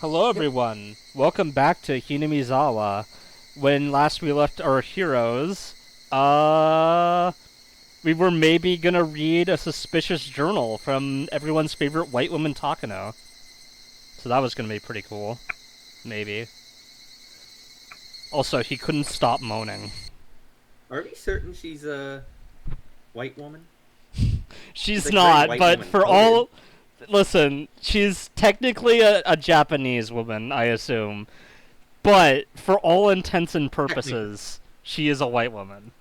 Hello, everyone. Welcome back to Hinamizawa. When last we left our heroes, we were maybe gonna read a suspicious journal from everyone's favorite white woman, Takano. So that was gonna be pretty cool. Maybe. Also, he couldn't stop moaning. Are we certain she's a white woman? She's She's like very not, white but woman for coded. all. Listen, she's technically a Japanese woman, I assume. But for all intents and Technically, purposes, she is a white woman.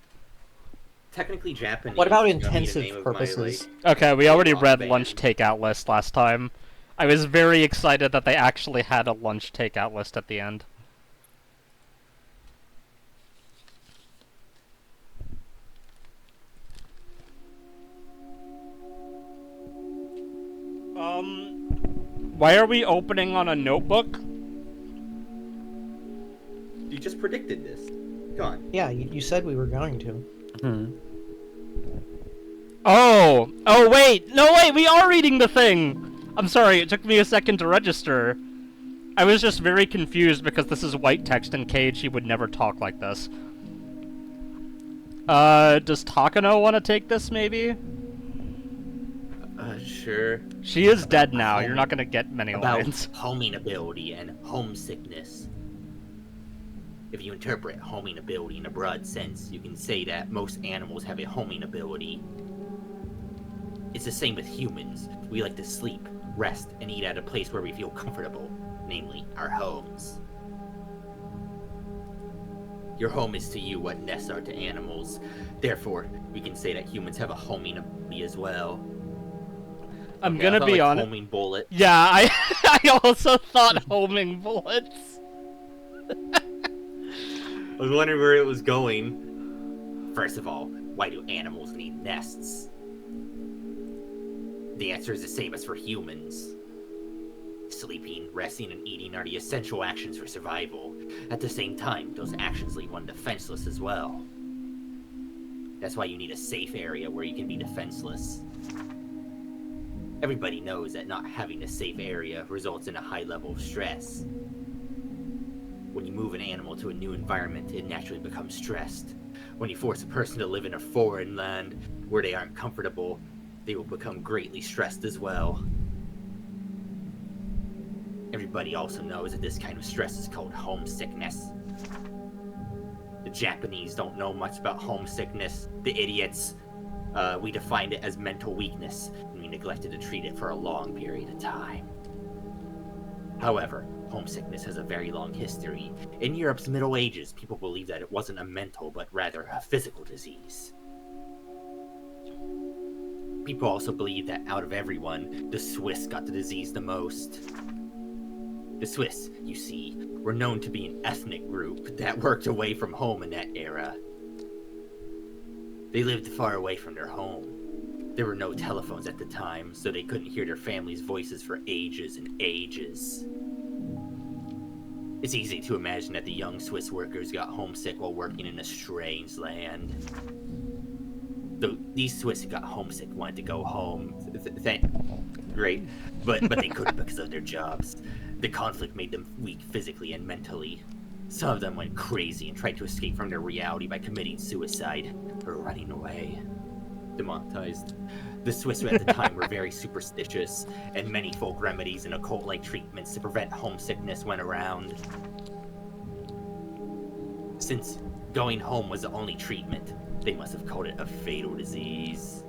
technically What Japanese about is gonna be the name intensive of my purposes? Okay, we already K-pop read lunch band. takeout list last time. I was very excited that they actually had a lunch takeout list at the end. Why are we opening on a notebook? You just predicted this. Go on. Yeah, you said we were going to. Oh, wait, no, wait, we are reading the thing! I'm sorry, it took me a second to register. I was just very confused because this is white text and Cage, he would never talk like this. Does Takano want to take this, maybe? Sure. She is dead About now, home- you're not gonna get many About lines. homing ability and homesickness. If you interpret homing ability in a broad sense, you can say that most animals have a homing ability. It's the same with humans. We like to sleep, rest, and eat at a place where we feel comfortable, namely our homes. Your home is to you what nests are to animals. Therefore, we can say that humans have a homing ability as well. I'm Okay, I gonna thought, be like, honest. homing bullet. Yeah, I also thought homing bullets. I was wondering where it was going. First of all, why do animals need nests? The answer is the same as for humans. Sleeping, resting, and eating are the essential actions for survival. At the same time, those actions leave one defenseless as well. That's why you need a safe area where you can be defenseless. Everybody knows that not having a safe area results in a high level of stress. When you move an animal to a new environment, it naturally becomes stressed. When you force a person to live in a foreign land where they aren't comfortable, they will become greatly stressed as well. Everybody also knows that this kind of stress is called homesickness. The Japanese don't know much about homesickness. The idiots, we defined it as mental weakness, and we neglected to treat it for a long period of time. However, homesickness has a very long history. In Europe's Middle Ages, people believed that it wasn't a mental, but rather a physical disease. People also believe that out of everyone, the Swiss got the disease the most. The Swiss, you see, were known to be an ethnic group that worked away from home in that era. They lived far away from their home. There were no telephones at the time, so they couldn't hear their families' voices for ages and ages. It's easy to imagine that the young Swiss workers got homesick while working in a strange land. Though these Swiss who got homesick wanted to go home. Great, but they couldn't because of their jobs. The conflict made them weak physically and mentally. Some of them went crazy and tried to escape from their reality by committing suicide or running away. Demonetized. The Swiss at the time were very superstitious, and many folk remedies and occult-like treatments to prevent homesickness went around. Since going home was the only treatment, they must have called it a fatal disease.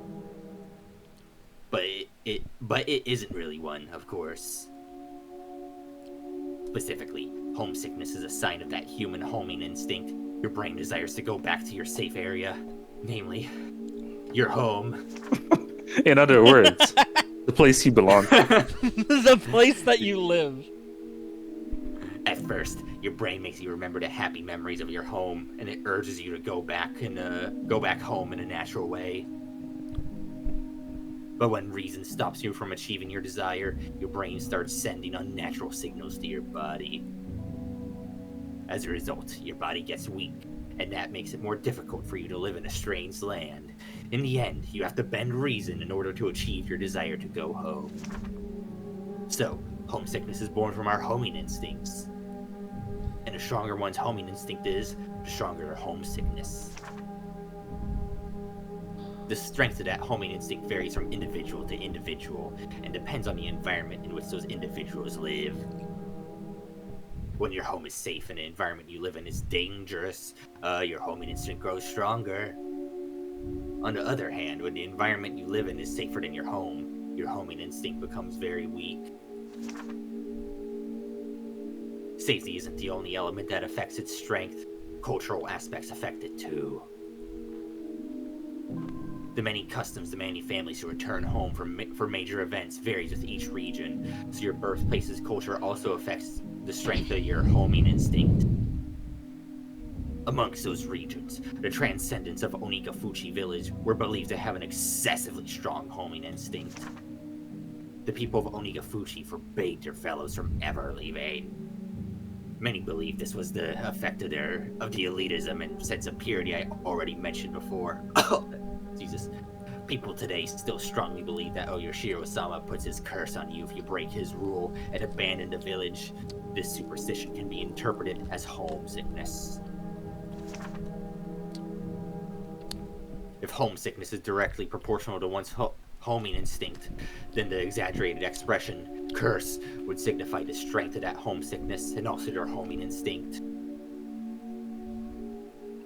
But it isn't really one, of course. Specifically, homesickness is a sign of that human homing instinct. Your brain desires to go back to your safe area, namely, your home. In other words, the place you belong. The place that you live. At first, your brain makes you remember the happy memories of your home, and it urges you to go back home in a natural way. But when reason stops you from achieving your desire, your brain starts sending unnatural signals to your body. As a result, your body gets weak, and that makes it more difficult for you to live in a strange land. In the end, you have to bend reason in order to achieve your desire to go home. So, Homesickness is born from our homing instincts. And the stronger one's homing instinct is, the stronger their homesickness. The strength of that homing instinct varies from individual to individual and depends on the environment in which those individuals live. When your home is safe and the environment you live in is dangerous, your homing instinct grows stronger. On the other hand, when the environment you live in is safer than your homing instinct becomes very weak. Safety isn't the only element that affects its strength. Cultural aspects affect it too. The many customs the many families who return home for major events varies with each region, so your birthplace's culture also affects the strength of your homing instinct. Amongst those regions, the Transcendents of Onikafuchi village were believed to have an excessively strong homing instinct. The people of Onikafuchi forbade their fellows from ever leaving. Many believe this was the effect of the elitism and sense of purity I already mentioned before. Jesus. People today still strongly believe that Oyoshiro-sama puts his curse on you if you break his rule and abandon the village. This superstition can be interpreted as homesickness. If homesickness is directly proportional to one's homing instinct, then the exaggerated expression, curse, would signify the strength of that homesickness and also their homing instinct.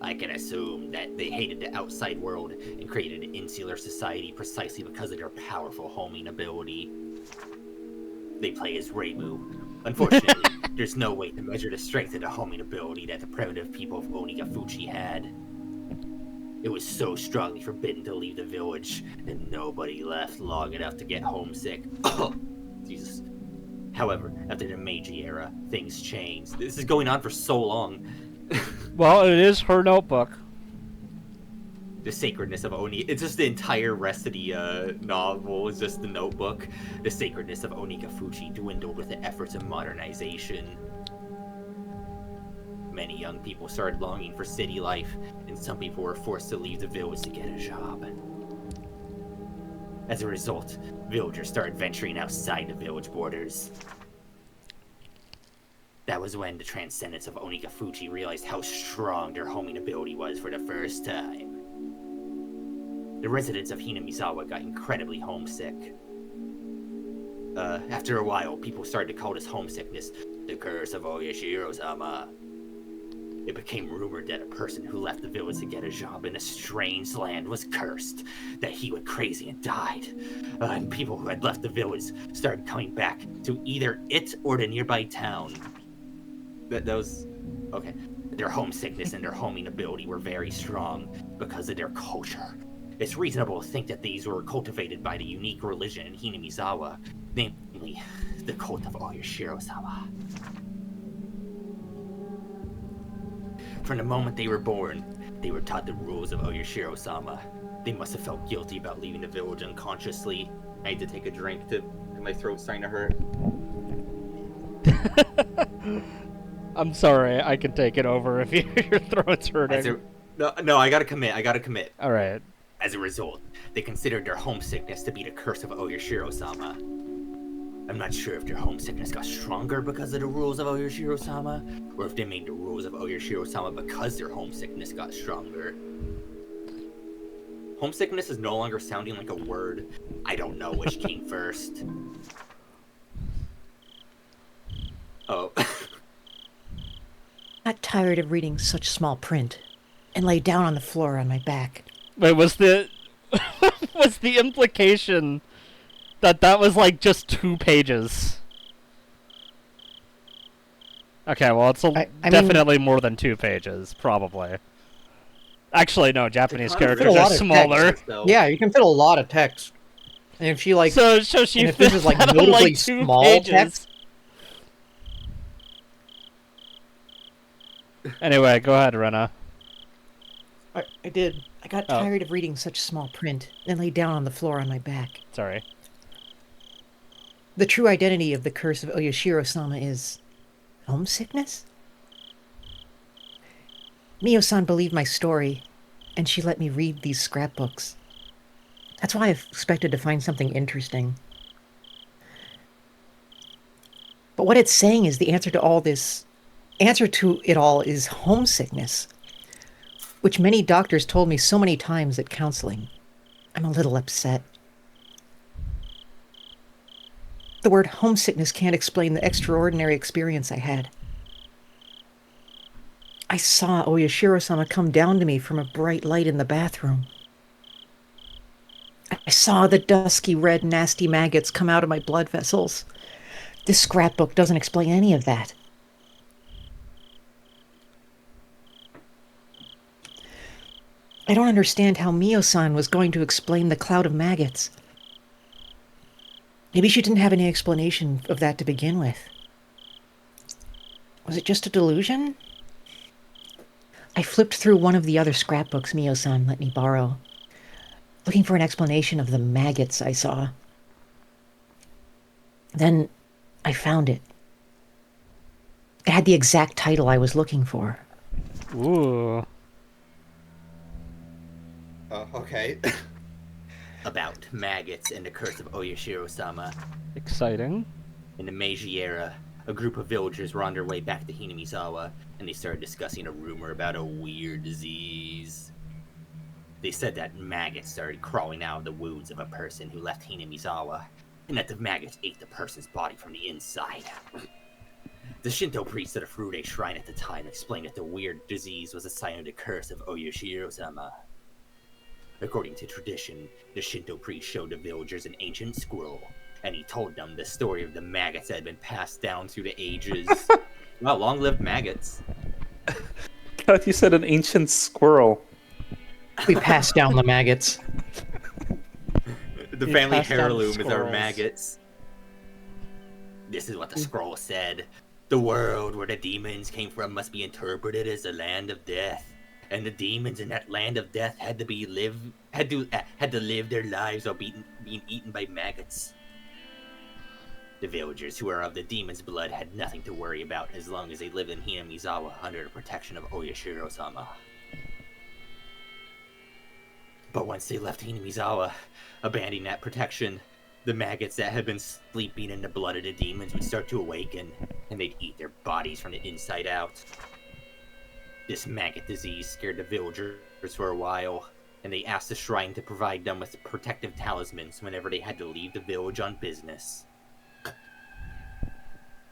I can assume that they hated the outside world and created an insular society precisely because of their powerful homing ability. They play as Reimu. Unfortunately, there's no way to measure the strength of the homing ability that the primitive people of Onikafuchi had. It was so strongly forbidden to leave the village, and nobody left long enough to get homesick. Oh, Jesus. However, after the Meiji era, things changed. This is going on for so long. Well, it is her notebook. The sacredness of it's just the entire rest of the novel is just the notebook. The sacredness of Onikafuchi dwindled with the efforts of modernization. Many young people started longing for city life, and some people were forced to leave the village to get a job. As a result, villagers started venturing outside the village borders. That was when the Transcendents of Onikafuchi realized how strong their homing ability was for the first time. The residents of Hinamizawa got incredibly homesick. After a while, people started to call this homesickness the curse of Oyoshiro-sama. It became rumored that a person who left the village to get a job in a strange land was cursed, that he went crazy and died. And people who had left the village started coming back to either it or the nearby town. That was... okay. Their homesickness and their homing ability were very strong because of their culture. It's reasonable to think that these were cultivated by the unique religion in Hinamizawa, namely, the cult of Oyoshiro-sama. From the moment they were born, they were taught the rules of Oyoshiro-sama. They must have felt guilty about leaving the village unconsciously. I had to take a drink my throat's starting to hurt. I'm sorry, I can take it over if your throat's hurting. No, I gotta commit. Alright. As a result, they considered their homesickness to be the curse of Oyoshiro-sama. I'm not sure if their homesickness got stronger because of the rules of Oyoshiro-sama, or if they made the rules of Oyoshiro-sama because their homesickness got stronger. Homesickness is no longer sounding like a word. I don't know which came first. Oh. Got tired of reading such small print, and lay down on the floor on my back. Wait, was the implication that was like just 2 pages? Okay, well it's definitely more than 2 pages, probably. Actually, no, Japanese characters are smaller. Text, yeah, you can fit a lot of text. And if she like, so she and if this is like notably like small pages. text. Anyway, go ahead, Rena. I did. I got tired of reading such small print, and lay down on the floor on my back. Sorry. The true identity of the curse of Oyoshiro-sama is homesickness? Mio-san believed my story, and she let me read these scrapbooks. That's why I expected to find something interesting. But what it's saying is the answer to it all is homesickness, which many doctors told me so many times at counseling. I'm a little upset. The word homesickness can't explain the extraordinary experience I had. I saw Oyashiro-sama come down to me from a bright light in the bathroom. I saw the dusky red nasty maggots come out of my blood vessels. This scrapbook doesn't explain any of that. I don't understand how Mio-san was going to explain the cloud of maggots. Maybe she didn't have any explanation of that to begin with. Was it just a delusion? I flipped through one of the other scrapbooks Mio-san let me borrow, looking for an explanation of the maggots I saw. Then I found it. It had the exact title I was looking for. Ooh. Okay. About maggots and the curse of Oyashiro-sama. Exciting. In the Meiji era, a group of villagers were on their way back to Hinamizawa, and they started discussing a rumor about a weird disease. They said that maggots started crawling out of the wounds of a person who left Hinamizawa, and that the maggots ate the person's body from the inside. The Shinto priest at a Furude shrine at the time explained that the weird disease was a sign of the curse of Oyashiro-sama. According to tradition, the Shinto priest showed the villagers an ancient scroll, and he told them the story of the maggots that had been passed down through the ages. Well, long-lived maggots. God, you said an ancient squirrel. We passed down the maggots. The You family passed down heirloom is our squirrels. maggots. This is what the scroll said. The world where the demons came from must be interpreted as the land of death. And the demons in that land of death had to live their lives while being eaten by maggots. The villagers who are of the demon's blood had nothing to worry about as long as they lived in Hinamizawa under the protection of Oyashiro-sama. But once they left Hinamizawa, abandoning that protection, the maggots that had been sleeping in the blood of the demons would start to awaken, and they'd eat their bodies from the inside out. This maggot disease scared the villagers for a while, and they asked the shrine to provide them with protective talismans whenever they had to leave the village on business.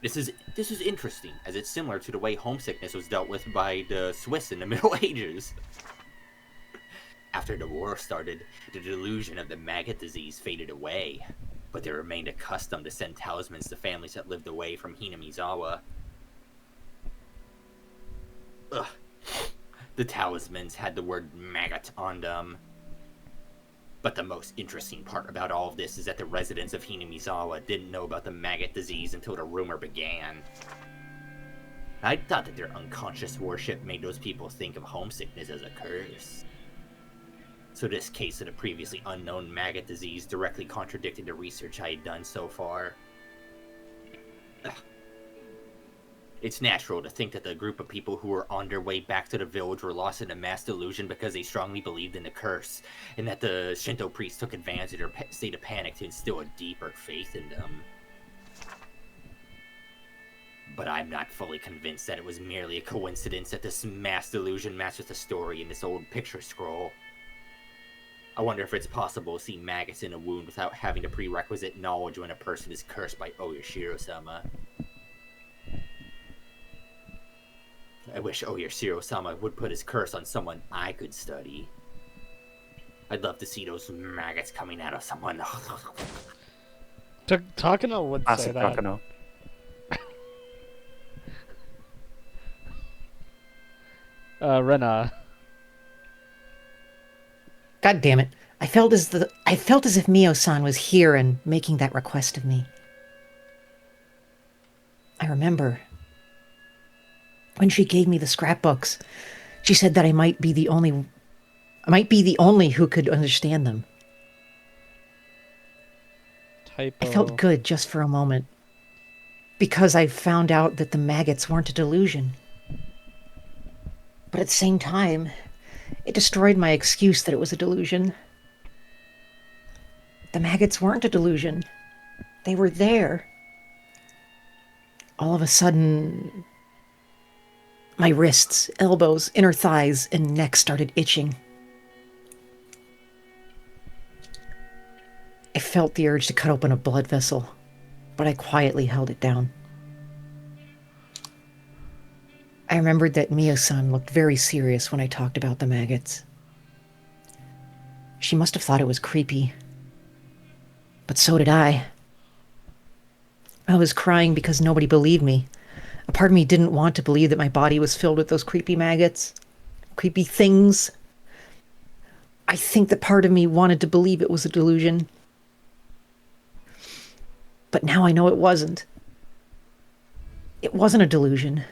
This is interesting, as it's similar to the way homesickness was dealt with by the Swiss in the Middle Ages. After the war started, the delusion of the maggot disease faded away, but they remained accustomed to send talismans to families that lived away from Hinamizawa. Ugh. The talismans had the word maggot on them. But the most interesting part about all of this is that the residents of Hinamizawa didn't know about the maggot disease until the rumor began. I thought that their unconscious worship made those people think of homesickness as a curse. So this case of the previously unknown maggot disease directly contradicted the research I had done so far. Ugh. It's natural to think that the group of people who were on their way back to the village were lost in a mass delusion because they strongly believed in the curse, and that the Shinto priest took advantage of their state of panic to instill a deeper faith in them. But I'm not fully convinced that it was merely a coincidence that this mass delusion matched with the story in this old picture scroll. I wonder if it's possible to see maggots in a wound without having the prerequisite knowledge when a person is cursed by Oyashiro-sama. I wish Oyashiro-sama would put his curse on someone I could study. I'd love to see those maggots coming out of someone. Takano would say Classic that. Takano. Rena. God damn it. I felt as if Mio-san was here and making that request of me. I remember when she gave me the scrapbooks, she said that I might be the only who could understand them. Typo. I felt good just for a moment, because I found out that the maggots weren't a delusion. But at the same time, it destroyed my excuse that it was a delusion. The maggots weren't a delusion. They were there. All of a sudden, my wrists, elbows, inner thighs, and neck started itching. I felt the urge to cut open a blood vessel, but I quietly held it down. I remembered that Mio-san looked very serious when I talked about the maggots. She must have thought it was creepy. But so did I. I was crying because nobody believed me. A part of me didn't want to believe that my body was filled with those creepy maggots. Creepy things. I think that part of me wanted to believe it was a delusion. But now I know it wasn't. It wasn't a delusion.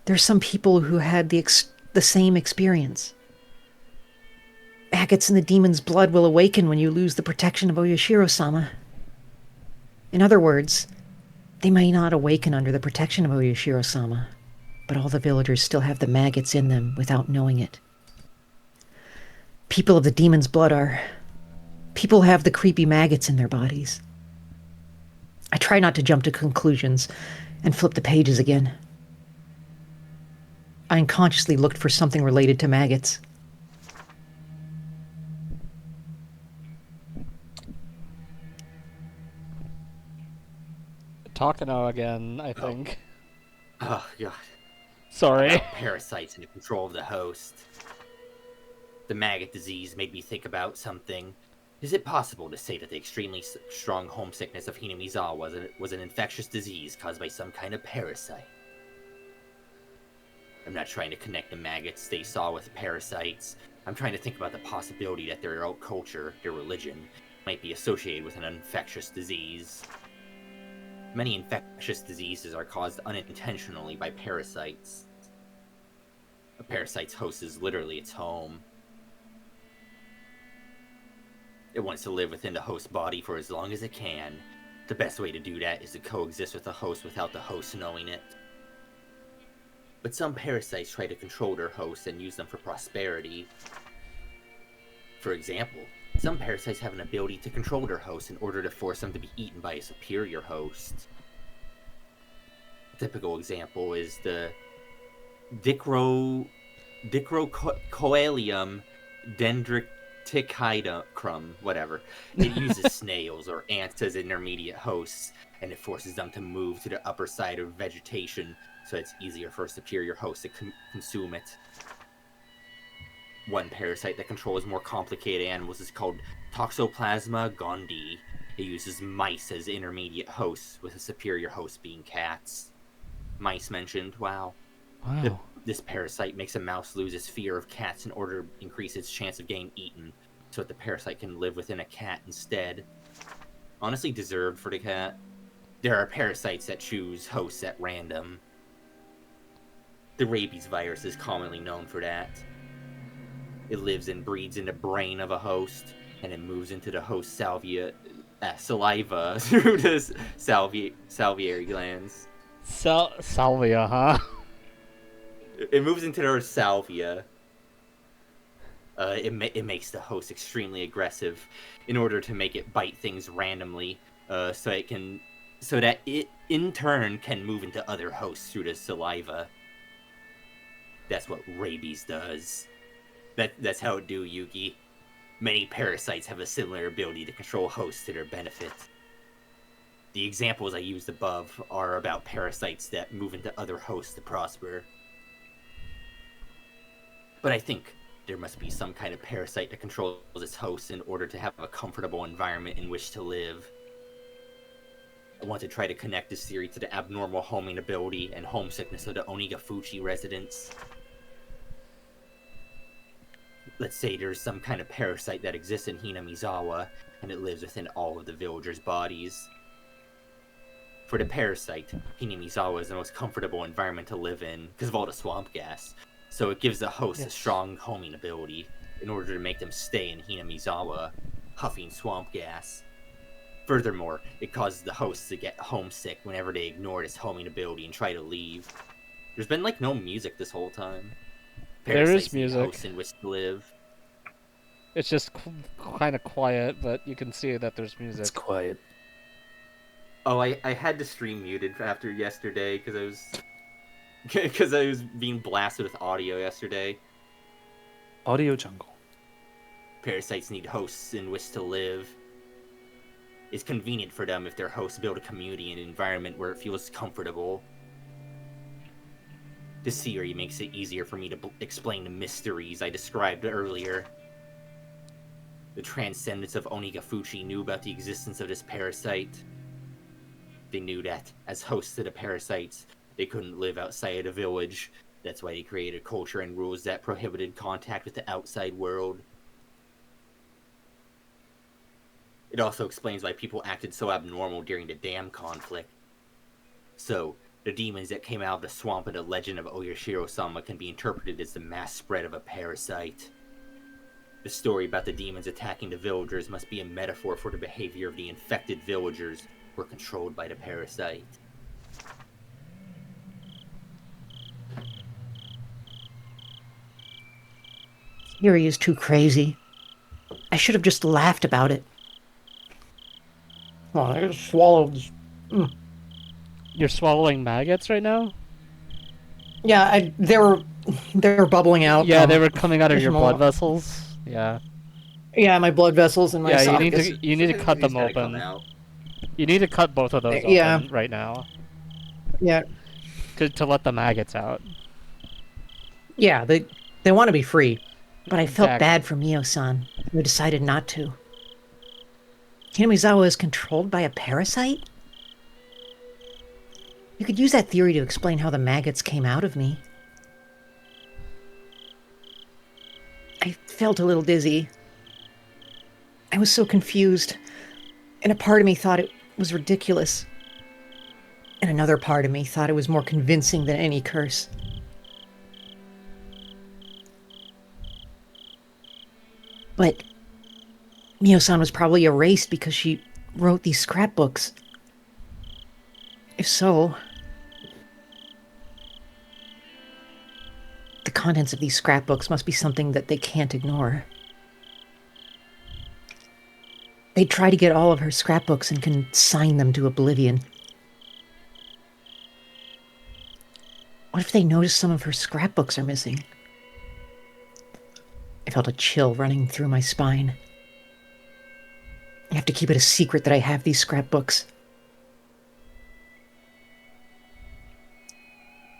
There's some people who had the same experience. Maggots in the demon's blood will awaken when you lose the protection of Oyashiro-sama. In other words, they may not awaken under the protection of Oyashiro-sama, but all the villagers still have the maggots in them without knowing it. People of the demon's blood are... People have the creepy maggots in their bodies. I try not to jump to conclusions and flip the pages again. I unconsciously looked for something related to maggots. Takano again, I think. Oh, God. Sorry. About parasites and the control of the host. The maggot disease made me think about something. Is it possible to say that the extremely strong homesickness of Hinamizawa was an infectious disease caused by some kind of parasite? I'm not trying to connect the maggots they saw with parasites. I'm trying to think about the possibility that their old culture, their religion, might be associated with an infectious disease. Many infectious diseases are caused unintentionally by parasites. A parasite's host is literally its home. It wants to live within the host's body for as long as it can. The best way to do that is to coexist with the host without the host knowing it. But some parasites try to control their hosts and use them for prosperity. For example, some parasites have an ability to control their hosts in order to force them to be eaten by a superior host. A typical example is the Dicrocoelium dendriticum, whatever. It uses snails or ants as intermediate hosts, and it forces them to move to the upper side of vegetation so it's easier for a superior host to consume it. One parasite that controls more complicated animals is called Toxoplasma gondii. It uses mice as intermediate hosts, with a superior host being cats. Mice mentioned, wow. Wow. This parasite makes a mouse lose its fear of cats in order to increase its chance of getting eaten, so that the parasite can live within a cat instead. Honestly deserved for the cat. There are parasites that choose hosts at random. The rabies virus is commonly known for that. It lives and breeds in the brain of a host, and it moves into the host's saliva through the salivary glands. Salvia, huh? It moves into their salvia. It makes the host extremely aggressive in order to make it bite things randomly, so that it in turn can move into other hosts through the saliva. That's what rabies does. That's how it do, Yuki. Many parasites have a similar ability to control hosts to their benefit. The examples I used above are about parasites that move into other hosts to prosper. But I think there must be some kind of parasite that controls its hosts in order to have a comfortable environment in which to live. I want to try to connect this theory to the abnormal homing ability and homesickness of the Onigafuchi residents. Let's say there's some kind of parasite that exists in Hinamizawa, and it lives within all of the villagers' bodies. For the parasite, Hinamizawa is the most comfortable environment to live in because of all the swamp gas, so it gives the host a strong homing ability in order to make them stay in Hinamizawa, huffing swamp gas. Furthermore, it causes the hosts to get homesick whenever they ignore this homing ability and try to leave. There's been no music this whole time. There is Parasites need music. hosts in which to live. It's just kind of quiet, but you can see that there's music. It's quiet. Oh, I had the stream muted after yesterday because I was being blasted with audio yesterday. Audio jungle. Parasites need hosts in which to live. It's convenient for them if their hosts build a community and an environment where it feels comfortable. This theory makes it easier for me to explain the mysteries I described earlier. The transcendents of Onigafuchi knew about the existence of this parasite. They knew that, as hosts to the parasites, they couldn't live outside the village. That's why they created culture and rules that prohibited contact with the outside world. It also explains why people acted so abnormal during the dam conflict. So, the demons that came out of the swamp in the legend of Oyashiro-sama can be interpreted as the mass spread of a parasite. The story about the demons attacking the villagers must be a metaphor for the behavior of the infected villagers who are controlled by the parasite. Theory is too crazy. I should have just laughed about it. Well, I just swallowed. You're swallowing maggots right now? Yeah, they were bubbling out. Yeah, they were coming out of your small- blood vessels. Yeah. Yeah, my blood vessels and my Yeah, esophagus. you need to cut them Sometimes these gotta open. come out. You need to cut both of those Yeah. open right now Yeah, to let the maggots out. yeah, they want to be free, but I felt Exactly. bad for Mio-san, who decided not to. Hinamizawa is controlled by a parasite? You could use that theory to explain how the maggots came out of me. I felt a little dizzy. I was so confused, and a part of me thought it was ridiculous, and another part of me thought it was more convincing than any curse. But Mio-san was probably erased because she wrote these scrapbooks. If so, the contents of these scrapbooks must be something that they can't ignore. They try to get all of her scrapbooks and consign them to oblivion. What if they notice some of her scrapbooks are missing? I felt a chill running through my spine. I have to keep it a secret that I have these scrapbooks.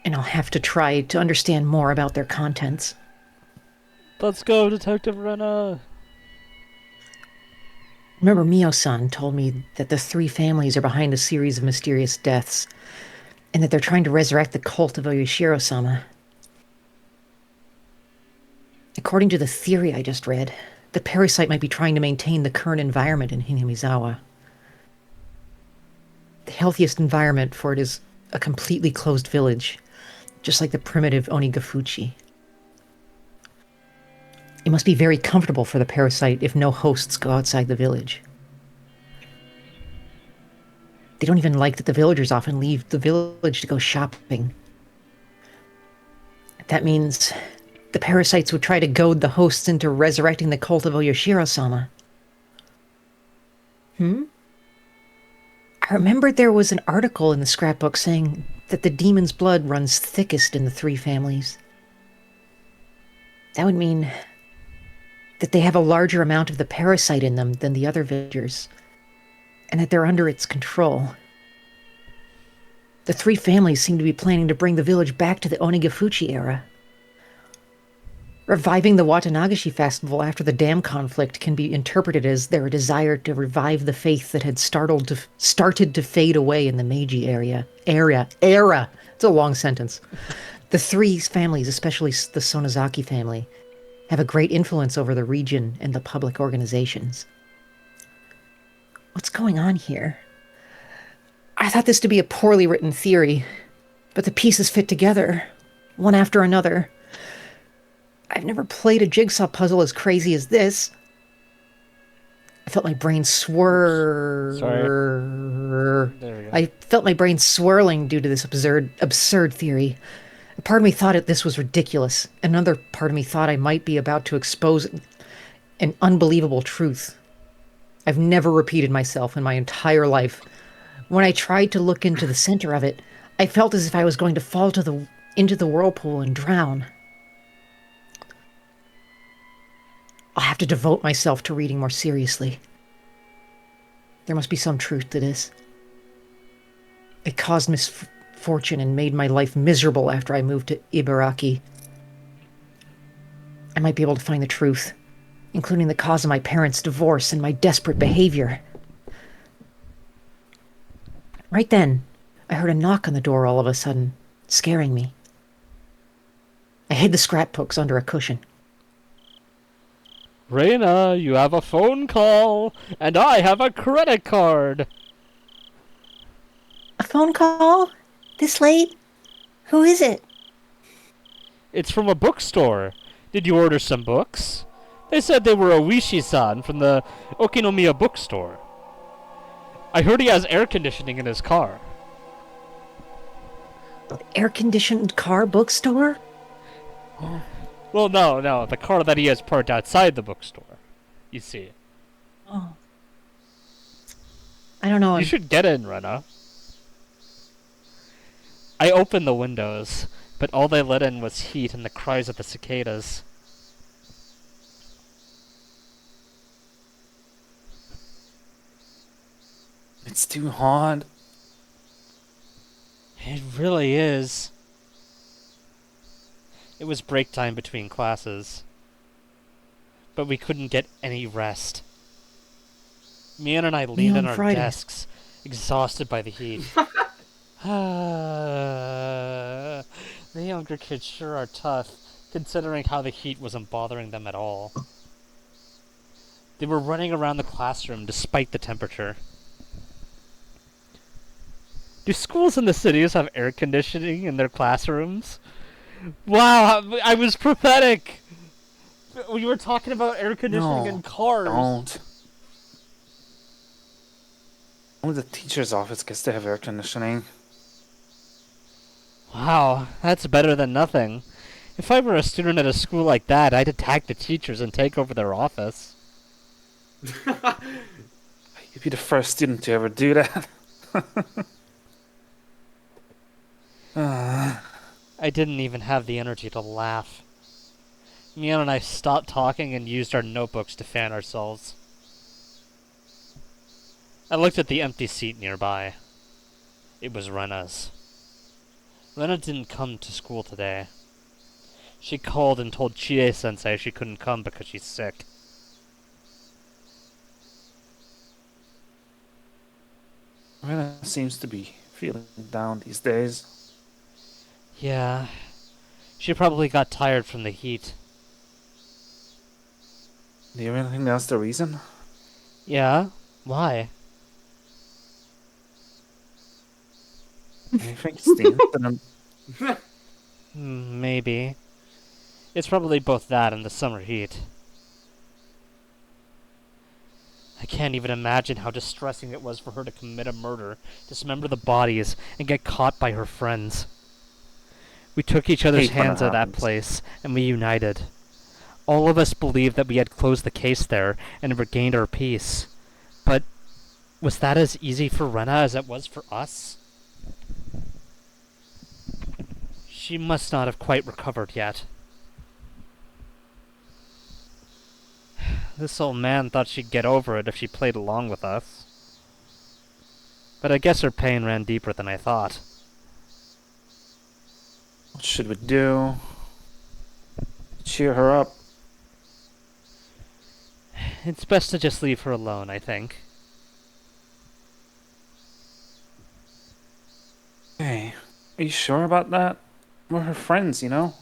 And I'll have to try to understand more about their contents. Let's go, Detective Rena. Remember, Mio-san told me that the three families are behind a series of mysterious deaths, and that they're trying to resurrect the cult of Oyashiro-sama. According to the theory I just read, the parasite might be trying to maintain the current environment in Hinamizawa. The healthiest environment for it is a completely closed village, just like the primitive Onigafuchi. It must be very comfortable for the parasite if no hosts go outside the village. They don't even like that the villagers often leave the village to go shopping. That means the parasites would try to goad the hosts into resurrecting the cult of Oyashiro-sama. I remembered there was an article in the scrapbook saying that the demon's blood runs thickest in the three families. That would mean that they have a larger amount of the parasite in them than the other villagers, and that they're under its control. The three families seem to be planning to bring the village back to the Onigafuchi era. Reviving the Watanagashi festival after the dam conflict can be interpreted as their desire to revive the faith that had started to fade away in the Meiji era. It's a long sentence. The three families, especially the Sonozaki family, have a great influence over the region and the public organizations. What's going on here? I thought this to be a poorly written theory, but the pieces fit together, one after another. I've never played a jigsaw puzzle as crazy as this. I felt my brain Sorry. There we go. I felt my brain swirling due to this absurd theory. A part of me thought this was ridiculous. Another part of me thought I might be about to expose an unbelievable truth. I've never repeated myself in my entire life When I tried to look into the center of it, I felt as if I was going to fall into the whirlpool and drown. I'll have to devote myself to reading more seriously. There must be some truth to this. It caused misfortune and made my life miserable after I moved to Ibaraki. I might be able to find the truth, including the cause of my parents' divorce and my desperate behavior. Right then, I heard a knock on the door all of a sudden, scaring me. I hid the scrapbooks under a cushion. Reina, you have a phone call, and I have a credit card. A phone call? This late? Who is it? It's from a bookstore. Did you order some books? They said they were Oishi-san from the Okinomiya bookstore. I heard he has air conditioning in his car. Air-conditioned car bookstore? Well, no, the car that he has parked outside the bookstore. You see. Oh. I don't know. You should get in, Rena. I opened the windows, but all they let in was heat and the cries of the cicadas. It's too hot. It really is. It was break time between classes, but we couldn't get any rest. Mian and I leaned on our desks, exhausted by the heat. The younger kids sure are tough, considering how the heat wasn't bothering them at all. They were running around the classroom despite the temperature. Do schools in the cities have air conditioning in their classrooms? Wow, I was prophetic! We were talking about air conditioning in cars. Don't. Only the teacher's office gets to have air conditioning. Wow, that's better than nothing. If I were a student at a school like that, I'd attack the teachers and take over their office. You'd be the first student to ever do that. I didn't even have the energy to laugh. Mian and I stopped talking and used our notebooks to fan ourselves. I looked at the empty seat nearby. It was Rena's. Rena didn't come to school today. She called and told Chie-sensei she couldn't come because she's sick. Rena seems to be feeling down these days. Yeah, she probably got tired from the heat. Do you really think that's the reason? Yeah? Why? I think it's the Maybe. It's probably both that and the summer heat. I can't even imagine how distressing it was for her to commit a murder, dismember the bodies, and get caught by her friends. We took each other's hands at that place, and we united. All of us believed that we had closed the case there and regained our peace. But was that as easy for Rena as it was for us? She must not have quite recovered yet. This old man thought she'd get over it if she played along with us. But I guess her pain ran deeper than I thought. What should we do? Cheer her up. It's best to just leave her alone, I think. Hey, are you sure about that? We're her friends, you know?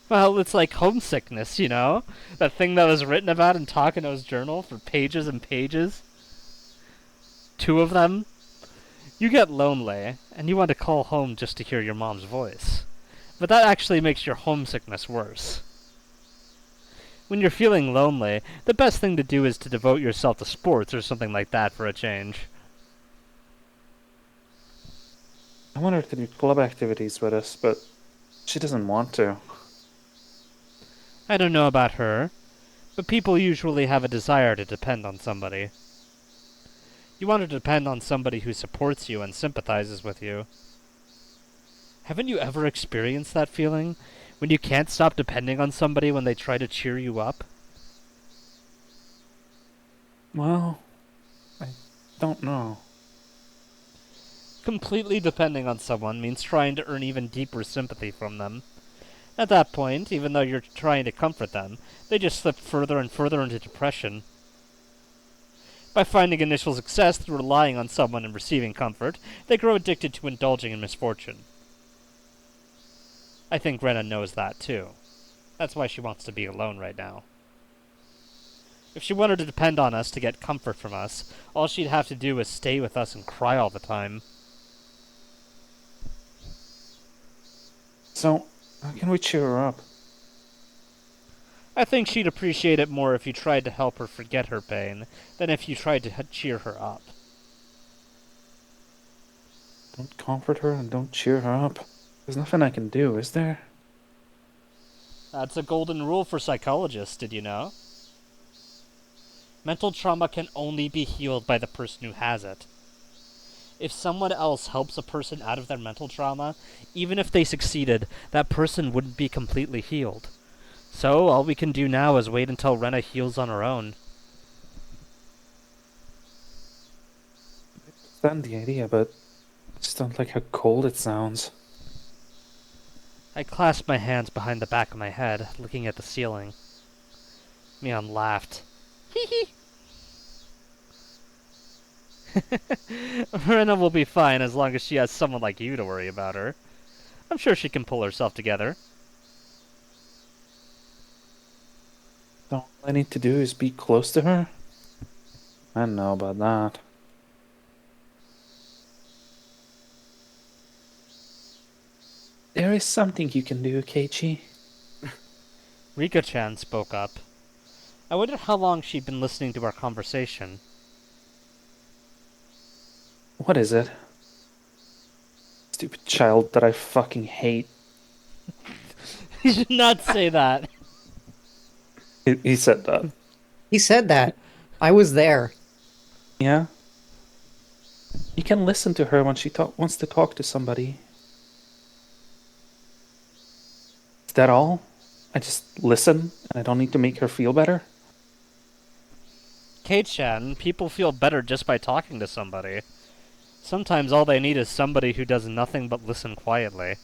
Well, it's like homesickness, you know? That thing that was written about in Takano's journal for pages and pages. 2 of them. You get lonely, and you want to call home just to hear your mom's voice. But that actually makes your homesickness worse. When you're feeling lonely, the best thing to do is to devote yourself to sports or something like that for a change. I want her to do club activities with us, but she doesn't want to. I don't know about her, but people usually have a desire to depend on somebody. You want to depend on somebody who supports you and sympathizes with you. Haven't you ever experienced that feeling? When you can't stop depending on somebody when they try to cheer you up? Well, I don't know. Completely depending on someone means trying to earn even deeper sympathy from them. At that point, even though you're trying to comfort them, they just slip further and further into depression. By finding initial success through relying on someone and receiving comfort, they grow addicted to indulging in misfortune. I think Rena knows that too. That's why she wants to be alone right now. If she wanted to depend on us to get comfort from us, all she'd have to do is stay with us and cry all the time. So, how can we cheer her up? I think she'd appreciate it more if you tried to help her forget her pain than if you tried to cheer her up. Don't comfort her and don't cheer her up. There's nothing I can do, is there? That's a golden rule for psychologists, did you know? Mental trauma can only be healed by the person who has it. If someone else helps a person out of their mental trauma, even if they succeeded, that person wouldn't be completely healed. So, all we can do now is wait until Rena heals on her own. I understand the idea, but I just don't like how cold it sounds. I clasped my hands behind the back of my head, looking at the ceiling. Mion laughed. Hee hee! Rena will be fine as long as she has someone like you to worry about her. I'm sure she can pull herself together. All I need to do is be close to her? I don't know about that. There is something you can do, Keiichi. Rika-chan spoke up. I wondered how long she'd been listening to our conversation. What is it? Stupid child that I fucking hate. You should not say that. He said that. He said that. I was there. Yeah? You can listen to her when she wants to talk to somebody. Is that all? I just listen and I don't need to make her feel better? Kate-chan, people feel better just by talking to somebody. Sometimes all they need is somebody who does nothing but listen quietly.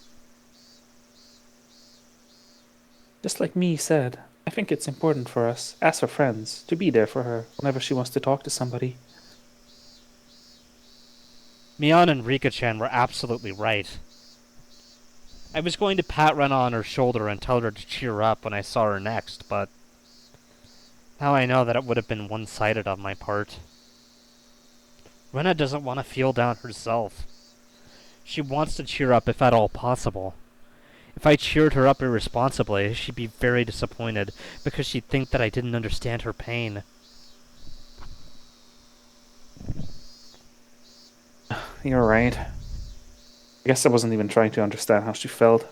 Just like me said, I think it's important for us, as her friends, to be there for her whenever she wants to talk to somebody. Mion and Rika-chan were absolutely right. I was going to pat Rena on her shoulder and tell her to cheer up when I saw her next, but now I know that it would have been one-sided on my part. Rena doesn't want to feel down herself. She wants to cheer up if at all possible. If I cheered her up irresponsibly, she'd be very disappointed because she'd think that I didn't understand her pain. You're right. I guess I wasn't even trying to understand how she felt.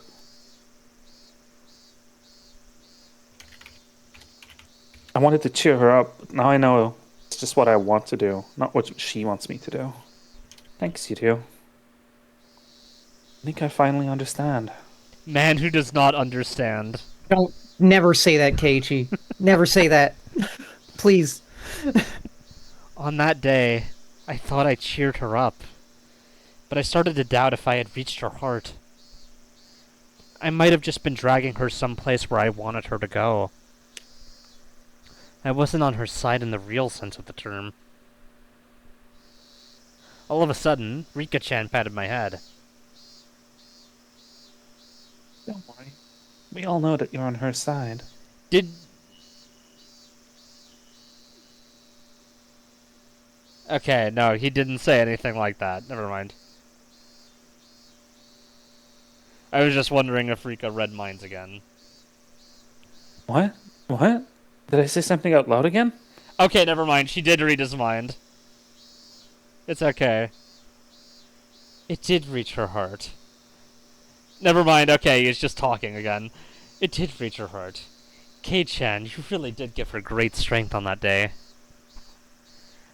I wanted to cheer her up, but now I know it's just what I want to do, not what she wants me to do. Thanks, you two. I think I finally understand. Man who does not understand. Don't never say that, Keiichi. Never say that. Please. On that day, I thought I cheered her up, but I started to doubt if I had reached her heart. I might have just been dragging her someplace where I wanted her to go. I wasn't on her side in the real sense of the term. All of a sudden, Rika-chan patted my head. Don't worry. We all know that you're on her side. Did... Okay, no, he didn't say anything like that. Never mind. I was just wondering if Rika read minds again. What? What? Did I say something out loud again? Okay, never mind. She did read his mind. It's okay. It did reach her heart. Never mind. Okay, he's just talking again. It did reach her heart. Kei-chan, you really did give her great strength on that day.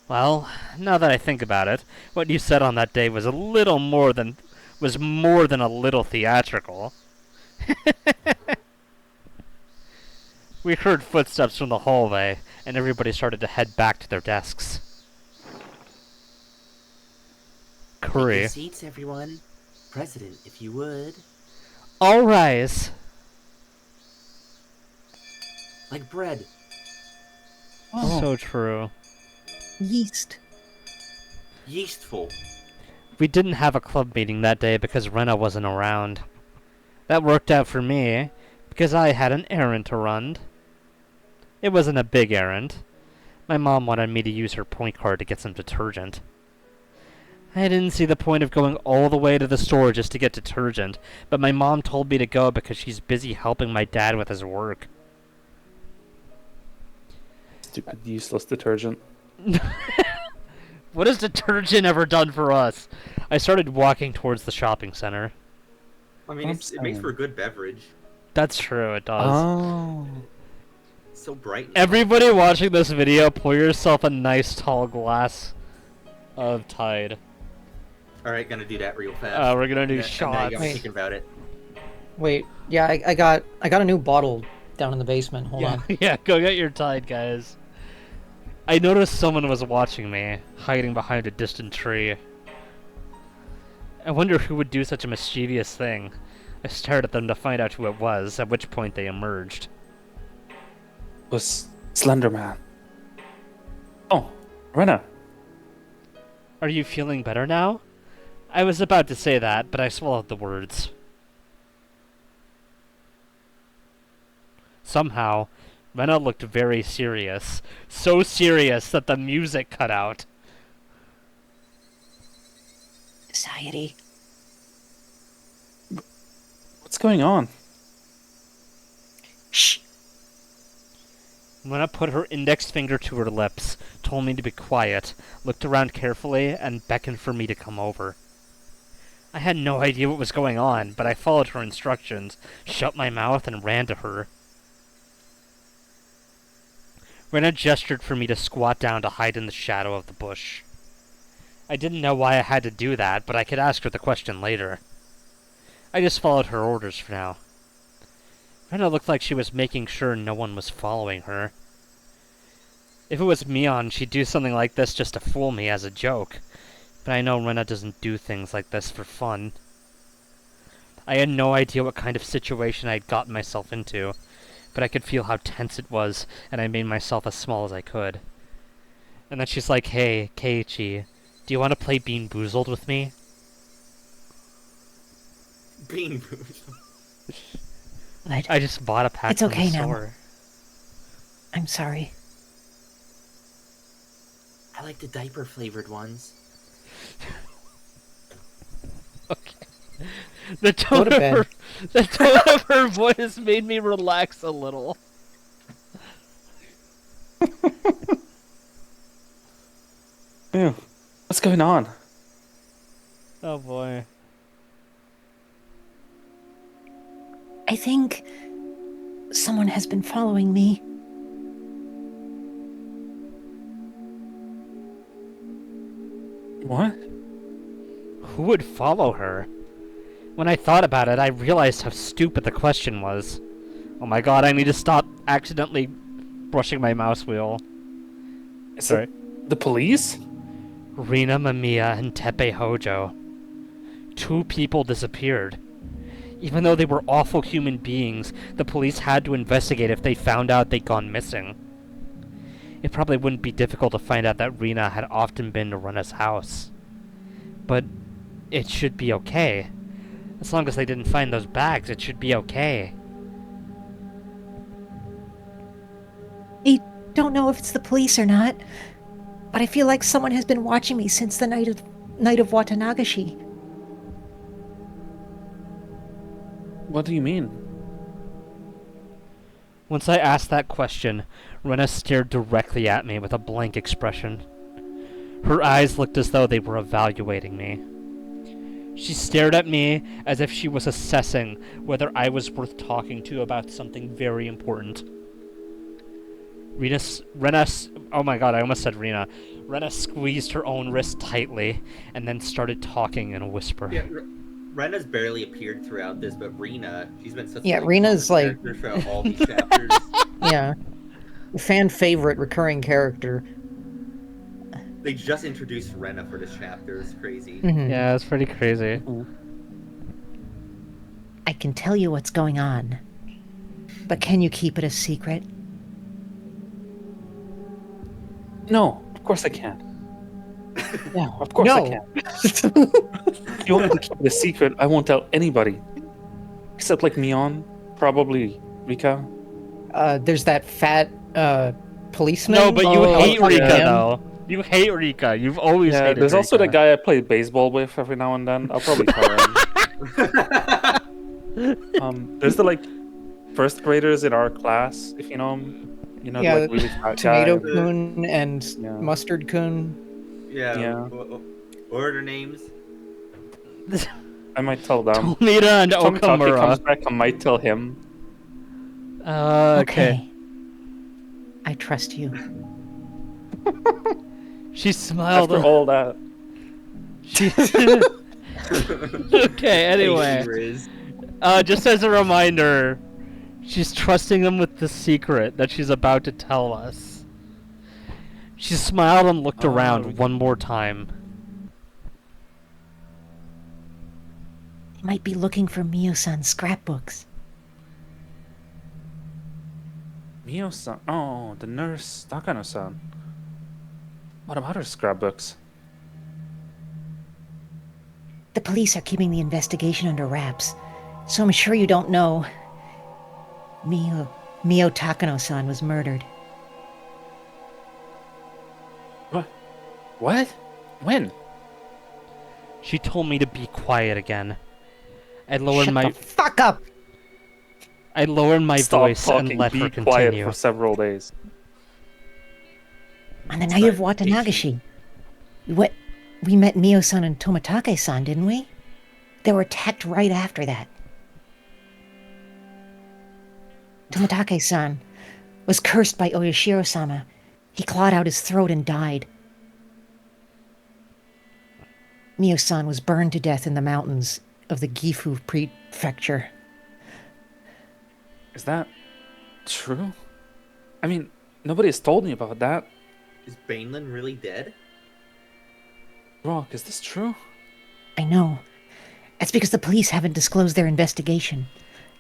Well, now that I think about it, what you said on that day was more than a little theatrical. We heard footsteps from the hallway, and everybody started to head back to their desks. Take your Curry. seats, everyone. President, if you would. All rise. Like bread. Oh, So true. yeast. Yeastful. We didn't have a club meeting that day because Rena wasn't around. That worked out for me, because I had an errand to run. It wasn't a big errand. My mom wanted me to use her point card to get some detergent. I didn't see the point of going all the way to the store just to get detergent, but my mom told me to go because she's busy helping my dad with his work. Stupid useless detergent. What has detergent ever done for us? I started walking towards the shopping center. I mean, it makes for a good beverage. That's true, it does. Oh. It's so bright. Everybody watching this video, pour yourself a nice tall glass of Tide. Alright, gonna do that real fast. We're gonna do And now shots. you got me thinking about it. Wait, yeah, I got a new bottle down in the basement. Hold on. Yeah, go get your Tide, guys. I noticed someone was watching me, hiding behind a distant tree. I wonder who would do such a mischievous thing. I stared at them to find out who it was, at which point they emerged. Was Slender Man. Oh, Rena. Are you feeling better now? I was about to say that, but I swallowed the words. Somehow, Rena looked very serious. So serious that the music cut out. Society. What's going on? Shh. Rena put her index finger to her lips, told me to be quiet, looked around carefully, and beckoned for me to come over. I had no idea what was going on, but I followed her instructions, shut my mouth, and ran to her. Rena gestured for me to squat down to hide in the shadow of the bush. I didn't know why I had to do that, but I could ask her the question later. I just followed her orders for now. Rena looked like she was making sure no one was following her. If it was Mion, she'd do something like this just to fool me as a joke. But I know Rena doesn't do things like this for fun. I had no idea what kind of situation I'd gotten myself into, but I could feel how tense it was, and I made myself as small as I could. And then she's like, "Hey, Keiichi, do you want to play Bean Boozled with me?" Bean booze. What? I just bought a pack It's from okay the now. store. I'm sorry. I like the diaper flavored ones. Okay. The Go tone to of bed. the tone of her voice made me relax a little. Ew. What's going on? Oh boy. I think someone has been following me. What? Who would follow her? When I thought about it, I realized how stupid the question was. Oh my god, I need to stop accidentally brushing my mouse wheel. Is Sorry. it the police? Rina Mamiya and Tepe Hojo. 2 people disappeared. Even though they were awful human beings, the police had to investigate if they found out they'd gone missing. It probably wouldn't be difficult to find out that Rina had often been to Rena's house. But it should be okay. As long as they didn't find those bags, it should be okay. I don't know if it's the police or not, but I feel like someone has been watching me since the night of Watanagashi. What do you mean? Once I asked that question, Rena stared directly at me with a blank expression. Her eyes looked as though they were evaluating me. She stared at me as if she was assessing whether I was worth talking to about something very important. Oh my god, I almost said Rena. Rena squeezed her own wrist tightly and then started talking in a whisper. Yeah, Rena's barely appeared throughout this, but Rena, she's been such Yeah, a Rena's, common like- character throughout all these chapters. Yeah. Fan favorite recurring character. They just introduced Rena for this chapter. It's crazy. Mhm. Yeah, it's pretty crazy. I can tell you what's going on. But can you keep it a secret? No, of course I can. Yeah, of course I No. can. If you want me to keep it a secret, I won't tell anybody. Except like Mion, probably Rika. There's that fat policeman. No, but you Oh, hate fuck Rika, him. though. You hate Rika. You've always Yeah, hated there's also Rika. the guy I play baseball with every now and then. I'll probably tell him. There's the like first graders in our class, if you know him. You know, Yeah, like really fat Tomato guy. Kun and Yeah. Mustard Kun. Yeah. Yeah. What are their names? I might tell them. Tomita and Tomitake comes Okamura. back, I might tell him. Okay. I trust you. She smiled. After all that. Okay, anyway. Riz. Just as a reminder, she's trusting him with the secret that she's about to tell us. She smiled and looked around one more time. They might be looking for Mio-san's scrapbooks. Mio-san. Oh, the nurse, Takano-san. What about her scrapbooks? The police are keeping the investigation under wraps, so I'm sure you don't know. Mio Takano-san was murdered. What? When? She told me to be quiet again. I lowered Shut my the fuck up! Stop voice talking, and let be her quiet continue. for several days. On the night of Watanagashi. We met Mio-san and Tomitake-san, didn't we? They were attacked right after that. Tomitake-san was cursed by Oyashiro-sama. He clawed out his throat and died. Mio-san was burned to death in the mountains of the Gifu prefecture. Is that true? I mean, nobody has told me about that. Is Bainlin really dead? Rock, is this true? I know. That's because the police haven't disclosed their investigation.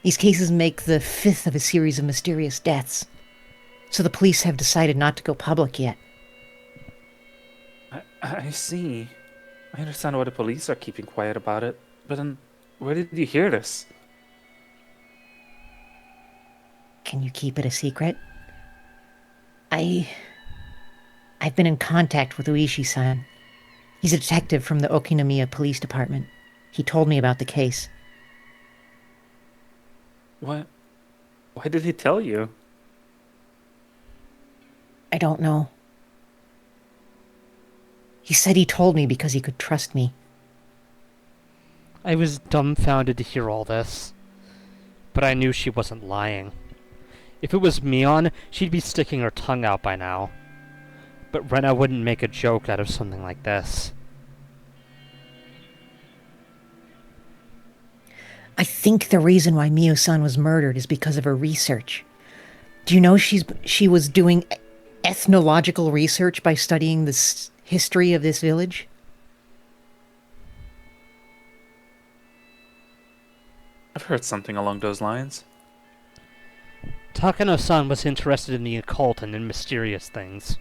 These cases make the fifth of a series of mysterious deaths. So the police have decided not to go public yet. I see. I understand why the police are keeping quiet about it. But then, where did you hear this? Can you keep it a secret? I've been in contact with Uishi-san. He's a detective from the Okinomiya Police Department. He told me about the case. What? Why did he tell you? I don't know. He said he told me because he could trust me. I was dumbfounded to hear all this. But I knew she wasn't lying. If it was Mion, she'd be sticking her tongue out by now. But Rena wouldn't make a joke out of something like this. I think the reason why Mio-san was murdered is because of her research. Do you know she was doing ethnological research by studying the history of this village? I've heard something along those lines. Takano-san was interested in the occult and in mysterious things.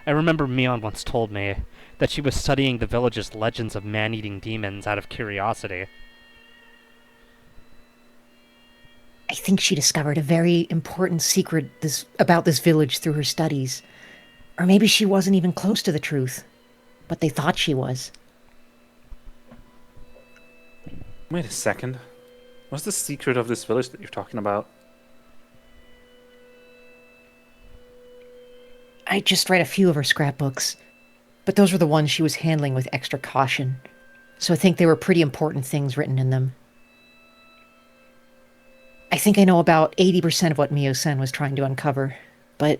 I remember Mion once told me that she was studying the village's legends of man-eating demons out of curiosity. I think she discovered a very important secret about this village through her studies. Or maybe she wasn't even close to the truth, but they thought she was. Wait a second. What's the secret of this village that you're talking about? I just read a few of her scrapbooks, but those were the ones she was handling with extra caution. So I think they were pretty important things written in them. I think I know about 80% of what Mio-san was trying to uncover, but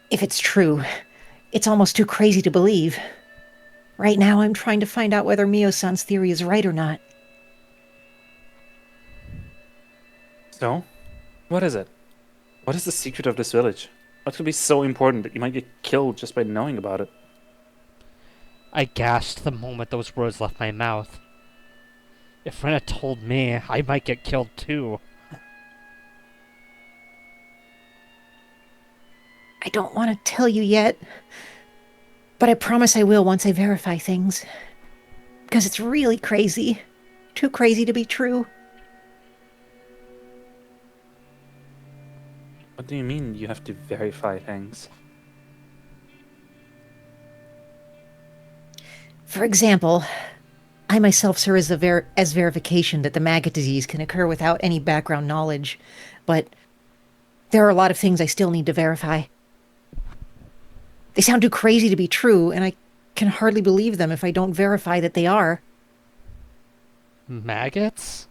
if it's true, it's almost too crazy to believe. Right now, I'm trying to find out whether Mio-san's theory is right or not. So, what is it? What is the secret of this village? What could be so important that you might get killed just by knowing about it? I gasped the moment those words left my mouth. If Rena told me, I might get killed too. I don't want to tell you yet, but I promise I will once I verify things. Because it's really crazy. Too crazy to be true. What do you mean you have to verify things? For example, I myself serve as verification that the maggot disease can occur without any background knowledge, but there are a lot of things I still need to verify. They sound too crazy to be true, and I can hardly believe them if I don't verify that they are. Maggots?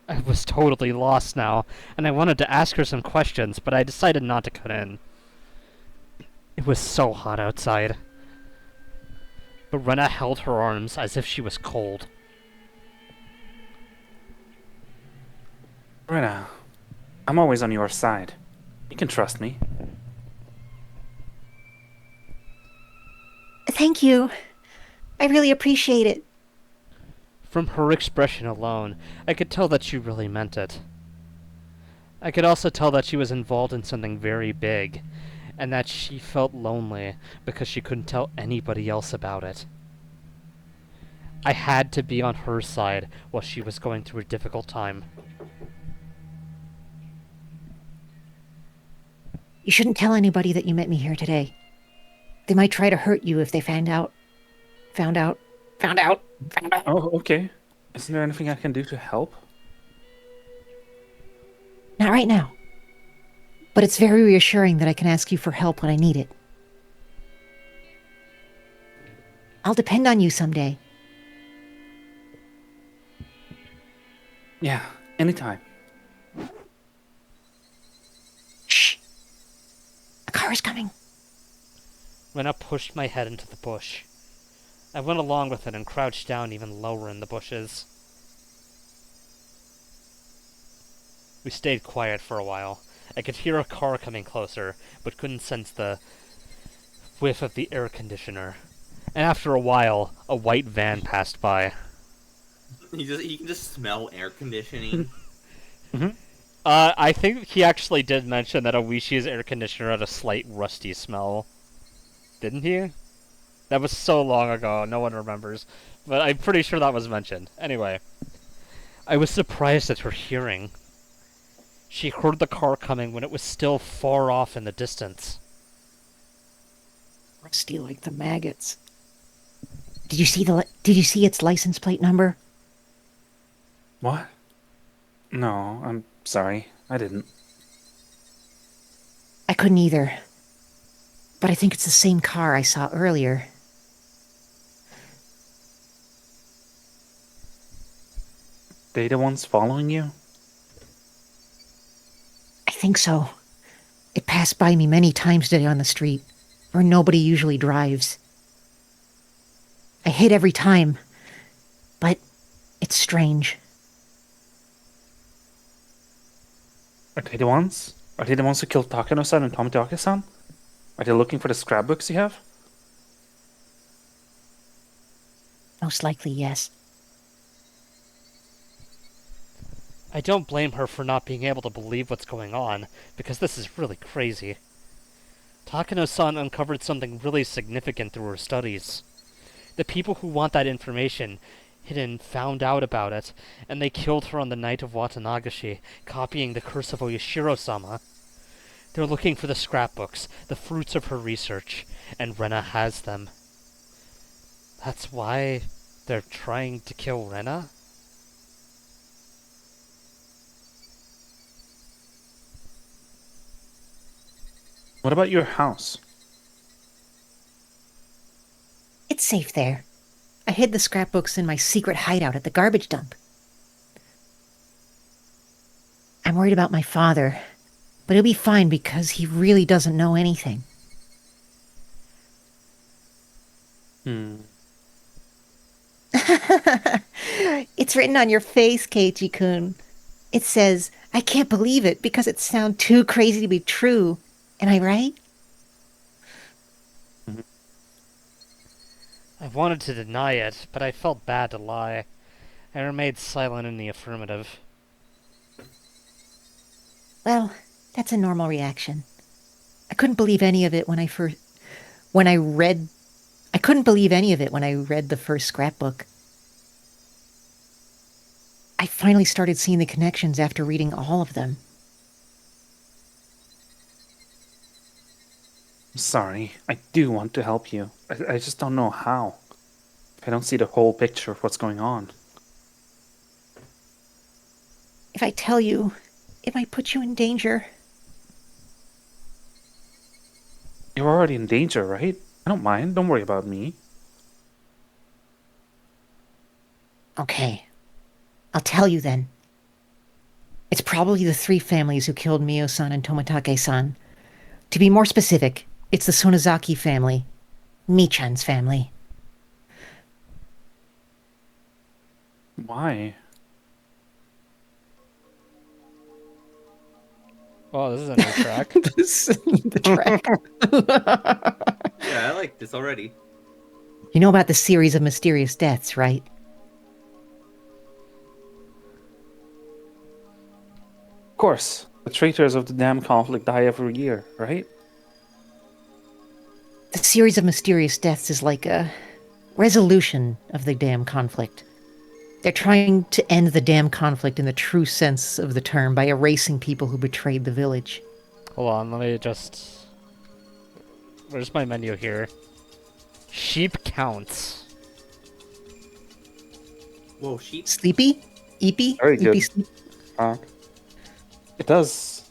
I was totally lost now, and I wanted to ask her some questions, but I decided not to cut in. It was so hot outside. But Rena held her arms as if she was cold. Rena, I'm always on your side. You can trust me. Thank you. I really appreciate it. From her expression alone, I could tell that she really meant it. I could also tell that she was involved in something very big, and that she felt lonely because she couldn't tell anybody else about it. I had to be on her side while she was going through a difficult time. You shouldn't tell anybody that you met me here today. They might try to hurt you if they found out. Found out. Oh, okay. Isn't there anything I can do to help? Not right now. But it's very reassuring that I can ask you for help when I need it. I'll depend on you someday. Yeah, anytime. Shh. A car is coming. Rena pushed my head into the bush. I went along with it and crouched down even lower in the bushes. We stayed quiet for a while. I could hear a car coming closer, but couldn't sense the whiff of the air conditioner. And after a while, a white van passed by. You can just smell air conditioning. I think he actually did mention that Oishi's air conditioner had a slight rusty smell. Didn't he? That was so long ago, no one remembers. But I'm pretty sure that was mentioned. Anyway, I was surprised at her hearing. She heard the car coming when it was still far off in the distance. Rusty like the maggots. Did you see its license plate number? What? No, I'm sorry. I didn't. I couldn't either. But I think it's the same car I saw earlier. They the ones following you? I think so. It passed by me many times today on the street, where nobody usually drives. I hit every time, but it's strange. Are they the ones? Are they the ones who killed Takano-san and Tomitake-san? Are they looking for the scrapbooks you have? Most likely, yes. I don't blame her for not being able to believe what's going on, because this is really crazy. Takano-san uncovered something really significant through her studies. The people who want that information hidden found out about it, and they killed her on the night of Watanagashi, copying the curse of Oyashiro-sama. They're looking for the scrapbooks, the fruits of her research, and Rena has them. That's why they're trying to kill Rena? What about your house? It's safe there. I hid the scrapbooks in my secret hideout at the garbage dump. I'm worried about my father, But he'll be fine because he really doesn't know anything. It's written on your face, Keiichi-kun. It says, I can't believe it because it sounds too crazy to be true. Am I right? I wanted to deny it, but I felt bad to lie. I remained silent in the affirmative. Well, that's a normal reaction. I couldn't believe any of it when I couldn't believe any of it when I read the first scrapbook. I finally started seeing the connections after reading all of them. I'm sorry. I do want to help you. I just don't know how. I don't see the whole picture of what's going on. If I tell you, it might put you in danger. You're already in danger, right? I don't mind. Don't worry about me. Okay. I'll tell you then. It's probably the 3 families who killed Mio-san and Tomitake-san. To be more specific, it's the Sonozaki family. Michan's family. Why? Oh, this is a new track. The track. Yeah, I like this already. You know about the series of mysterious deaths, right? Of course. The traitors of the damn conflict die every year, right? The series of mysterious deaths is like a resolution of the damn conflict. They're trying to end the damn conflict in the true sense of the term by erasing people who betrayed the village. Hold on, let me just... Where's my menu here? Sheep counts. Whoa, sheep. Sleepy? Eepy? Very good. Eepy sleep? It does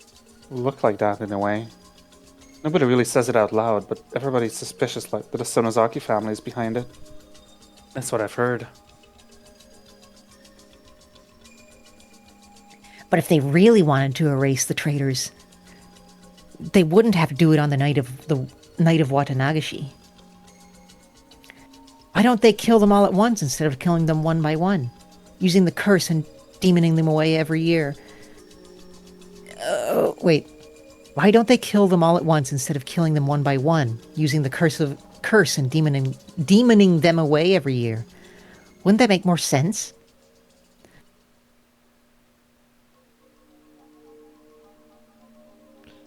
look like that in a way. Nobody really says it out loud, but everybody's suspicious like that the Sonozaki family is behind it. That's what I've heard. But if they really wanted to erase the traitors, they wouldn't have to do it on the night of Watanagashi. Why don't they kill them all at once instead of killing them one by one, using the curse and demoning them away every year? Wait. Why don't they kill them all at once instead of killing them one by one, using the curse and demoning them away every year? Wouldn't that make more sense?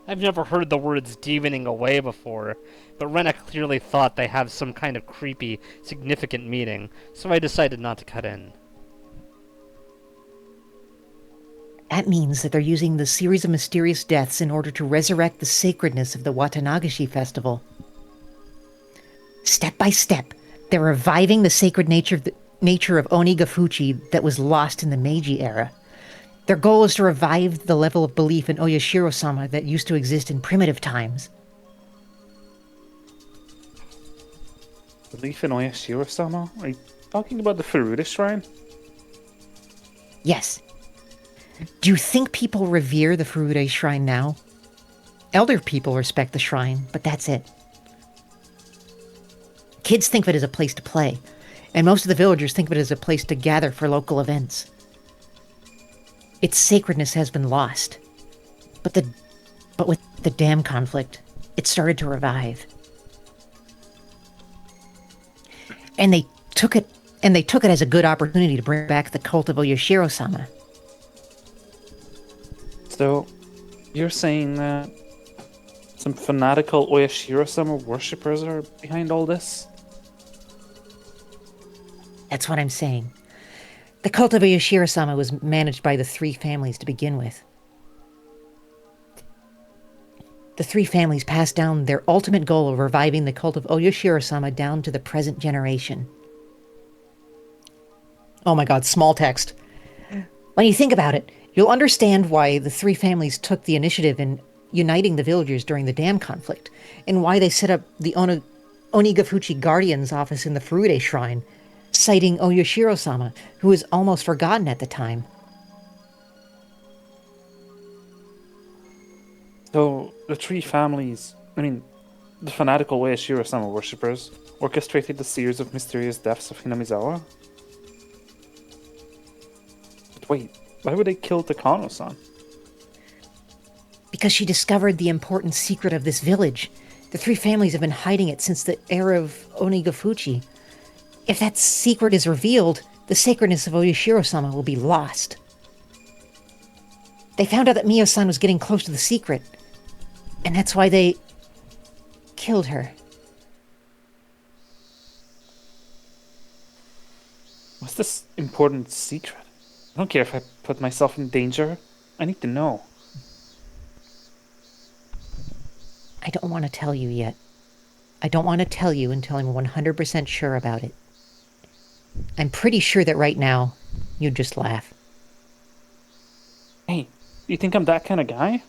I've never heard the words demoning away before, but Rena clearly thought they have some kind of creepy, significant meaning, so I decided not to cut in. That means that they're using the series of mysterious deaths in order to resurrect the sacredness of the Watanagashi festival. Step by step, they're reviving the sacred nature of Onigafuchi that was lost in the Meiji era. Their goal is to revive the level of belief in Oyashiro-sama that used to exist in primitive times. Belief in Oyashiro-sama? Are you talking about the Furuta Shrine? Yes. Do you think people revere the Furuta Shrine now? Elder people respect the shrine, but that's it. Kids think of it as a place to play, and most of the villagers think of it as a place to gather for local events. Its sacredness has been lost. But with the damn conflict, it started to revive. And they took it as a good opportunity to bring back the cult of Oyashiro-sama. So, you're saying that some fanatical Oyashiro-sama worshippers are behind all this? That's what I'm saying. The cult of Oyashiro-sama was managed by the 3 families to begin with. The 3 families passed down their ultimate goal of reviving the cult of Oyashiro-sama down to the present generation. Oh my god, small text. When you think about it, you'll understand why the 3 families took the initiative in uniting the villagers during the dam conflict, and why they set up the Onigafuchi Guardian's office in the Furuta Shrine, citing Oyashiro-sama, who was almost forgotten at the time. So, the three families, the fanatical way Shiro-sama worshippers, orchestrated the series of mysterious deaths of Hinamizawa? But wait, why would they kill Takano-san? Because she discovered the important secret of this village. The three families have been hiding it since the era of Onigafuchi. If that secret is revealed, the sacredness of Oyashiro-sama will be lost. They found out that Mio-san was getting close to the secret, and that's why they killed her. What's this important secret? I don't care if I put myself in danger. I need to know. I don't want to tell you yet. I don't want to tell you until I'm 100% sure about it. I'm pretty sure that right now, you'd just laugh. Hey, you think I'm that kind of guy?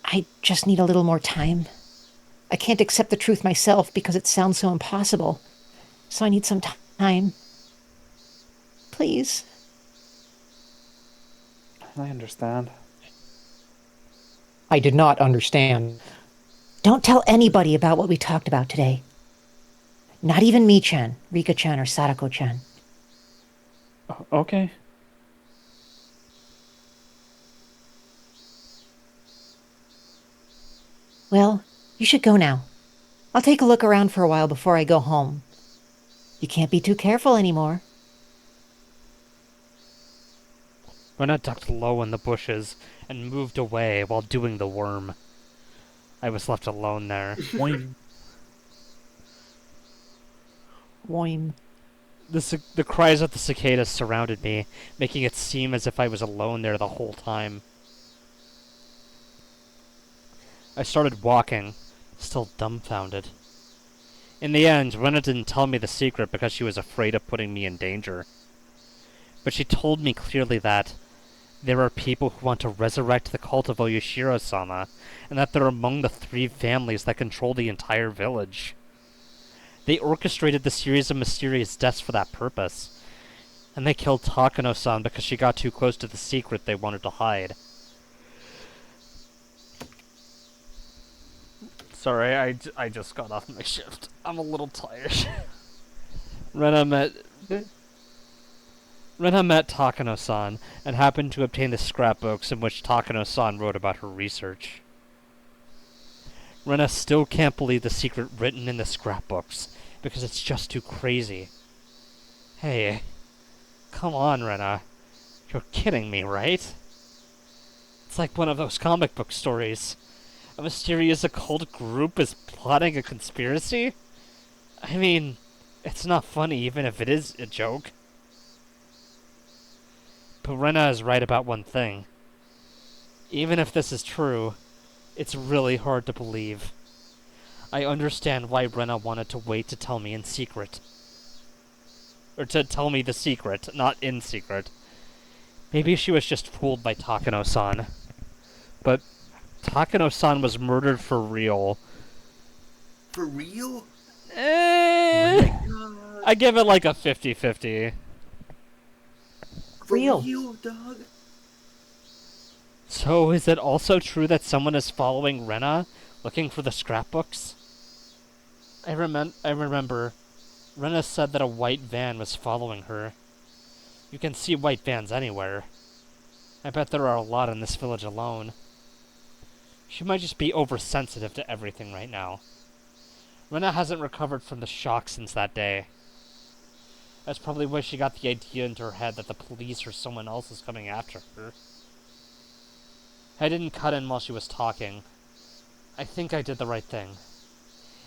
I just need a little more time. I can't accept the truth myself because it sounds so impossible. So I need some time. Please. I understand. I did not understand. Don't tell anybody about what we talked about today. Not even Mi-chan, Rika-chan, or Sadako-chan. Okay. Well, you should go now. I'll take a look around for a while before I go home. You can't be too careful anymore. Rena ducked low in the bushes and moved away while doing the worm. I was left alone there. Boing. Boing. The cries of the cicadas surrounded me, making it seem as if I was alone there the whole time. I started walking, still dumbfounded. In the end, Rena didn't tell me the secret because she was afraid of putting me in danger. But she told me clearly that there are people who want to resurrect the cult of Oyashiro-sama, and that they're among the three families that control the entire village. They orchestrated the series of mysterious deaths for that purpose, and they killed Takano-san because she got too close to the secret they wanted to hide. Sorry, I just got off my shift. I'm a little tired. Rena met Takano-san and happened to obtain the scrapbooks in which Takano-san wrote about her research. Rena still can't believe the secret written in the scrapbooks, because it's just too crazy. Hey, come on, Rena. You're kidding me, right? It's like one of those comic book stories. A mysterious occult group is plotting a conspiracy? I mean, it's not funny even if it is a joke. But Rena is right about one thing. Even if this is true, it's really hard to believe. I understand why Rena wanted to wait to tell me in secret. Or to tell me the secret, not in secret. Maybe she was just fooled by Takano-san. But Takano-san was murdered for real. For real? I give it like a 50-50. For Real. real, dog? So, is it also true that someone is following Rena, looking for the scrapbooks? I remember, Rena said that a white van was following her. You can see white vans anywhere. I bet there are a lot in this village alone. She might just be oversensitive to everything right now. Rena hasn't recovered from the shock since that day. That's probably why she got the idea into her head that the police or someone else is coming after her. I didn't cut in while she was talking. I think I did the right thing.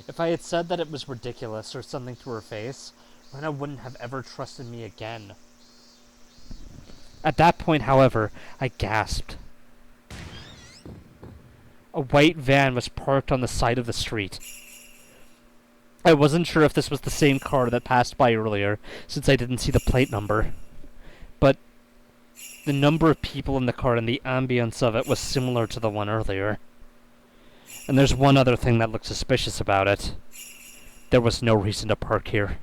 If I had said that it was ridiculous or something to her face, Rena wouldn't have ever trusted me again. At that point, however, I gasped. A white van was parked on the side of the street. I wasn't sure if this was the same car that passed by earlier, since I didn't see the plate number. But the number of people in the car and the ambience of it was similar to the one earlier. And there's one other thing that looked suspicious about it. There was no reason to park here.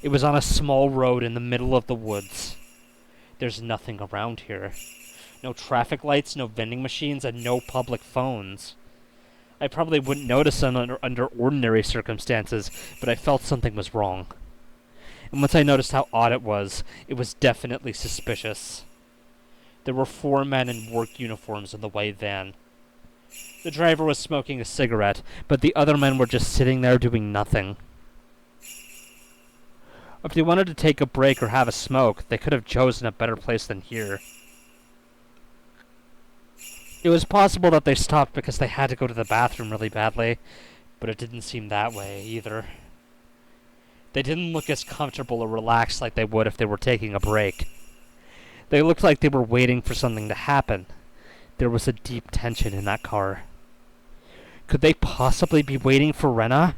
It was on a small road in the middle of the woods. There's nothing around here. No traffic lights, no vending machines, and no public phones. I probably wouldn't notice them under ordinary circumstances, but I felt something was wrong. And once I noticed how odd it was definitely suspicious. There were 4 men in work uniforms in the white van. The driver was smoking a cigarette, but the other men were just sitting there doing nothing. If they wanted to take a break or have a smoke, they could have chosen a better place than here. It was possible that they stopped because they had to go to the bathroom really badly, but it didn't seem that way either. They didn't look as comfortable or relaxed like they would if they were taking a break. They looked like they were waiting for something to happen. There was a deep tension in that car. Could they possibly be waiting for Rena?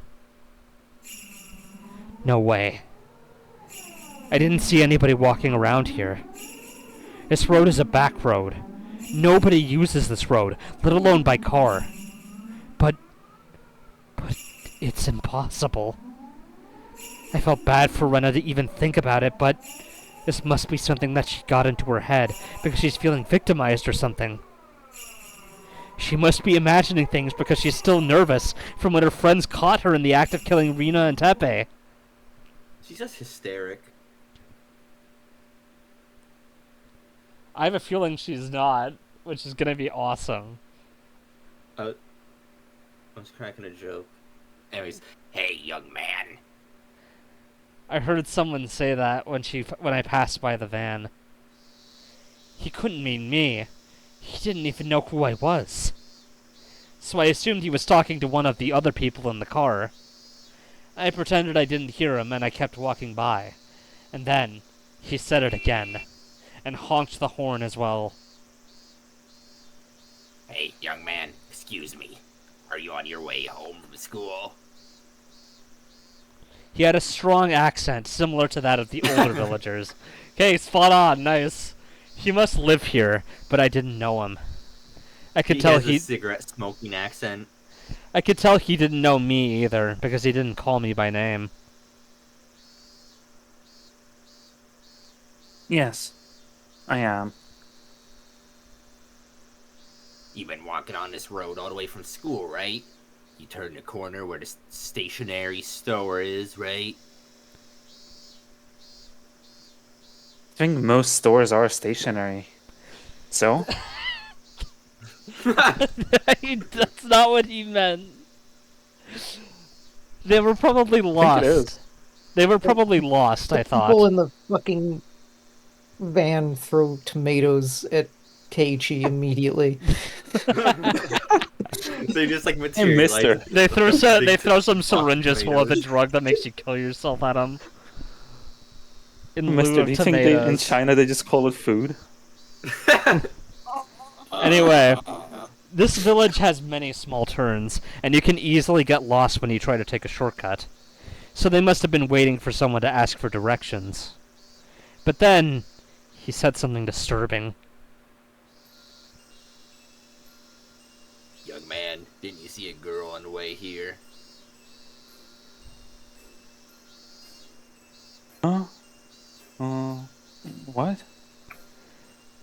No way. I didn't see anybody walking around here. This road is a back road. Nobody uses this road, let alone by car. But it's impossible. I felt bad for Rena to even think about it, but this must be something that she got into her head because she's feeling victimized or something. She must be imagining things because she's still nervous from when her friends caught her in the act of killing Rena and Tepe. She's just hysteric. I have a feeling she's not, which is gonna be awesome. I was cracking a joke. Anyways, hey, young man. I heard someone say that when I passed by the van. He couldn't mean me. He didn't even know who I was. So I assumed he was talking to one of the other people in the car. I pretended I didn't hear him and I kept walking by. And then, he said it again. And honked the horn as well. Hey, young man, excuse me. Are you on your way home from school? He had a strong accent, similar to that of the older villagers. Okay, spot on, nice. He must live here, but I didn't know him. I could tell he has a cigarette smoking accent. I could tell he didn't know me either, because he didn't call me by name. Yes, I am. You've been walking on this road all the way from school, right? You turn the corner where the stationery store is, right? I think most stores are stationary. So? That's not what he meant. They were probably lost. I think it is. They were probably lost, I thought. People in the fucking van throw tomatoes at Keiichi immediately. They just like materialize. Hey, mister. They throw some syringes full of the drug that makes you kill yourself at them. In lieu Mister, of do you think in tomatoes. China they just call it food? Anyway, this village has many small turns, and you can easily get lost when you try to take a shortcut. So they must have been waiting for someone to ask for directions. But then, he said something disturbing. Young man, didn't you see a girl on the way here? Huh? What?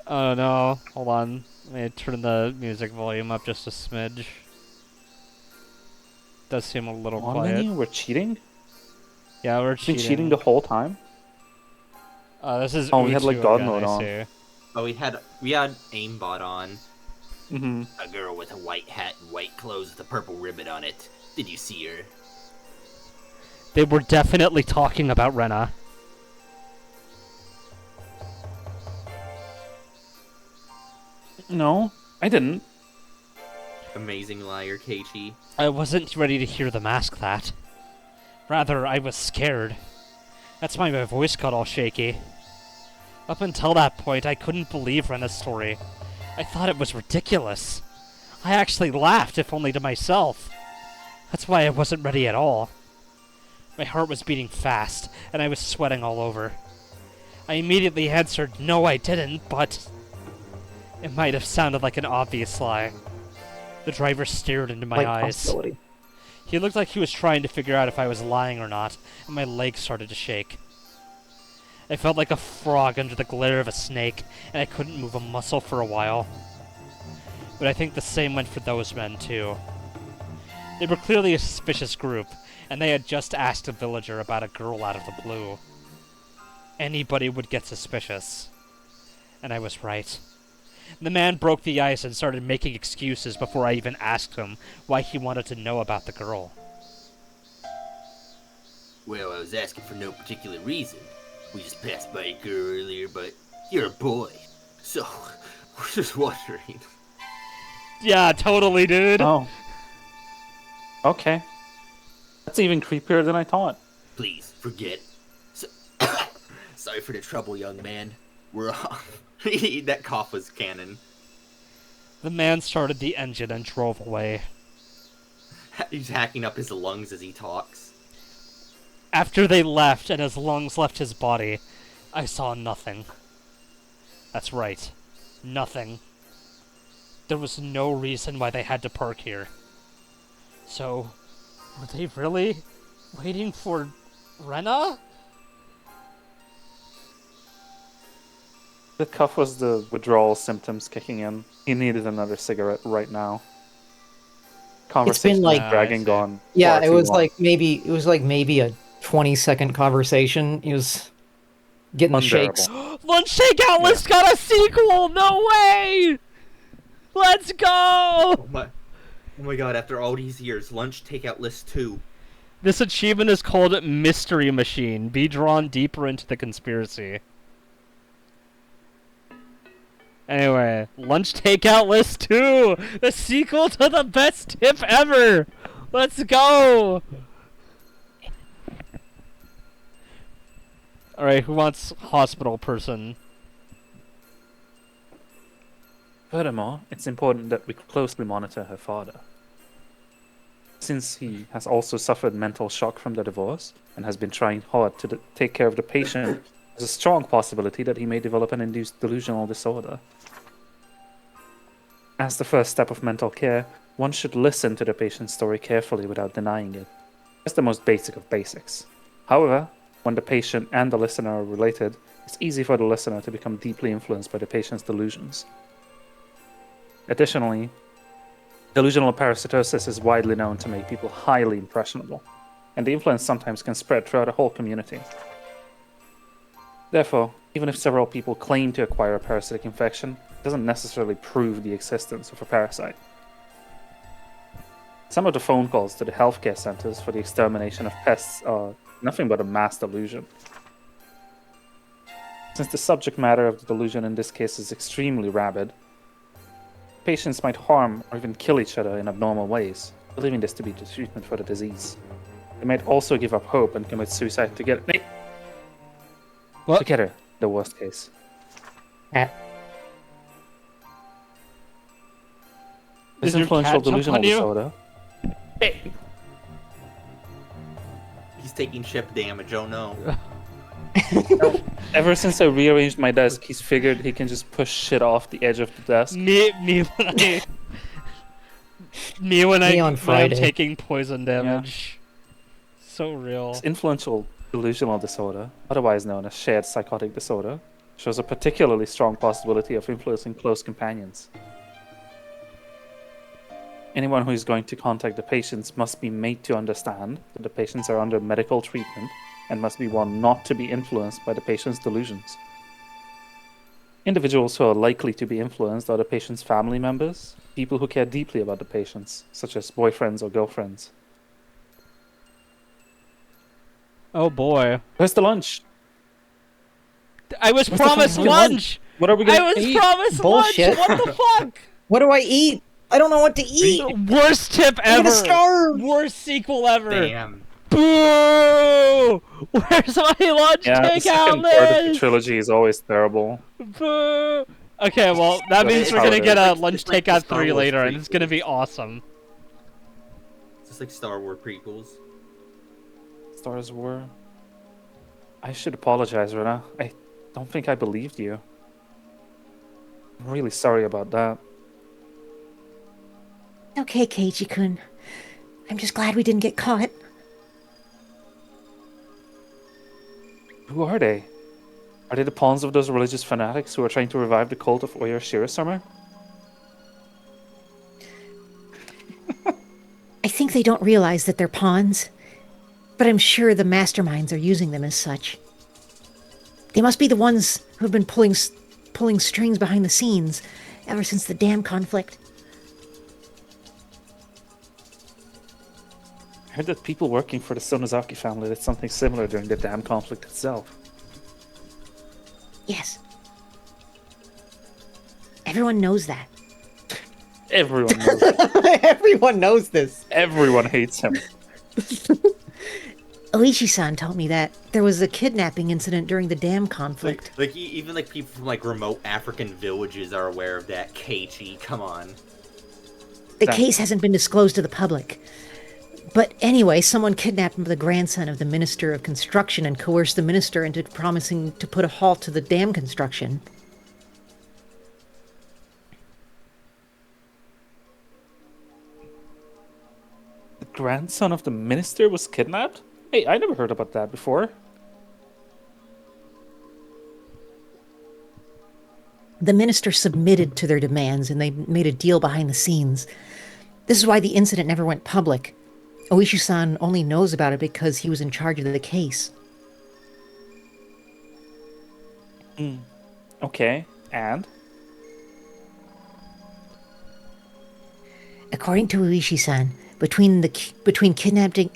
Oh no, hold on. Let me turn the music volume up just a smidge. Does seem a little On quiet. menu? We're cheating? Yeah, we're Been cheating. cheating the whole time? This is Oh, we had, Utu like, God again, mode I on. see. Oh, we had aimbot on. Mm-hmm. A girl with a white hat and white clothes with a purple ribbon on it. Did you see her? They were definitely talking about Rena. No, I didn't. Amazing liar, Keiichi. I wasn't ready to hear them ask that. Rather, I was scared. That's why my voice got all shaky. Up until that point, I couldn't believe Rena's story. I thought it was ridiculous. I actually laughed, if only to myself. That's why I wasn't ready at all. My heart was beating fast, and I was sweating all over. I immediately answered, no I didn't, but... It might have sounded like an obvious lie. The driver stared into my Light eyes. possibility. He looked like he was trying to figure out if I was lying or not, and my legs started to shake. I felt like a frog under the glare of a snake, and I couldn't move a muscle for a while. But I think the same went for those men, too. They were clearly a suspicious group, and they had just asked a villager about a girl out of the blue. Anybody would get suspicious. And I was right. The man broke the ice and started making excuses before I even asked him why he wanted to know about the girl. Well, I was asking for no particular reason. We just passed by a girl earlier, but you're a boy. So, we're just wondering. Yeah, totally, dude. Oh. Okay. That's even creepier than I thought. Please, forget. So, sorry for the trouble, young man. We're off. That cough was canon. The man started the engine and drove away. He's hacking up his lungs as he talks. After they left and his lungs left his body, I saw nothing. That's right. Nothing. There was no reason why they had to park here. So, were they really waiting for Rena? The cough was the withdrawal symptoms kicking in. He needed another cigarette right now. Conversation like- was dragging on. Yeah, far it too was long. like maybe a 20-second conversation. He was getting the Unbearable. shakes. Lunch Takeout List got a sequel! No way! Let's go! Oh my god, after all these years, Lunch Takeout List 2. This achievement is called Mystery Machine. Be drawn deeper into the conspiracy. Anyway, Lunch Takeout List 2! The sequel to the best tip ever! Let's go! Alright, who wants hospital person? Furthermore, it's important that we closely monitor her father. Since he has also suffered mental shock from the divorce and has been trying hard to take care of the patient, there's a strong possibility that he may develop an induced delusional disorder. As the first step of mental care, one should listen to the patient's story carefully without denying it. That's the most basic of basics. However, when the patient and the listener are related, it's easy for the listener to become deeply influenced by the patient's delusions. Additionally, delusional parasitosis is widely known to make people highly impressionable, and the influence sometimes can spread throughout a whole community. Therefore, even if several people claim to acquire a parasitic infection, it doesn't necessarily prove the existence of a parasite. Some of the phone calls to the healthcare centers for the extermination of pests are nothing but a mass delusion. Since the subject matter of the delusion in this case is extremely rabid, patients might harm or even kill each other in abnormal ways, believing this to be the treatment for the disease. They might also give up hope and commit suicide together. What? Together, the worst case. Ah. Is This your influential cat jump delusional on you? disorder. He's taking ship damage, oh no. Ever since I rearranged my desk, he's figured he can just push shit off the edge of the desk. Me when I'm Friday. taking poison damage. So real. This influential delusional disorder, otherwise known as shared psychotic disorder, shows a particularly strong possibility of influencing close companions. Anyone who is going to contact the patients must be made to understand that the patients are under medical treatment and must be warned not to be influenced by the patient's delusions. Individuals who are likely to be influenced are the patient's family members, people who care deeply about the patients, such as boyfriends or girlfriends. Oh boy. Where's the lunch? I was What's the promised fucking lunch! What are we I gonna was eat? promised Bullshit. lunch! What the fuck? What do I eat? I don't know what to eat. Worst tip I'm ever! gonna starve. Worst sequel ever! Damn. Boo! Where's my lunch Yeah, the takeout second part of the list? trilogy is always terrible. Boo! Okay, well, that That's means we're how gonna it get is. a It's lunch like the takeout Star 3 Wars later, and it's prequels. gonna be awesome. It's just like Star Wars prequels. Stars were. I should apologize, Rena. I don't think I believed you. I'm really sorry about that. Okay, Keiji-kun. I'm just glad we didn't get caught. Who are they? Are they the pawns of those religious fanatics who are trying to revive the cult of Oya Shirasummer? I think they don't realize that they're pawns, but I'm sure the masterminds are using them as such. They must be the ones who've been pulling strings behind the scenes ever since the dam conflict. I heard that people working for the Sonozaki family did something similar during the dam conflict itself. Yes. Everyone knows that. Everyone knows it. Everyone knows this. Everyone hates him. Oishi-san told me that there was a kidnapping incident during the dam conflict. Even like people from like remote African villages are aware of that. Keiichi, come on. The case hasn't been disclosed to the public. But anyway, someone kidnapped the grandson of the Minister of Construction and coerced the minister into promising to put a halt to the dam construction. The grandson of the minister was kidnapped? Hey, I never heard about that before. The minister submitted to their demands and they made a deal behind the scenes. This is why the incident never went public. Oishi-san only knows about it because he was in charge of the case. Okay, and? According to Oishi-san, between kidnapping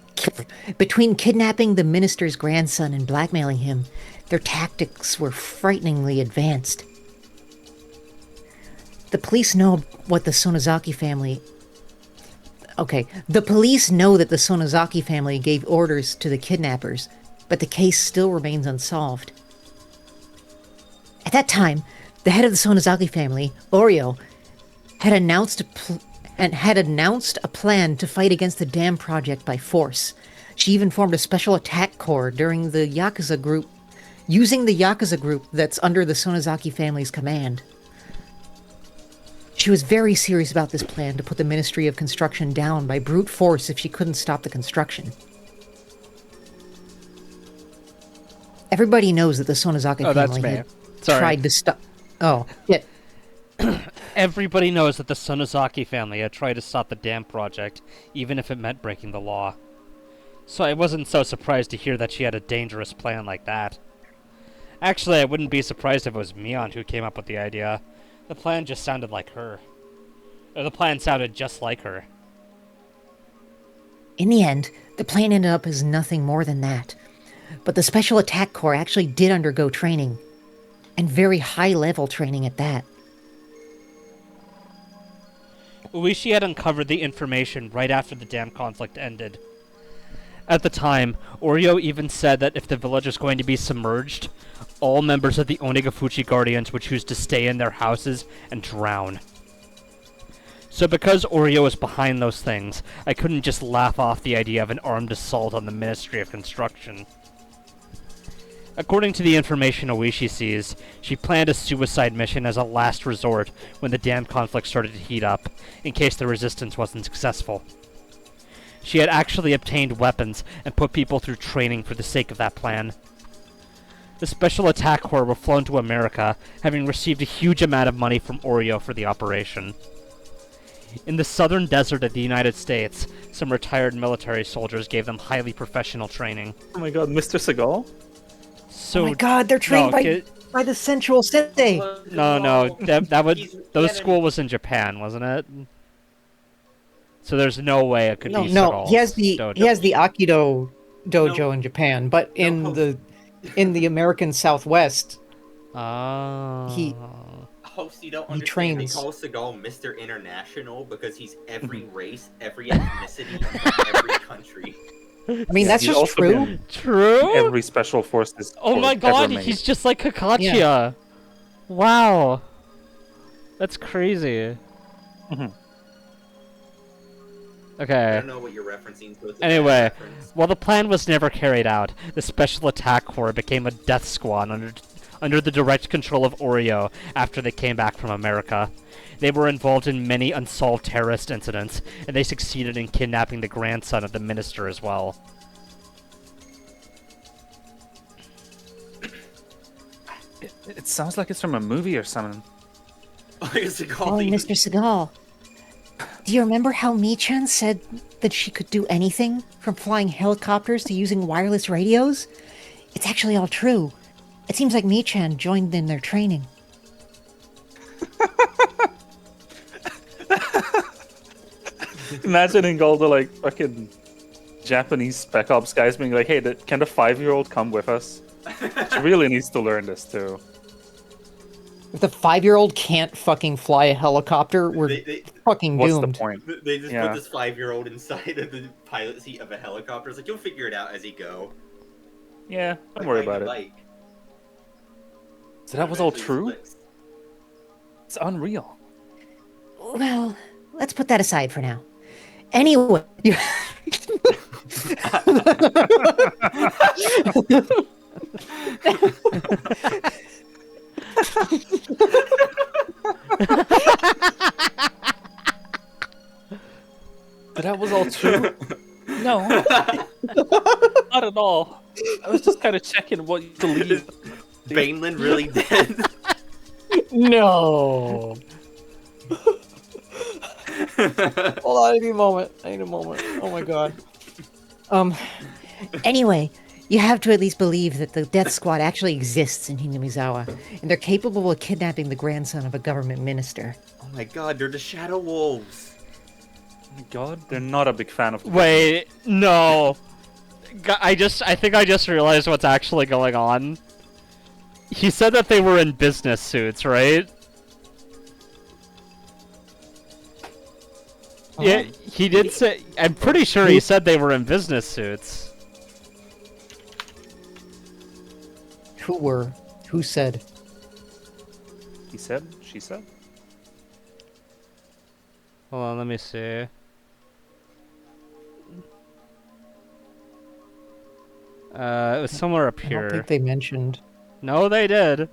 the minister's grandson and blackmailing him, their tactics were frighteningly advanced. The police know what the Sonozaki family... Okay, the police know that the Sonozaki family gave orders to the kidnappers, but the case still remains unsolved. At that time, the head of the Sonozaki family, Oryo, had announced a plan to fight against the dam project by force. She even formed a special attack corps during the Yakuza group, using the Yakuza group that's under the Sonozaki family's command. She was very serious about this plan to put the Ministry of Construction down by brute force if she couldn't stop the construction. Everybody knows that the Sonozaki family had tried to stop... Oh, yeah. Everybody knows that the Sonozaki family had tried to stop the dam project, even if it meant breaking the law. So I wasn't so surprised to hear that she had a dangerous plan like that. Actually, I wouldn't be surprised if it was Mion who came up with the idea. The plan just sounded like her. Or the plan sounded just like her. In the end, the plan ended up as nothing more than that. But the Special Attack Corps actually did undergo training. And very high-level training at that. Uishi had uncovered the information right after the dam conflict ended. At the time, Oryo even said that if the village was going to be submerged, all members of the Onigafuchi Guardians would choose to stay in their houses and drown. So because Oryo was behind those things, I couldn't just laugh off the idea of an armed assault on the Ministry of Construction. According to the information Oishi sees, she planned a suicide mission as a last resort when the dam conflict started to heat up, in case the resistance wasn't successful. She had actually obtained weapons and put people through training for the sake of that plan. The Special Attack Corps were flown to America, having received a huge amount of money from Oryo for the operation. In the southern desert of the United States, some retired military soldiers gave them highly professional training. Oh my god, Mr. Seagal? So, oh my god, they're trained by the Central City! No, those school was in Japan, wasn't it? So there's no way it could be Seagal's he has the Aikido dojo No. in Japan, but in the American Southwest, he Host, you don't He understand. trains. They call Seagal Mr. International because he's every race, every ethnicity, from every country. I mean, that's he's just also true. been True? Every special forces. Oh my corps god, ever made. he's just like Kakachiya. Yeah. Wow. That's crazy. Mhm. I Okay. don't know what you're referencing. So it's a Anyway, bad reference. while the plan was never carried out, the Special Attack Corps became a death squad under the direct control of Oryo after they came back from America. They were involved in many unsolved terrorist incidents, and they succeeded in kidnapping the grandson of the minister as well. It sounds like it's from a movie or something. It's a Oh, calling. Mr. Seagal. Do you remember how Mi-chan said that she could do anything from flying helicopters to using wireless radios? It's actually all true. It seems like Mi-chan joined in their training. Imagining all the like fucking Japanese spec ops guys being like, "Hey, can the 5-year-old come with us? She really needs to learn this too." If the 5-year-old can't fucking fly a helicopter, we're fucking What's doomed. the point? They just Yeah. put this 5-year-old inside of the pilot seat of a helicopter. It's like, you'll figure it out as you go. Yeah, don't Like worry riding about a it. bike. So that was all Eventually true? splits. It's unreal. Well, let's put that aside for now. Anyway, But that was all true? No. Not at all. I was just kind of checking what you believe. Baneland really dead? no. Hold on, I need a moment. Oh my god. Anyway, you have to at least believe that the Death Squad actually exists in Hinamizawa, and they're capable of kidnapping the grandson of a government minister. Oh my god, they're the Shadow Wolves. Oh my god, they're not a big fan of. Wait, no. I think I just realized what's actually going on. He said that they were in business suits, right? Yeah, he did say. I'm pretty sure he said they were in business suits. Who were? Who said? He said. She said. Hold on, let me see. It was somewhere up I don't here. think they mentioned. No, they did.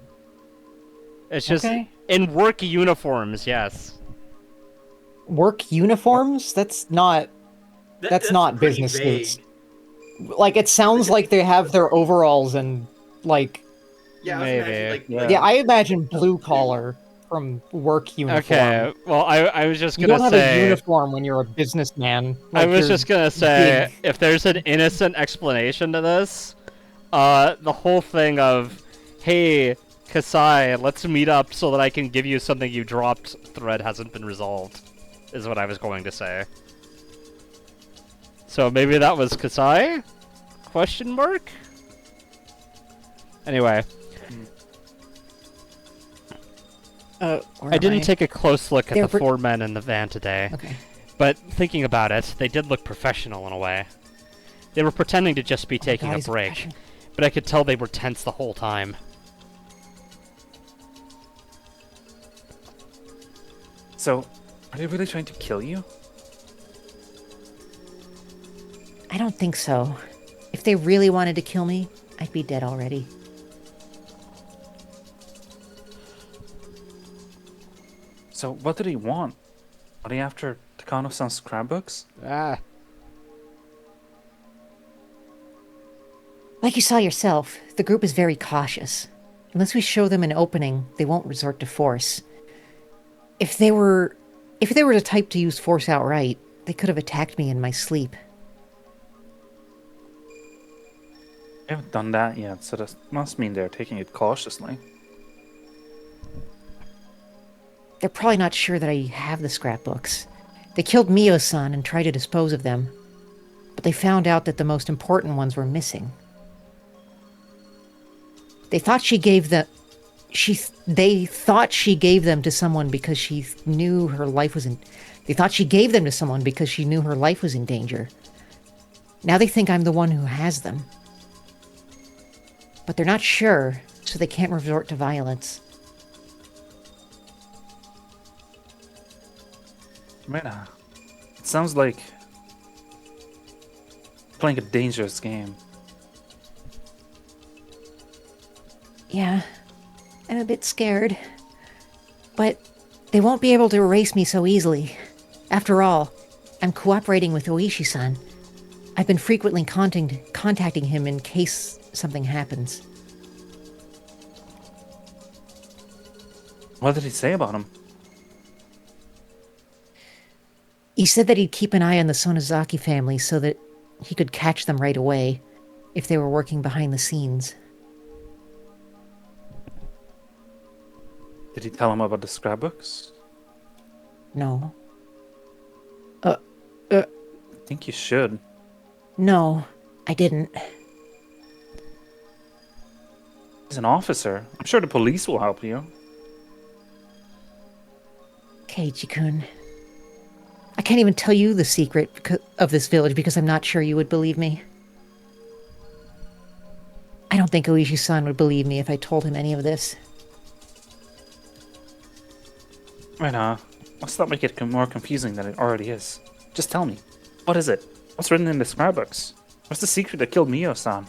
It's just Okay. in work uniforms, yes. Work uniforms? That's not That's not pretty business vague. suits. Like, it sounds like they have their overalls and, like... Yeah, I was Maybe. imagining, like, Yeah. Yeah, I imagine blue collar from work uniform. Okay, well, I was just You gonna don't have a say. uniform when you're a businessman. I Like, was you're just gonna say, big. if there's an innocent explanation to this, the whole thing of, hey, Kasai, let's meet up so that I can give you something you dropped thread hasn't been resolved, is what I was going to say. So maybe that was Kasai? Question mark? Anyway, Where I am didn't take a close look at They're the 4 men in the van today. Okay. But thinking about it, they did look professional in a way. They were pretending to just be taking God, a he's break, professional. but I could tell they were tense the whole time. So, are they really trying to kill you? I don't think so. If they really wanted to kill me, I'd be dead already. So, what do they want? Are they after Takano-san's scrapbooks? Ah. Like you saw yourself, the group is very cautious. Unless we show them an opening, they won't resort to force. If they were the type to use force outright, they could have attacked me in my sleep. They haven't done that yet, so that must mean they're taking it cautiously. They're probably not sure that I have the scrapbooks. They killed Mio-san and tried to dispose of them, but they found out that the most important ones were missing. They thought she gave them to someone because she knew her life was in. They thought she gave them to someone because she knew her life was in danger. Now they think I'm the one who has them. But they're not sure, so they can't resort to violence. Man, it sounds like playing a dangerous game. Yeah, I'm a bit scared. But they won't be able to erase me so easily. After all, I'm cooperating with Oishi-san. I've been frequently contacting him in case something happens. What did he say about him? He said that he'd keep an eye on the Sonozaki family so that he could catch them right away if they were working behind the scenes. Did he tell him about the scrapbooks? No. I think you should. No, I didn't. He's an officer. I'm sure the police will help you. Keiichi-kun. I can't even tell you the secret of this village because I'm not sure you would believe me. I don't think Oishi-san would believe me if I told him any of this. Right, let's not make it more confusing than it already is. Just tell me. What is it? What's written in the scrapbooks? What's the secret that killed Mio-san?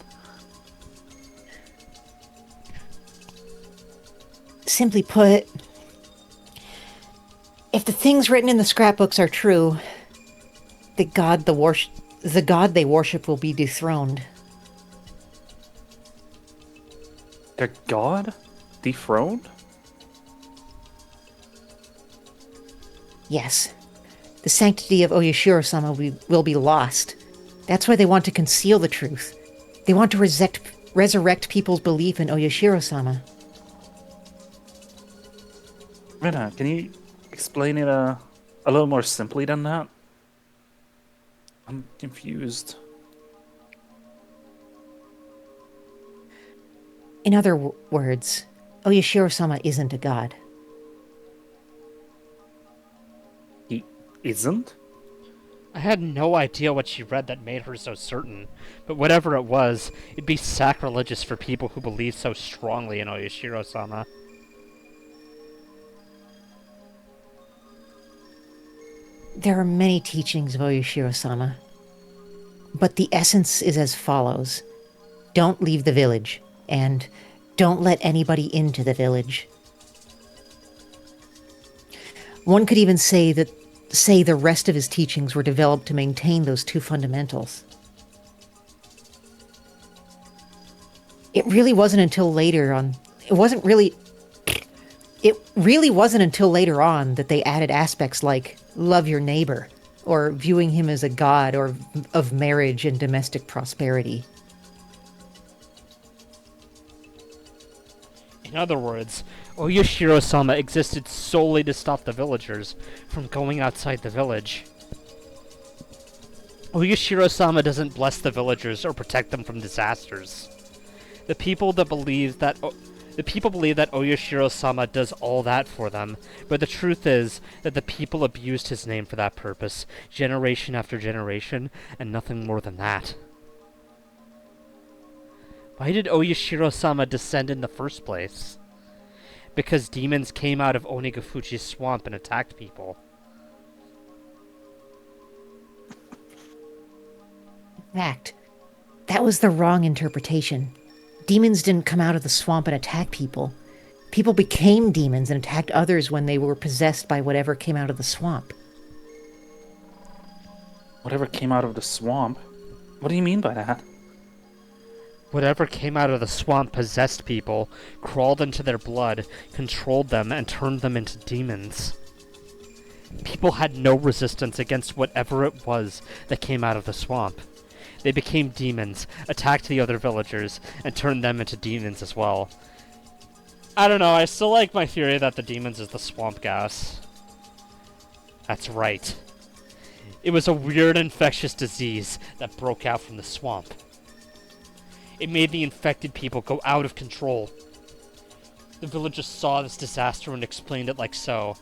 Simply put, if the things written in the scrapbooks are true, the god they worship will be dethroned. Their god? Dethroned? Yes. The sanctity of Oyashiro-sama will be lost. That's why they want to conceal the truth. They want to resurrect people's belief in Oyashiro-sama. Rena, can you explain it a little more simply than that? I'm confused. In other words, Oyashiro-sama isn't a god. He isn't? I had no idea what she read that made her so certain, but whatever it was, it'd be sacrilegious for people who believe so strongly in Oyashiro-sama. There are many teachings of Oyashiro-sama, but the essence is as follows. Don't leave the village, and don't let anybody into the village. One could even say the rest of his teachings were developed to maintain those two fundamentals. It really wasn't until later on that they added aspects like love your neighbor, or viewing him as a god, or of marriage and domestic prosperity. In other words, Oyashiro-sama existed solely to stop the villagers from going outside the village. Oyashiro-sama doesn't bless the villagers or protect them from disasters. The people believe that Oyashiro-sama does all that for them, but the truth is that the people abused his name for that purpose, generation after generation, and nothing more than that. Why did Oyashiro-sama descend in the first place? Because demons came out of Onigafuchi's swamp and attacked people. In fact, that was the wrong interpretation. Demons didn't come out of the swamp and attack people. People became demons and attacked others when they were possessed by whatever came out of the swamp. Whatever came out of the swamp? What do you mean by that? Whatever came out of the swamp possessed people, crawled into their blood, controlled them, and turned them into demons. People had no resistance against whatever it was that came out of the swamp. They became demons, attacked the other villagers, and turned them into demons as well. I don't know, I still like my theory that the demons is the swamp gas. That's right. It was a weird infectious disease that broke out from the swamp. It made the infected people go out of control. The villagers saw this disaster and explained it like so.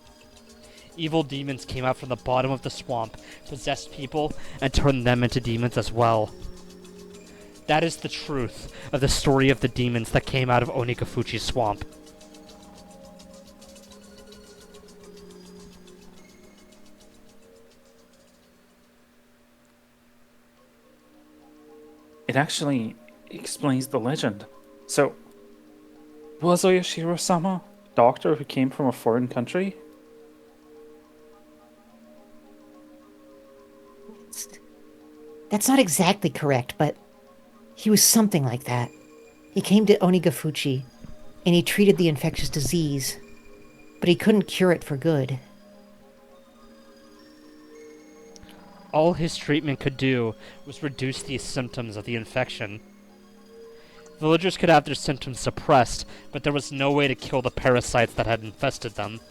Evil demons came out from the bottom of the swamp, possessed people, and turned them into demons as well. That is the truth of the story of the demons that came out of Onigafuchi's swamp. It actually explains the legend. So, was Oyashiro-sama a doctor who came from a foreign country? That's not exactly correct, but he was something like that. He came to Onigafuchi, and he treated the infectious disease. but he couldn't cure it for good. All his treatment could do was reduce the symptoms of the infection. Villagers could have their symptoms suppressed, but there was no way to kill the parasites that had infested them.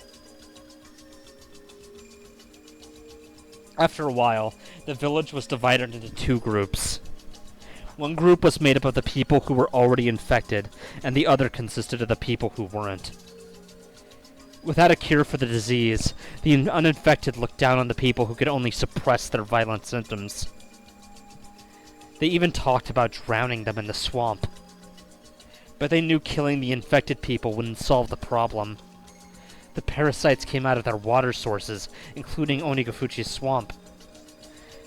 After a while, the village was divided into two groups. One group was made up of the people who were already infected, and the other consisted of the people who weren't. Without a cure for the disease, the uninfected looked down on the people who could only suppress their violent symptoms. They even talked about drowning them in the swamp. But they knew killing the infected people wouldn't solve the problem. The parasites came out of their water sources, including Onigafuchi's swamp.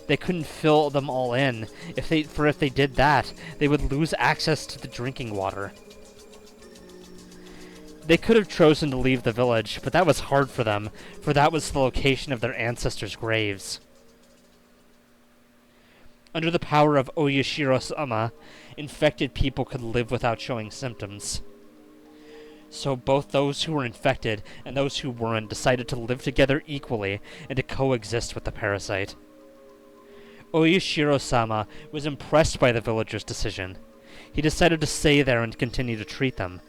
They couldn't fill them all in. If they did that, they would lose access to the drinking water. They could have chosen to leave the village, but that was hard for them, for that was the location of their ancestors' graves. Under the power of Oyashiro-sama, infected people could live without showing symptoms. So both those who were infected and those who weren't decided to live together equally and to coexist with the parasite. Oyashiro-sama was impressed by the villagers' decision. He decided to stay there and continue to treat them.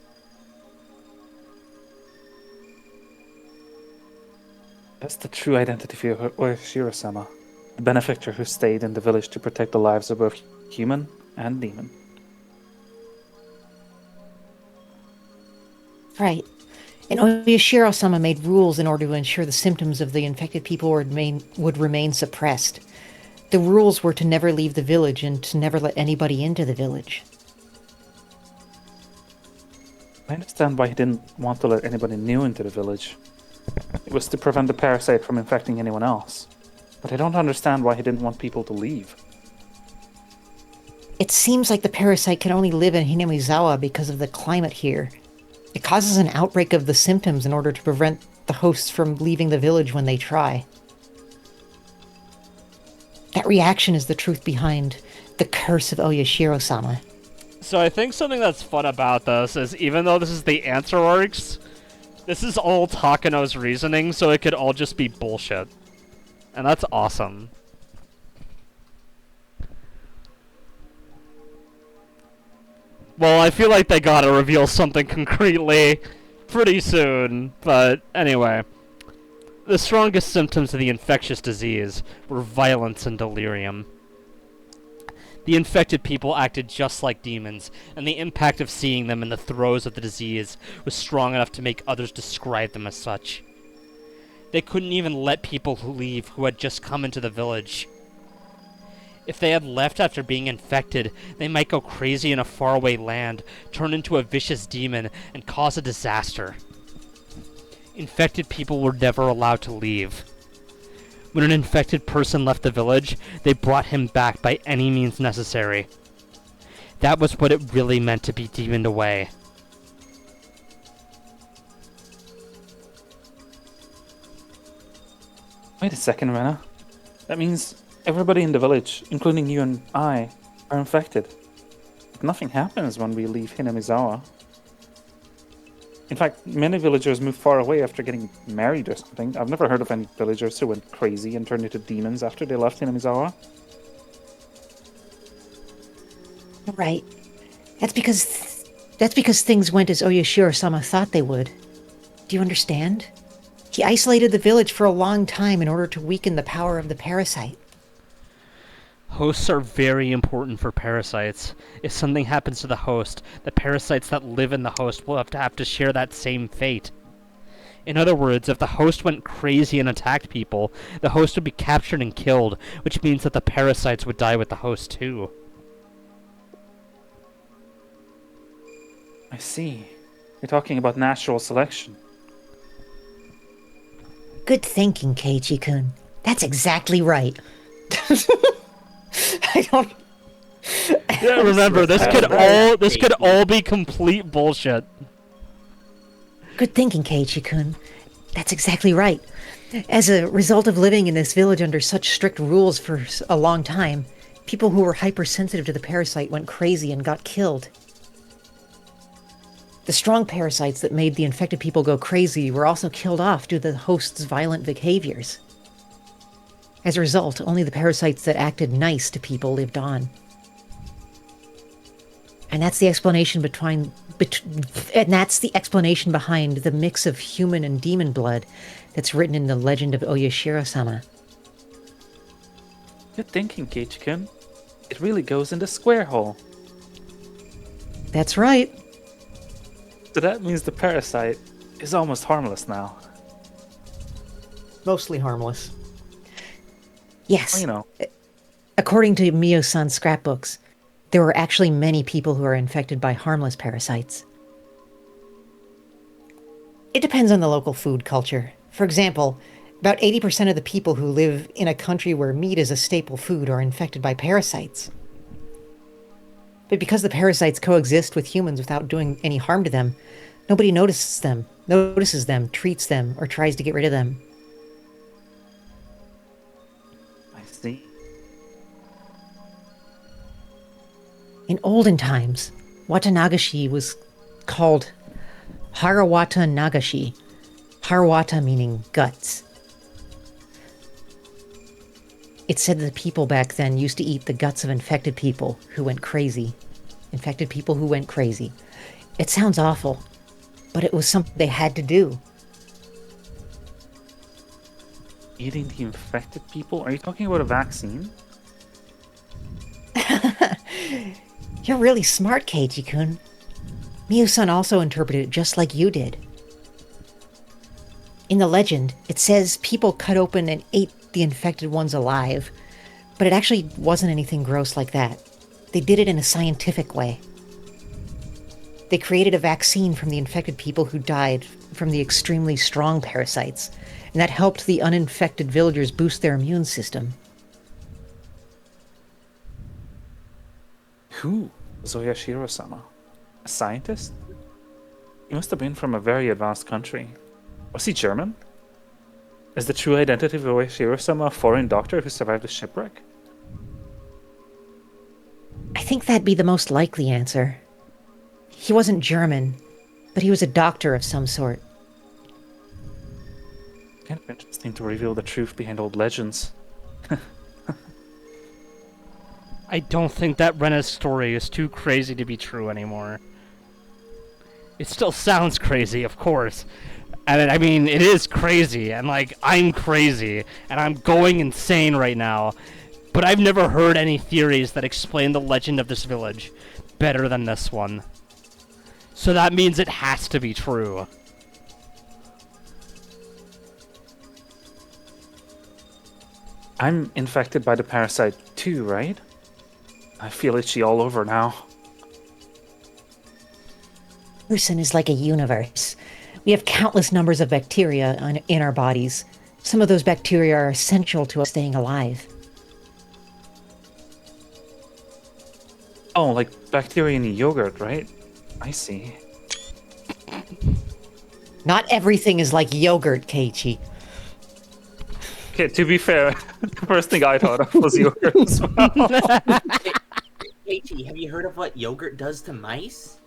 That's the true identity of Oyashiro-sama, the benefactor who stayed in the village to protect the lives of both human and demon. Right. And Oyashiro-sama made rules in order to ensure the symptoms of the infected people would remain suppressed. The rules were to never leave the village and to never let anybody into the village. I understand why he didn't want to let anybody new into the village. It was to prevent the parasite from infecting anyone else. But I don't understand why he didn't want people to leave. It seems like the parasite can only live in Hinamizawa because of the climate here. It causes an outbreak of the symptoms in order to prevent the hosts from leaving the village when they try. That reaction is the truth behind the curse of Oyashiro-sama. So I think something that's fun about this is, even though this is the answer arcs, this is all Takano's reasoning, so it could all just be bullshit. And that's awesome. Well, I feel like they gotta reveal something concretely pretty soon, but anyway. The strongest symptoms of the infectious disease were violence and delirium. The infected people acted just like demons, and the impact of seeing them in the throes of the disease was strong enough to make others describe them as such. They couldn't even let people leave who had just come into the village. If they had left after being infected, they might go crazy in a faraway land, turn into a vicious demon, and cause a disaster. Infected people were never allowed to leave. When an infected person left the village, they brought him back by any means necessary. That was what it really meant to be demoned away. Wait a second, Rena. That means everybody in the village, including you and I, are infected. But nothing happens when we leave Hinamizawa. In fact, many villagers move far away after getting married or something. I've never heard of any villagers who went crazy and turned into demons after they left Hinamizawa. Right. That's because things went as Oyashiro-sama thought they would. Do you understand? He isolated the village for a long time in order to weaken the power of the parasite. Hosts are very important for parasites. If something happens to the host, the parasites that live in the host will have to share that same fate. In other words, if the host went crazy and attacked people, the host would be captured and killed, which means that the parasites would die with the host too. I see. You're talking about natural selection. Good thinking, Keiichi-kun. That's exactly right. I don't... Yeah, remember, this could all be complete bullshit. Good thinking, Keiichi-kun. That's exactly right. As a result of living in this village under such strict rules for a long time, people who were hypersensitive to the parasite went crazy and got killed. The strong parasites that made the infected people go crazy were also killed off due to the host's violent behaviors. As a result, only the parasites that acted nice to people lived on. And that's the explanation behind the mix of human and demon blood that's written in the legend of Oyashiro-sama. Good thinking, Keiichi-kun. It really goes in the square hole. That's right. So that means the parasite is almost harmless now. Mostly harmless. Yes. Well, you know. According to Mio-san's scrapbooks, there were actually many people who are infected by harmless parasites. It depends on the local food culture. For example, about 80% of the people who live in a country where meat is a staple food are infected by parasites. But because the parasites coexist with humans without doing any harm to them, nobody notices them, treats them, or tries to get rid of them. I see. In olden times, Watanagashi was called Harawata Nagashi, Harawata meaning guts. It's said that the people back then used to eat the guts of infected people who went crazy. Infected people who went crazy. It sounds awful, but it was something they had to do. Eating the infected people? Are you talking about a vaccine? You're really smart, Keiichi-kun. Mio-san also interpreted it just like you did. In the legend, it says people cut open and ate the infected ones alive, but it actually wasn't anything gross like that. They did it in a scientific way. They created a vaccine from the infected people who died from the extremely strong parasites, and that helped the uninfected villagers boost their immune system. Who was Oyashiro-sama? A scientist? He must have been from a very advanced country. Was he German? Is the true identity of Oyashiro-sama a foreign doctor who survived a shipwreck? I think that'd be the most likely answer. He wasn't German, but he was a doctor of some sort. Kind of interesting to reveal the truth behind old legends. I don't think that Rena's story is too crazy to be true anymore. It still sounds crazy, of course. And I mean, it is crazy, and like, I'm crazy, and I'm going insane right now. But I've never heard any theories that explain the legend of this village better than this one. So that means it has to be true. I'm infected by the parasite too, right? I feel itchy all over now. Person is like a universe. We have countless numbers of bacteria in our bodies. Some of those bacteria are essential to us staying alive. Oh, like bacteria in yogurt, right? I see. Not everything is like yogurt, Keiichi. Okay, to be fair, the first thing I thought of was yogurt as well. Keiichi, have you heard of what yogurt does to mice?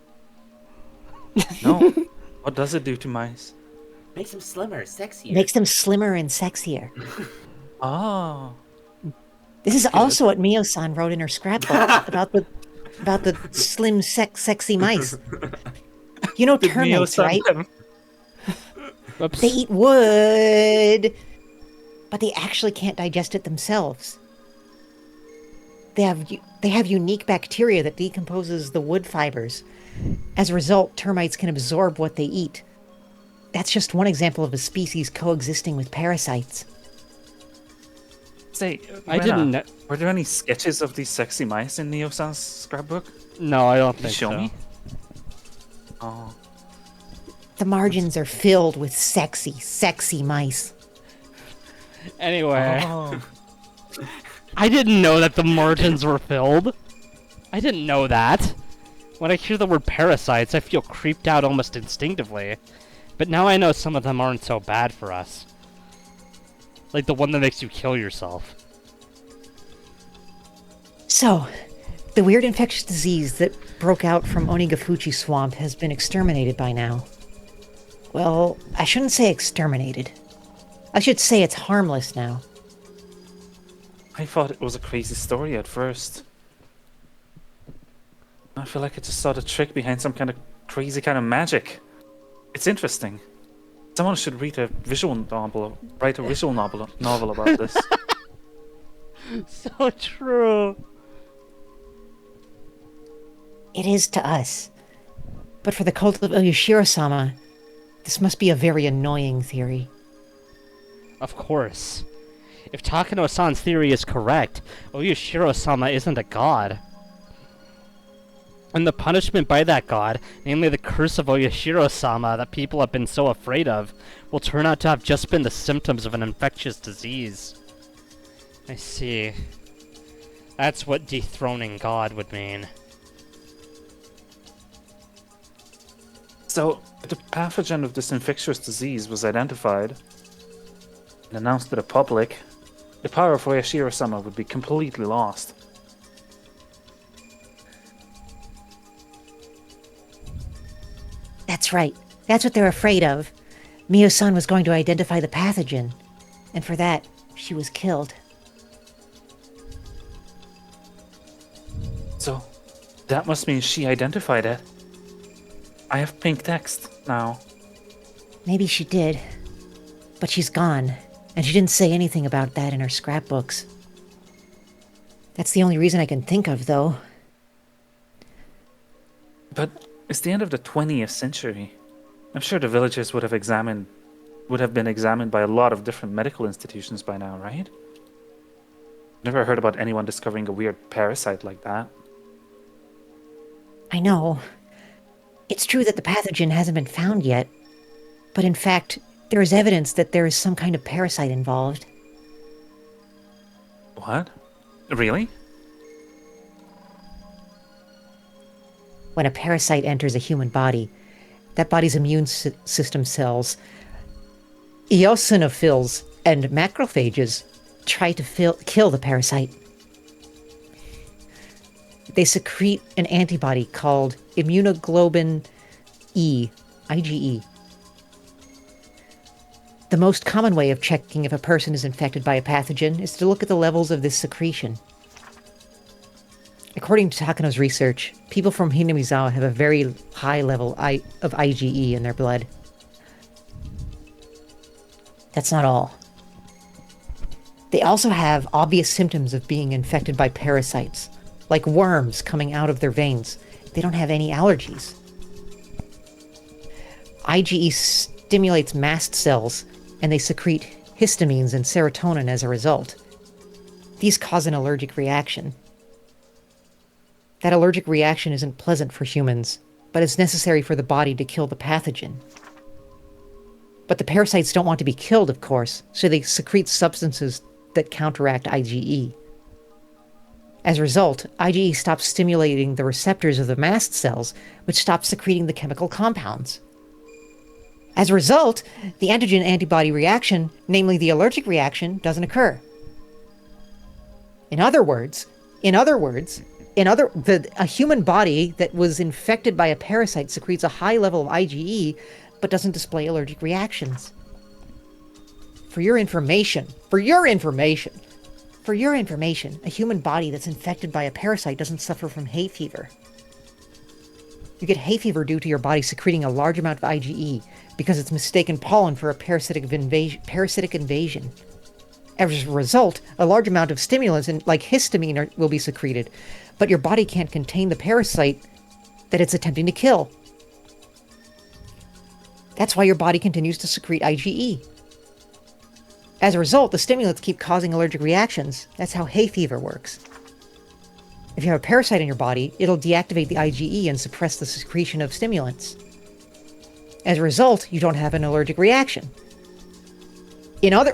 No. What does it do to mice? Makes them slimmer, sexier. Makes them slimmer and sexier. Oh. This is also what Mio-san wrote in her scrapbook about the slim, sexy mice. You know Did termites, Mio-san right? have- Oops. They eat wood, but they actually can't digest it themselves. They have unique bacteria that decomposes the wood fibers. As a result, termites can absorb what they eat. That's just one example of a species coexisting with parasites. Say, I Rena, didn't kn- Were there any sketches of these sexy mice in Neo-san's scrapbook? No, I don't Can you think show so. me? Oh. The margins are filled with sexy mice. Anyway, Oh. I didn't know that the margins were filled. I didn't know that. When I hear the word parasites, I feel creeped out almost instinctively. But now I know some of them aren't so bad for us. Like the one that makes you kill yourself. So, The weird infectious disease that broke out from Onigafuchi Swamp has been exterminated by now. Well, I shouldn't say exterminated. I should say it's harmless now. I thought it was a crazy story at first. I feel like I just saw the trick behind some kind of crazy kind of magic. It's interesting. Someone should read a visual novel, write a visual novel about this. So true. It is to us. But for the cult of Oyashiro-sama, this must be a very annoying theory. Of course. If Takano-san's theory is correct, Oyashiro-sama isn't a god. And the punishment by that god, namely the curse of Oyashiro-sama that people have been so afraid of, will turn out to have just been the symptoms of an infectious disease. I see. That's what dethroning God would mean. So, if the pathogen of this infectious disease was identified and announced to the public, the power of Oyashiro-sama would be completely lost. That's right. That's what they're afraid of. Mio-san was going to identify the pathogen. And for that, she was killed. So, that must mean she identified it. I have pink text now. Maybe she did. But she's gone. And she didn't say anything about that in her scrapbooks. That's the only reason I can think of, though. But it's the end of the 20th century. I'm sure the villagers would have been examined by a lot of different medical institutions by now, right? Never heard about anyone discovering a weird parasite like that. I know. It's true that the pathogen hasn't been found yet. But in fact, there is evidence that there is some kind of parasite involved. What? Really? When a parasite enters a human body, that body's immune system cells, eosinophils, and macrophages try to kill the parasite. They secrete an antibody called immunoglobulin E, IgE. The most common way of checking if a person is infected by a pathogen is to look at the levels of this secretion. According to Takano's research, people from Hinamizawa have a very high level of IgE in their blood. That's not all. They also have obvious symptoms of being infected by parasites, like worms coming out of their veins. They don't have any allergies. IgE stimulates mast cells, and they secrete histamines and serotonin as a result. These cause an allergic reaction. That allergic reaction isn't pleasant for humans, but it's necessary for the body to kill the pathogen. But the parasites don't want to be killed, of course, so they secrete substances that counteract IgE. As a result, IgE stops stimulating the receptors of the mast cells, which stop secreting the chemical compounds. As a result, the antigen-antibody reaction, namely the allergic reaction, doesn't occur. In other words, a human body that was infected by a parasite secretes a high level of IgE, but doesn't display allergic reactions. For your information, a human body that's infected by a parasite doesn't suffer from hay fever. You get hay fever due to your body secreting a large amount of IgE because it's mistaken pollen for a parasitic invasion. As a result, a large amount of stimulants like histamine will be secreted, but your body can't contain the parasite that it's attempting to kill. That's why your body continues to secrete IgE. As a result, the stimulants keep causing allergic reactions. That's how hay fever works. If you have a parasite in your body, it'll deactivate the IgE and suppress the secretion of stimulants. As a result, you don't have an allergic reaction. In other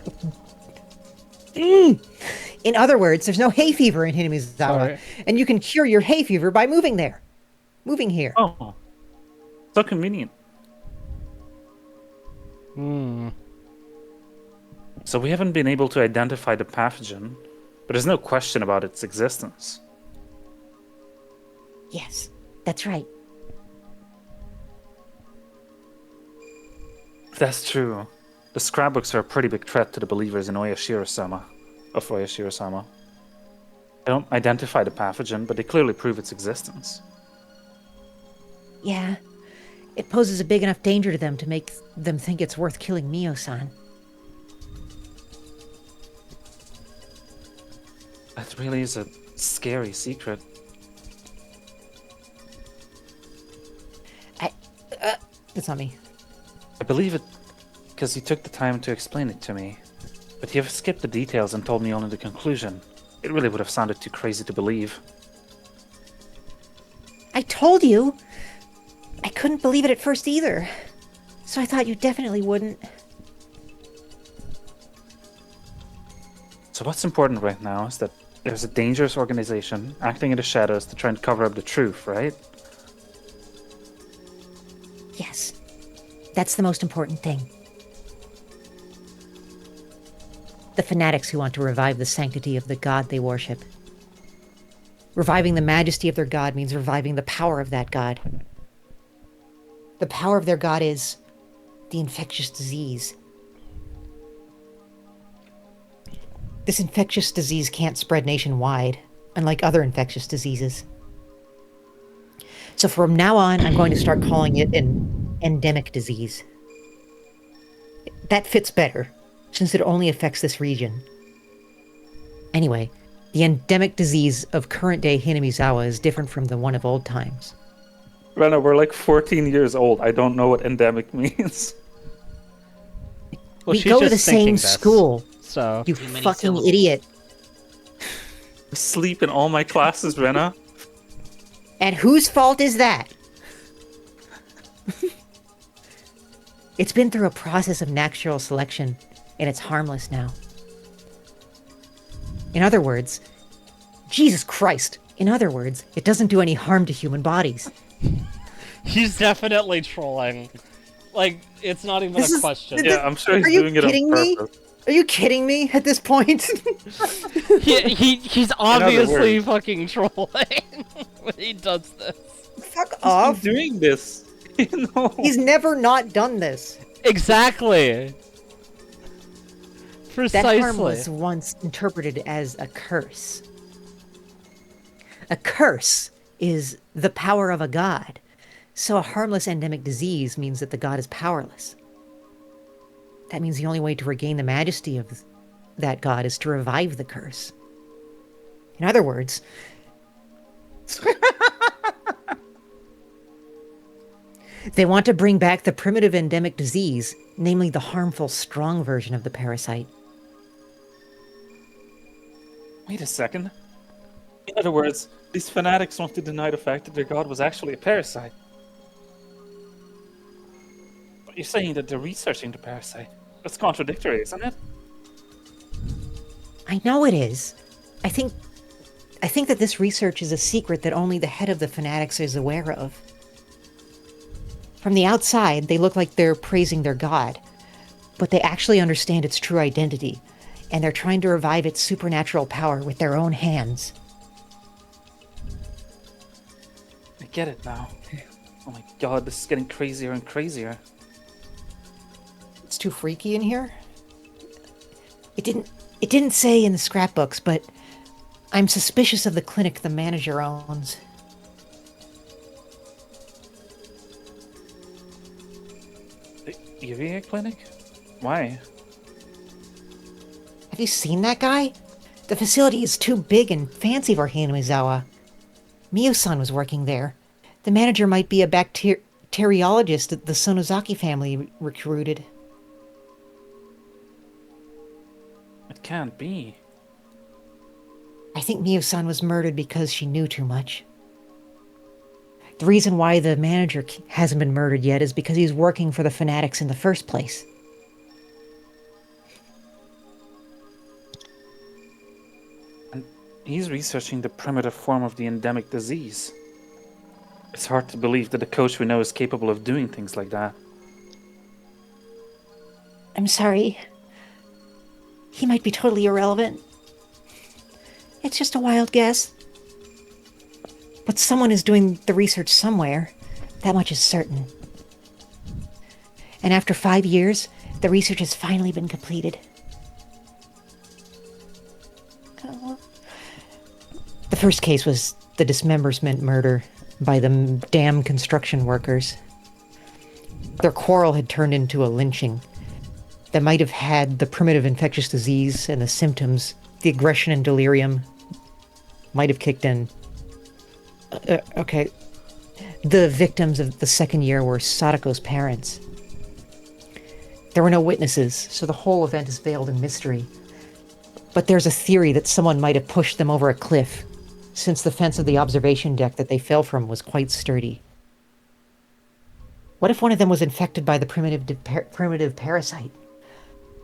words, there's no hay fever in Hinamizawa, and you can cure your hay fever by moving here. Oh, so convenient. So we haven't been able to identify the pathogen, but there's no question about its existence. Yes, that's right. If that's true, the scrapbooks are a pretty big threat to the believers in Oyashiro-sama. I don't identify the pathogen, but they clearly prove its existence. Yeah, it poses a big enough danger to them to make them think it's worth killing Mio-san. That really is a scary secret. It's not me. I believe it because you took the time to explain it to me, but you've skipped the details and told me only the conclusion. It really would have sounded too crazy to believe. I told you! I couldn't believe it at first either. So I thought you definitely wouldn't. So what's important right now is that there's a dangerous organization acting in the shadows to try and cover up the truth, right? Yes. That's the most important thing. The fanatics who want to revive the sanctity of the god they worship. Reviving the majesty of their god means reviving the power of that god. The power of their god is the infectious disease. This infectious disease can't spread nationwide, unlike other infectious diseases. So from now on, I'm going to start calling it an endemic disease. That fits better, since it only affects this region. Anyway, the endemic disease of current-day Hinamizawa is different from the one of old times. Rena, we're like 14 years old. I don't know what endemic means. Well, We she's go to just the thinking same this, school, So you Too many fucking syllables. idiot. I sleep in all my classes, Rena. And whose fault is that? It's been through a process of natural selection, and it's harmless now. In other words, Jesus Christ, in other words, it doesn't do any harm to human bodies. he's definitely trolling. Like, it's not even This a is- question. th- Yeah, I'm sure he's Are you doing it on kidding me? purpose. Are you kidding me at this point? He's other obviously words. fucking trolling when he does this. Fuck He's off. been doing this. You know. He's never not done this. Exactly. That Precisely. harm was once interpreted as a curse. A curse is the power of a god. So a harmless endemic disease means that the god is powerless. That means the only way to regain the majesty of that god is to revive the curse. In other words, they want to bring back the primitive endemic disease, namely the harmful strong version of the parasite. Wait a second. In other words, these fanatics want to deny the fact that their god was actually a parasite. But you're saying that they're researching the parasite. That's contradictory, isn't it? I know it is. I think that this research is a secret that only the head of the fanatics is aware of. From the outside, they look like they're praising their god, but they actually understand its true identity, and they're trying to revive its supernatural power with their own hands. I get it now. Oh my god, this is getting crazier and crazier. It's too freaky in here. It didn't say in the scrapbooks, but I'm suspicious of the clinic the manager owns. The EVA clinic? Why? Have you seen that guy? The facility is too big and fancy for Hinamizawa. Mio-san was working there. The manager might be a bacteriologist that the Sonozaki family recruited. It can't be. I think Mio-san was murdered because she knew too much. The reason why the manager hasn't been murdered yet is because he's working for the fanatics in the first place. And he's researching the primitive form of the endemic disease. It's hard to believe that a coach we know is capable of doing things like that. I'm sorry. He might be totally irrelevant. It's just a wild guess. But someone is doing the research somewhere. That much is certain. And after 5 years, the research has finally been completed. The first case was the dismemberment murder by the dam construction workers. Their quarrel had turned into a lynching that might have had the primitive infectious disease and the symptoms, the aggression and delirium might have kicked in. Okay. The victims of the second year were Sadako's parents. There were no witnesses, so the whole event is veiled in mystery. But there's a theory that someone might have pushed them over a cliff, since the fence of the observation deck that they fell from was quite sturdy. What if one of them was infected by the primitive parasite?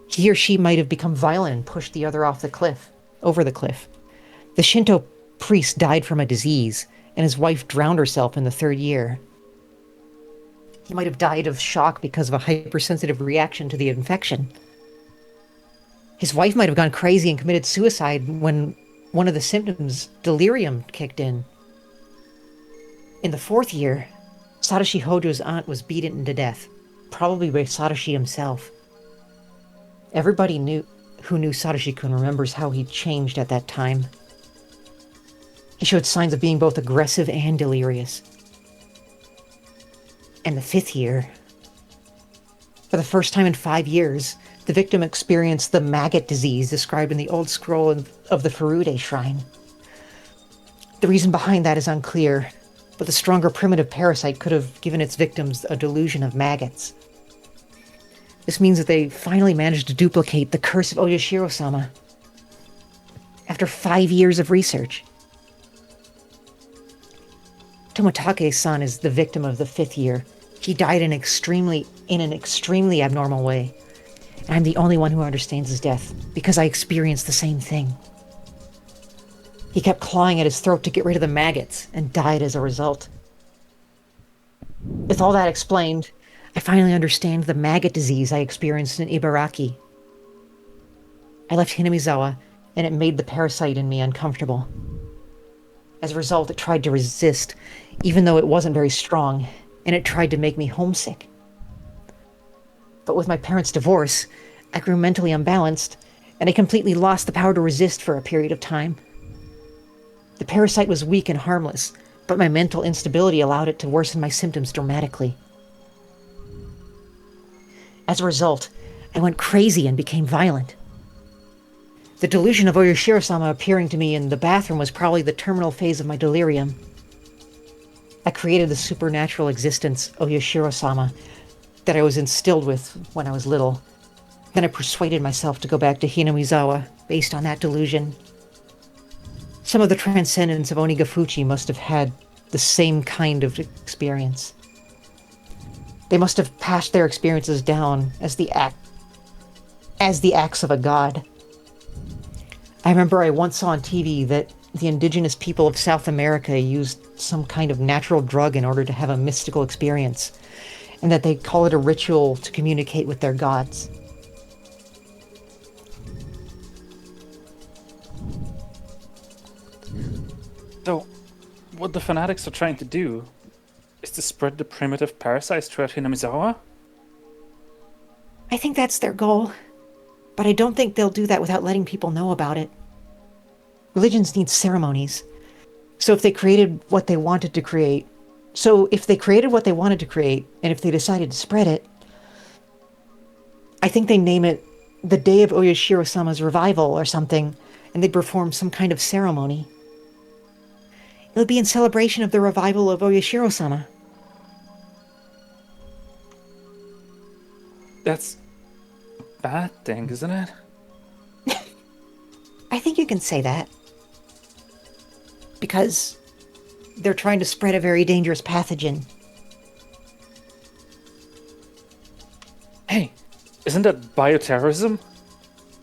He or she might have become violent and pushed the other over the cliff. The Shinto priest died from a disease, and his wife drowned herself in the third year. He might have died of shock because of a hypersensitive reaction to the infection. His wife might have gone crazy and committed suicide when one of the symptoms, delirium, kicked in. In the fourth year, Satoshi Hojo's aunt was beaten to death, probably by Satoshi himself. Everybody who knew Satoshi-kun remembers how he changed at that time. He showed signs of being both aggressive and delirious. And the fifth year, for the first time in 5 years, the victim experienced the maggot disease described in the old scroll of the Furude shrine. The reason behind that is unclear, but the stronger primitive parasite could have given its victims a delusion of maggots. This means that they finally managed to duplicate the curse of Oyashiro-sama. After 5 years of research. Tomitake-san is the victim of the fifth year. He died in an extremely abnormal way. And I'm the only one who understands his death, because I experienced the same thing. He kept clawing at his throat to get rid of the maggots, and died as a result. With all that explained, I finally understand the maggot disease I experienced in Ibaraki. I left Hinamizawa, and it made the parasite in me uncomfortable. As a result, it tried to resist, even though it wasn't very strong, and it tried to make me homesick. But with my parents' divorce, I grew mentally unbalanced, and I completely lost the power to resist for a period of time. The parasite was weak and harmless, but my mental instability allowed it to worsen my symptoms dramatically. As a result, I went crazy and became violent. The delusion of Oyashiro-sama appearing to me in the bathroom was probably the terminal phase of my delirium. I created the supernatural existence Oyashiro-sama that I was instilled with when I was little. Then I persuaded myself to go back to Hinamizawa based on that delusion. Some of the transcendents of Onigafuchi must have had the same kind of experience. They must have passed their experiences down as the acts of a god. I remember I once saw on TV that the indigenous people of South America used some kind of natural drug in order to have a mystical experience, and that they call it a ritual to communicate with their gods. So, what the fanatics are trying to do is to spread the primitive parasites throughout Hinamizawa? I think that's their goal, but I don't think they'll do that without letting people know about it. Religions need ceremonies. So if they created what they wanted to create, and if they decided to spread it, I think they name it the Day of Oyashiro-sama's Revival or something, and they'd perform some kind of ceremony. It would be in celebration of the revival of Oyashiro-sama. That's a bad thing, isn't it? I think you can say that. Because they're trying to spread a very dangerous pathogen. Hey, isn't that bioterrorism?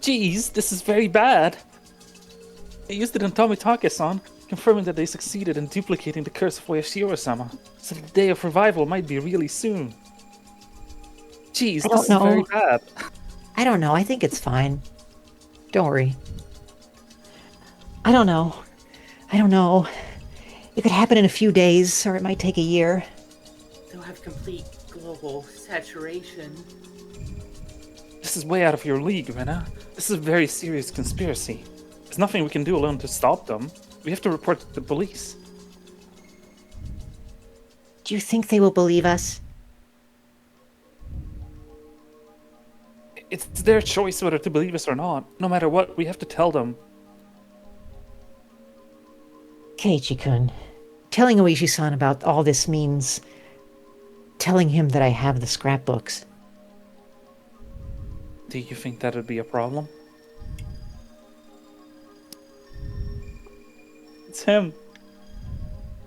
Jeez, this is very bad. They used it on Tomitake-san, confirming that they succeeded in duplicating the curse of Oyashiro-sama, so the day of revival might be really soon. Jeez, this is very bad. I don't know, I think it's fine. Don't worry. I don't know. It could happen in a few days, or it might take a year. They'll have complete global saturation. This is way out of your league, Rena. This is a very serious conspiracy. There's nothing we can do alone to stop them. We have to report to the police. Do you think they will believe us? It's their choice whether to believe us or not. No matter what, we have to tell them. Keiichi-kun, telling Oishi-san about all this means telling him that I have the scrapbooks. Do you think that would be a problem? It's him.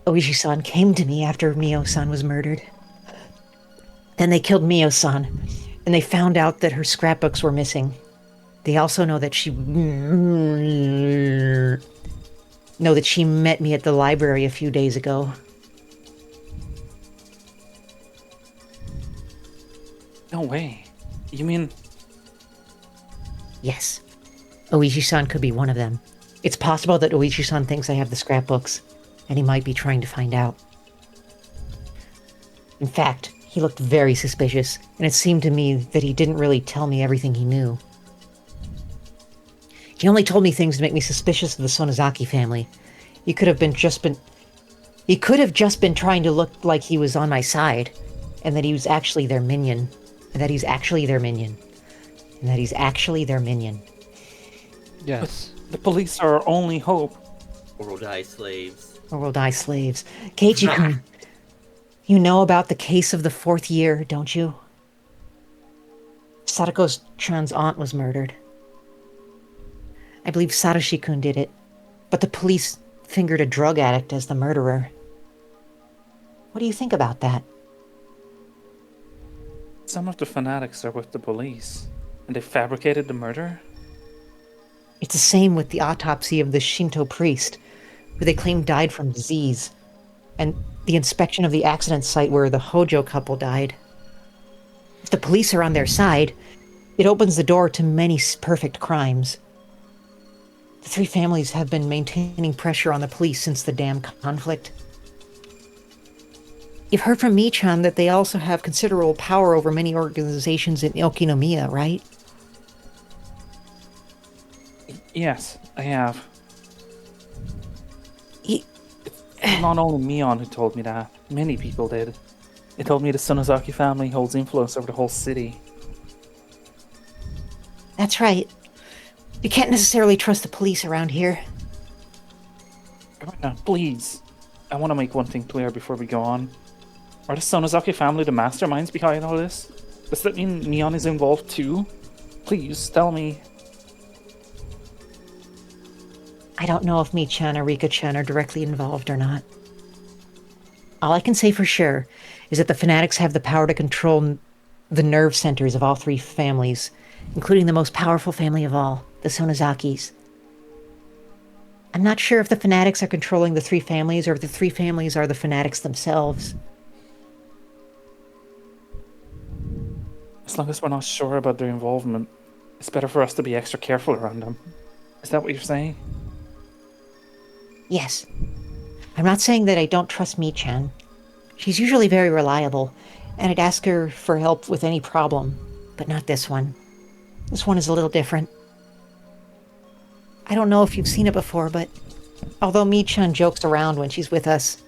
Oishi-san came to me after Mio-san was murdered. Then they killed Mio-san, and they found out that her scrapbooks were missing. They also know that she met me at the library a few days ago. No way. You mean... Yes. Oishi-san could be one of them. It's possible that Oishi-san thinks I have the scrapbooks, and he might be trying to find out. In fact, he looked very suspicious, and it seemed to me that he didn't really tell me everything he knew. He only told me things to make me suspicious of the Sonozaki family. He could have just been trying to look like he was on my side, and that he was actually their minion, and that he's actually their minion, and that he's actually their minion. Yes. The police are our only hope. Or we'll die slaves. Or we'll die slaves. Keiichi-kun, you know about the case of the 4th year, don't you? Sadako-chan's aunt was murdered. I believe Satoshi-kun did it, but the police fingered a drug addict as the murderer. What do you think about that? Some of the fanatics are with the police, and they fabricated the murder? It's the same with the autopsy of the Shinto priest, who they claim died from disease, and the inspection of the accident site where the Hojo couple died. If the police are on their side, it opens the door to many perfect crimes. The 3 families have been maintaining pressure on the police since the damn conflict. You've heard from Michan that they also have considerable power over many organizations in Okinomiya, right? Yes, I have. He... It's not only Mion who told me that. Many people did. They told me the Sonozaki family holds influence over the whole city. That's right. You can't necessarily trust the police around here. Now, please. I want to make one thing clear before we go on. Are the Sonozaki family the masterminds behind all this? Does that mean Mion is involved too? Please, tell me. I don't know if Mi-chan or Rika-chan are directly involved or not. All I can say for sure is that the fanatics have the power to control the nerve centers of all 3 families, including the most powerful family of all, the Sonozakis. I'm not sure if the fanatics are controlling the 3 families or if the 3 families are the fanatics themselves. As long as we're not sure about their involvement, it's better for us to be extra careful around them. Is that what you're saying? Yes. I'm not saying that I don't trust Mi-chan. She's usually very reliable, and I'd ask her for help with any problem, but not this one. This one is a little different. I don't know if you've seen it before, but although Mi-chan jokes around when she's with us,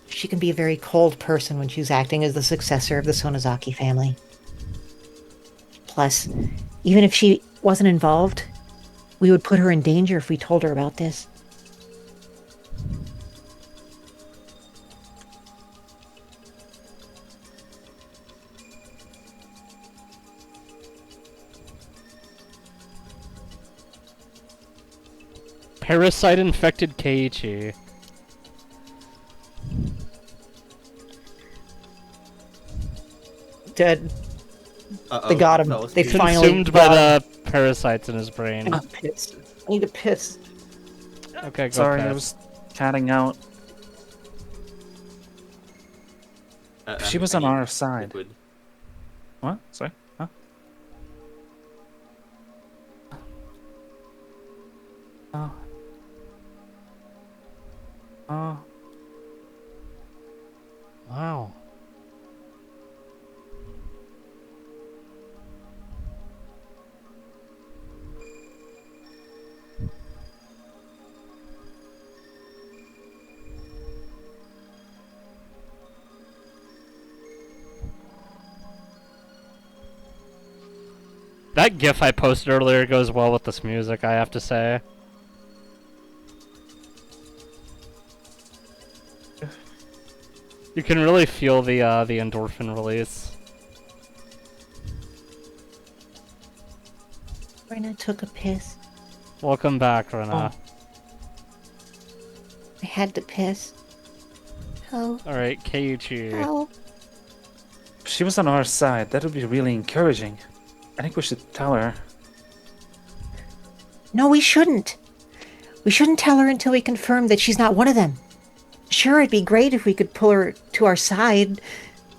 she can be a very cold person when she's acting as the successor of the Sonozaki family. Plus, even if she wasn't involved, we would put her in danger if we told her about this. Parasite-infected Keiichi. Dead. Uh-oh. They got him. That was They too- finally Consumed by got him. the parasites in his brain. I need to piss. I need to piss. Okay, go Sorry, Kat. I was catting out. She was on I need our side. liquid. What? Sorry? Huh? Oh. Oh. Wow. That GIF I posted earlier goes well with this music, I have to say. You can really feel the endorphin release. Rena took a piss. Welcome back, Rena. I had to piss. Oh. Alright, Keiichi. Oh. If she was on our side, that would be really encouraging. I think we should tell her. No, we shouldn't. We shouldn't tell her until we confirm that she's not one of them. Sure, it'd be great if we could pull her to our side,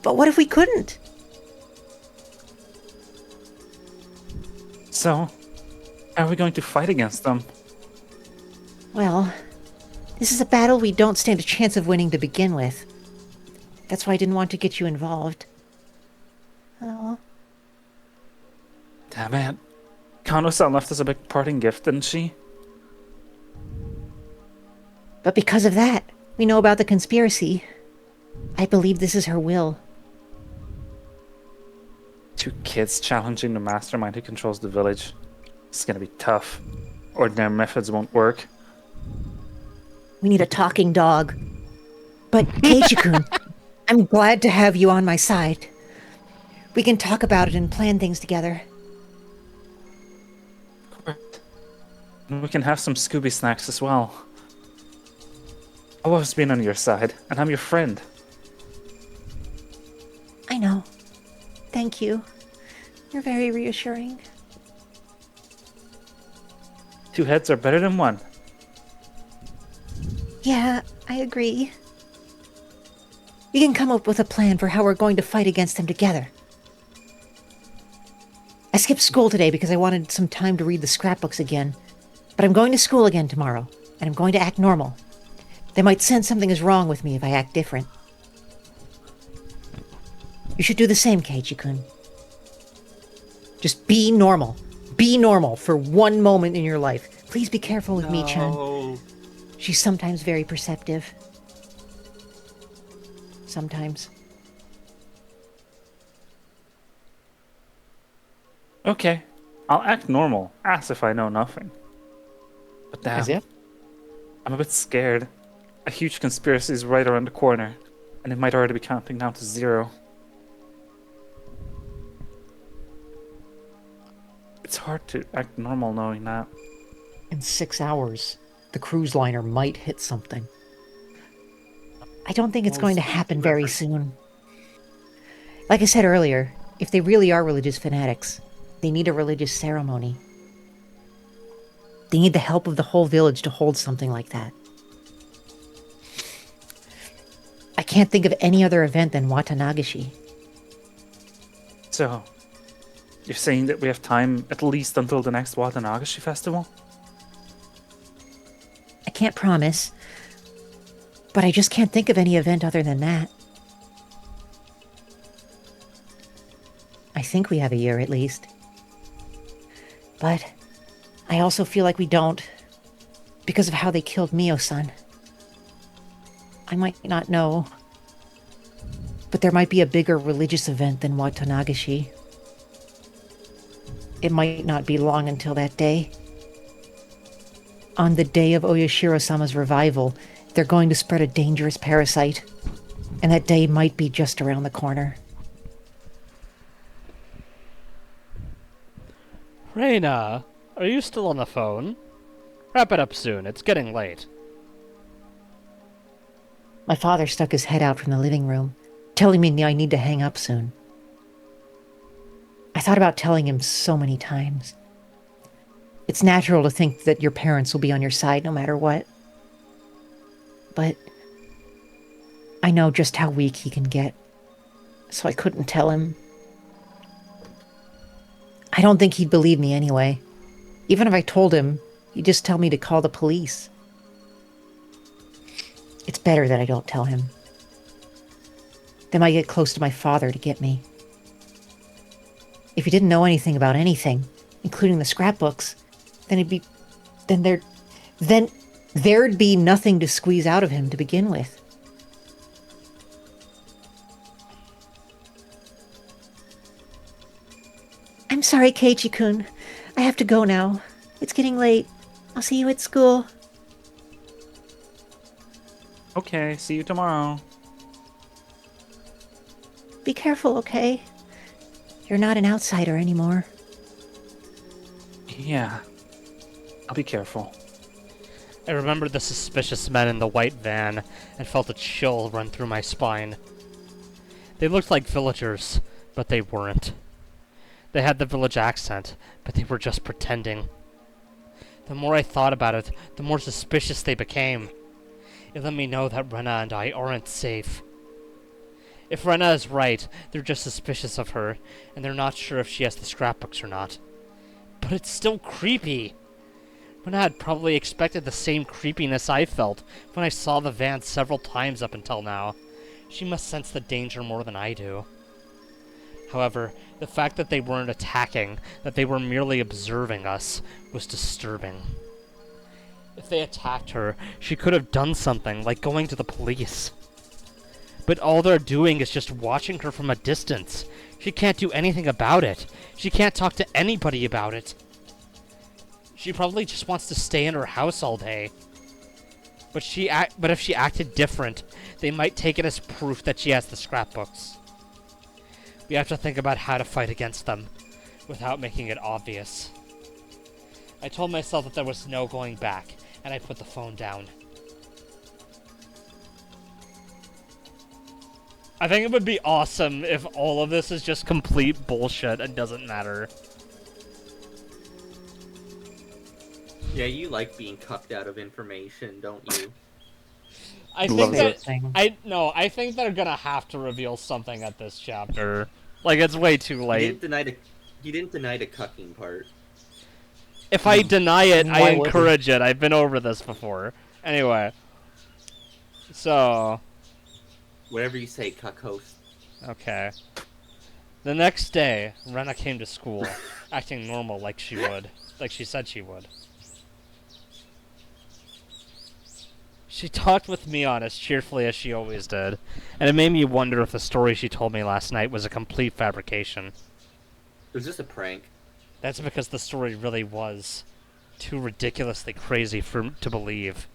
but what if we couldn't? So, how are we going to fight against them? Well, this is a battle we don't stand a chance of winning to begin with. That's why I didn't want to get you involved. Oh. Damn it. Kano-san left us a big parting gift, didn't she? But because of that, we know about the conspiracy. I believe this is her will. 2 kids challenging the mastermind who controls the village. It's gonna be tough. Ordinary methods won't work. We need a talking dog. But, Keiichi-kun, I'm glad to have you on my side. We can talk about it and plan things together. And we can have some Scooby snacks as well. I've always been on your side, and I'm your friend. I know. Thank you. You're very reassuring. 2 heads are better than 1. Yeah, I agree. We can come up with a plan for how we're going to fight against them together. I skipped school today because I wanted some time to read the scrapbooks again. But I'm going to school again tomorrow, and I'm going to act normal. They might sense something is wrong with me if I act different. You should do the same, Keiichi-kun. Just be normal. Be normal for one moment in your life. Please be careful with Mi-chan. She's sometimes very perceptive. Sometimes. Okay, I'll act normal, as if I know nothing. But damn, As if? I'm a bit scared. A huge conspiracy is right around the corner, and it might already be counting down to 0. It's hard to act normal knowing that. In 6 hours, the cruise liner might hit something. I don't think it's going to happen very soon. Like I said earlier, if they really are religious fanatics, they need a religious ceremony. They need the help of the whole village to hold something like that. I can't think of any other event than Watanagashi. So, you're saying that we have time at least until the next Watanagashi festival? I can't promise, but I just can't think of any event other than that. I think we have a year at least. But I also feel like we don't, because of how they killed Mio-san. I might not know, but there might be a bigger religious event than Watanagashi. It might not be long until that day. On the day of Oyashiro-sama's revival, they're going to spread a dangerous parasite, and that day might be just around the corner. Reina, are you still on the phone? Wrap it up soon, it's getting late. My father stuck his head out from the living room, telling me I need to hang up soon. I thought about telling him so many times. It's natural to think that your parents will be on your side no matter what. But I know just how weak he can get, so I couldn't tell him. I don't think he'd believe me anyway. Even if I told him, he'd just tell me to call the police. It's better that I don't tell him. They might get close to my father to get me. If he didn't know anything about anything, including the scrapbooks, then there'd be nothing to squeeze out of him to begin with. I'm sorry, Keiichi-kun. I have to go now. It's getting late. I'll see you at school. Okay, see you tomorrow. Be careful, okay? You're not an outsider anymore. Yeah. I'll be careful. I remembered the suspicious men in the white van and felt a chill run through my spine. They looked like villagers, but they weren't. They had the village accent, but they were just pretending. The more I thought about it, the more suspicious they became. It let me know that Rena and I aren't safe. If Rena is right, they're just suspicious of her, and they're not sure if she has the scrapbooks or not. But it's still creepy. Rena had probably expected the same creepiness I felt when I saw the van several times up until now. She must sense the danger more than I do. However, the fact that they weren't attacking, that they were merely observing us, was disturbing. If they attacked her, she could have done something, like going to the police. But all they're doing is just watching her from a distance. She can't do anything about it. She can't talk to anybody about it. She probably just wants to stay in her house all day. But if she acted different, they might take it as proof that she has the scrapbooks. We have to think about how to fight against them, without making it obvious. I told myself that there was no going back, and I put the phone down. I think it would be awesome if all of this is just complete bullshit and doesn't matter. Yeah, you like being cucked out of information, don't you? I think Loves that it. I think they're gonna have to reveal something at this chapter. Like, it's way too You late. didn't deny the cucking part. If I deny it, I Why would encourage it. I've been over this before. Anyway. So, Whatever you say, cuck host. okay. The next day, Rena came to school, acting normal like she would. Like she said she would. She talked with Mion as cheerfully as she always did, and it made me wonder if the story she told me last night was a complete fabrication. Was this a prank? That's because the story really was too ridiculously crazy to believe.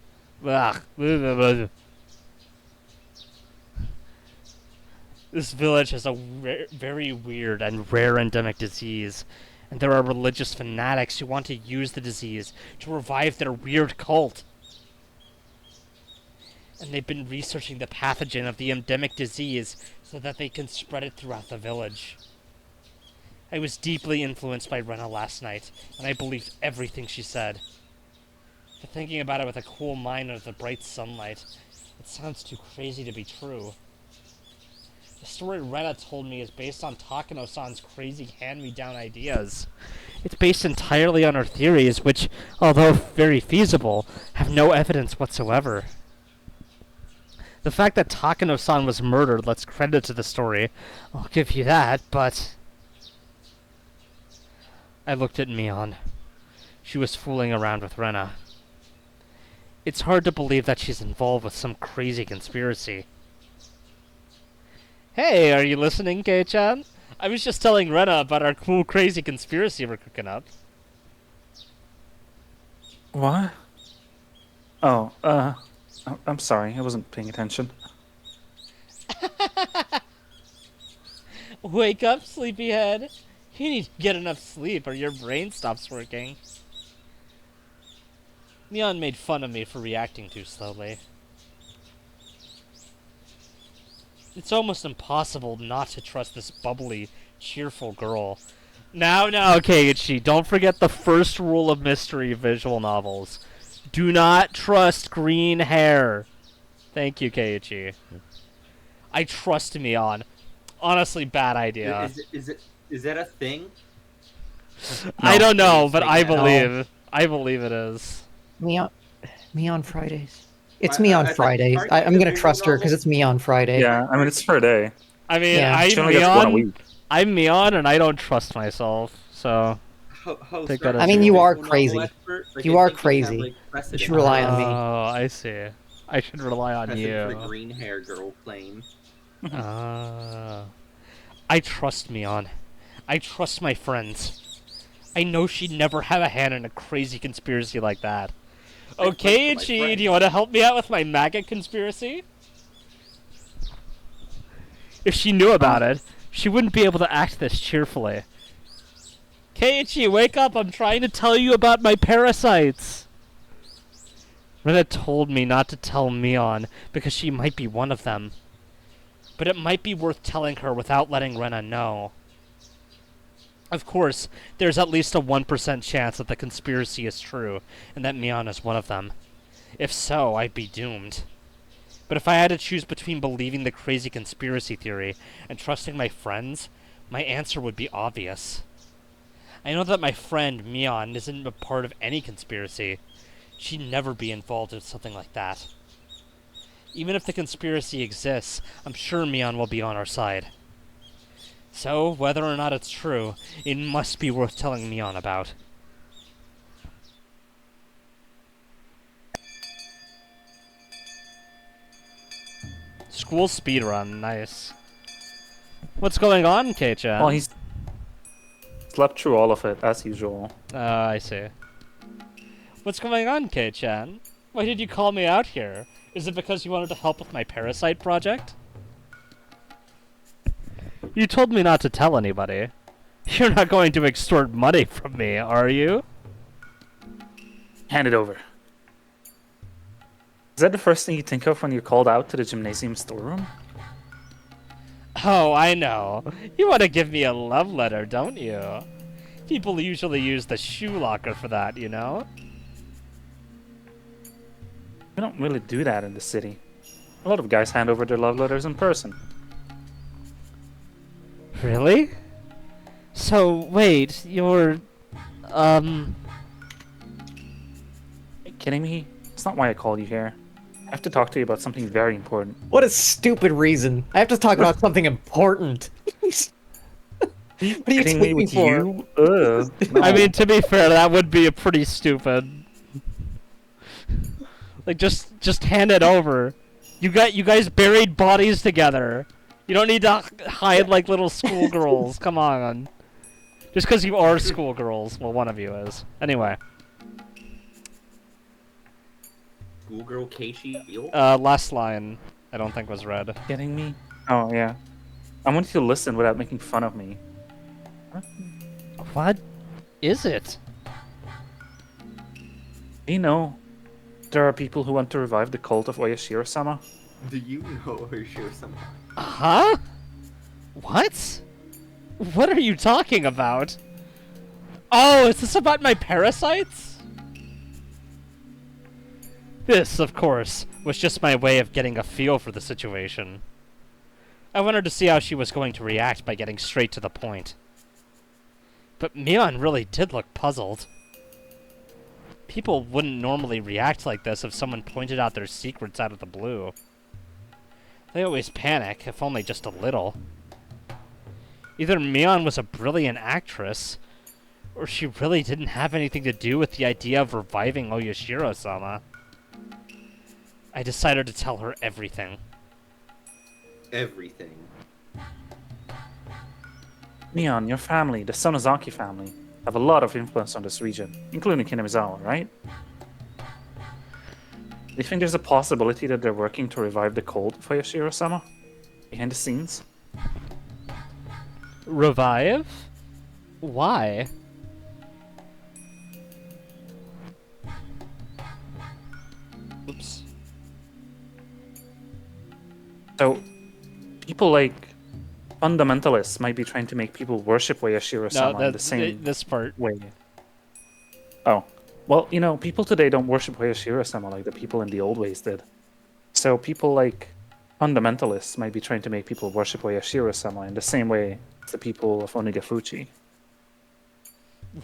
Ugh. This village has a very weird and rare endemic disease, and there are religious fanatics who want to use the disease to revive their weird cult. And they've been researching the pathogen of the endemic disease so that they can spread it throughout the village. I was deeply influenced by Rena last night, and I believed everything she said. But thinking about it with a cool mind under the bright sunlight, it sounds too crazy to be true. The story Rena told me is based on Takano-san's crazy hand-me-down ideas. It's based entirely on her theories, which, although very feasible, have no evidence whatsoever. The fact that Takano-san was murdered lets credit to the story, I'll give you that, but... I looked at Mion. She was fooling around with Rena. It's hard to believe that she's involved with some crazy conspiracy. Hey, are you listening, Kei-chan? I was just telling Rena about our cool, crazy conspiracy we're cooking up. What? Oh, I'm sorry. I wasn't paying attention. Wake up, sleepyhead. You need to get enough sleep or your brain stops working. Mion made fun of me for reacting too slowly. It's almost impossible not to trust this bubbly, cheerful girl. Now, Keiichi, don't forget the first rule of mystery visual novels. Do not trust green hair. Thank you, Keiichi. I trust Mion. Honestly, bad idea. Is that a thing? I don't know, Please but make I that- believe. I believe it is. Me on Fridays. It's me on Friday. I'm gonna trust her because it's me on Friday. Yeah, I mean, it's her day. I mean, Yeah. She only gets one a Mion. week. I'm Mion, and I don't trust myself. So Take that as I mean, a you given. are crazy. You are crazy. You should rely on me. Oh, I see. I should rely on For the you. green hair girl claim. I trust Mion. I trust my friends. I know she'd never have a hand in a crazy conspiracy like that. Okay, my Ichi, friend. do you want to help me out with my maggot conspiracy? If she knew about it, she wouldn't be able to act this cheerfully. Keiichi, wake up! I'm trying to tell you about my parasites! Rena told me not to tell Mion, because she might be one of them. But it might be worth telling her without letting Rena know. Of course, there's at least a 1% chance that the conspiracy is true, and that Mion is one of them. If so, I'd be doomed. But if I had to choose between believing the crazy conspiracy theory and trusting my friends, my answer would be obvious. I know that my friend, Mion, isn't a part of any conspiracy. She'd never be involved in something like that. Even if the conspiracy exists, I'm sure Mion will be on our side. So, whether or not it's true, it must be worth telling Mion about. School speedrun, nice. What's going on, Kei-chan? Well, he's slept through all of it, as usual. I see. What's going on, Kei-chan? Why did you call me out here? Is it because you wanted to help with my parasite project? You told me not to tell anybody. You're not going to extort money from me, are you? Hand it over. Is that the first thing you think of when you're called out to the gymnasium storeroom? Oh, I know. You want to give me a love letter, don't you? People usually use the shoe locker for that, you know? We don't really do that in the city. A lot of guys hand over their love letters in person. Really? So, wait, you're... Are you kidding me? It's not why I called you here. I have to talk to you about something very important. What a stupid reason. I have to talk about something important. What are you Kidding me taking with for? you? Ugh. No. I mean, to be fair, that would be a pretty stupid. Like, just hand it over. You guys buried bodies together. You don't need to hide like little schoolgirls. Come on. Just because you are schoolgirls. Well, one of you is. Anyway. Schoolgirl Keiichi. Last line, I don't think was read. Kidding me? Oh, yeah. I want you to listen without making fun of me. What is it? You know, there are people who want to revive the cult of Oyashiro-sama. Do you know her sure somehow? Huh? What? What are you talking about? Oh, is this about my parasites? This, of course, was just my way of getting a feel for the situation. I wanted to see how she was going to react by getting straight to the point. But Mion really did look puzzled. People wouldn't normally react like this if someone pointed out their secrets out of the blue. They always panic, if only just a little. Either Mion was a brilliant actress, or she really didn't have anything to do with the idea of reviving Oyashiro-sama. I decided to tell her everything. Everything. Neon, your family, the Sonozaki family, have a lot of influence on this region, including Hinamizawa, right? Do you think there's a possibility that they're working to revive the cult of Oyashiro-sama? Behind the scenes? Revive? Why? Oops. So, people like fundamentalists might be trying to make people worship Oyashiro-sama in the same this part. way. Oh. Well, you know, people today don't worship Oyashiro-sama like the people in the old ways did. So people like fundamentalists might be trying to make people worship Oyashiro-sama in the same way as the people of Onigafuchi.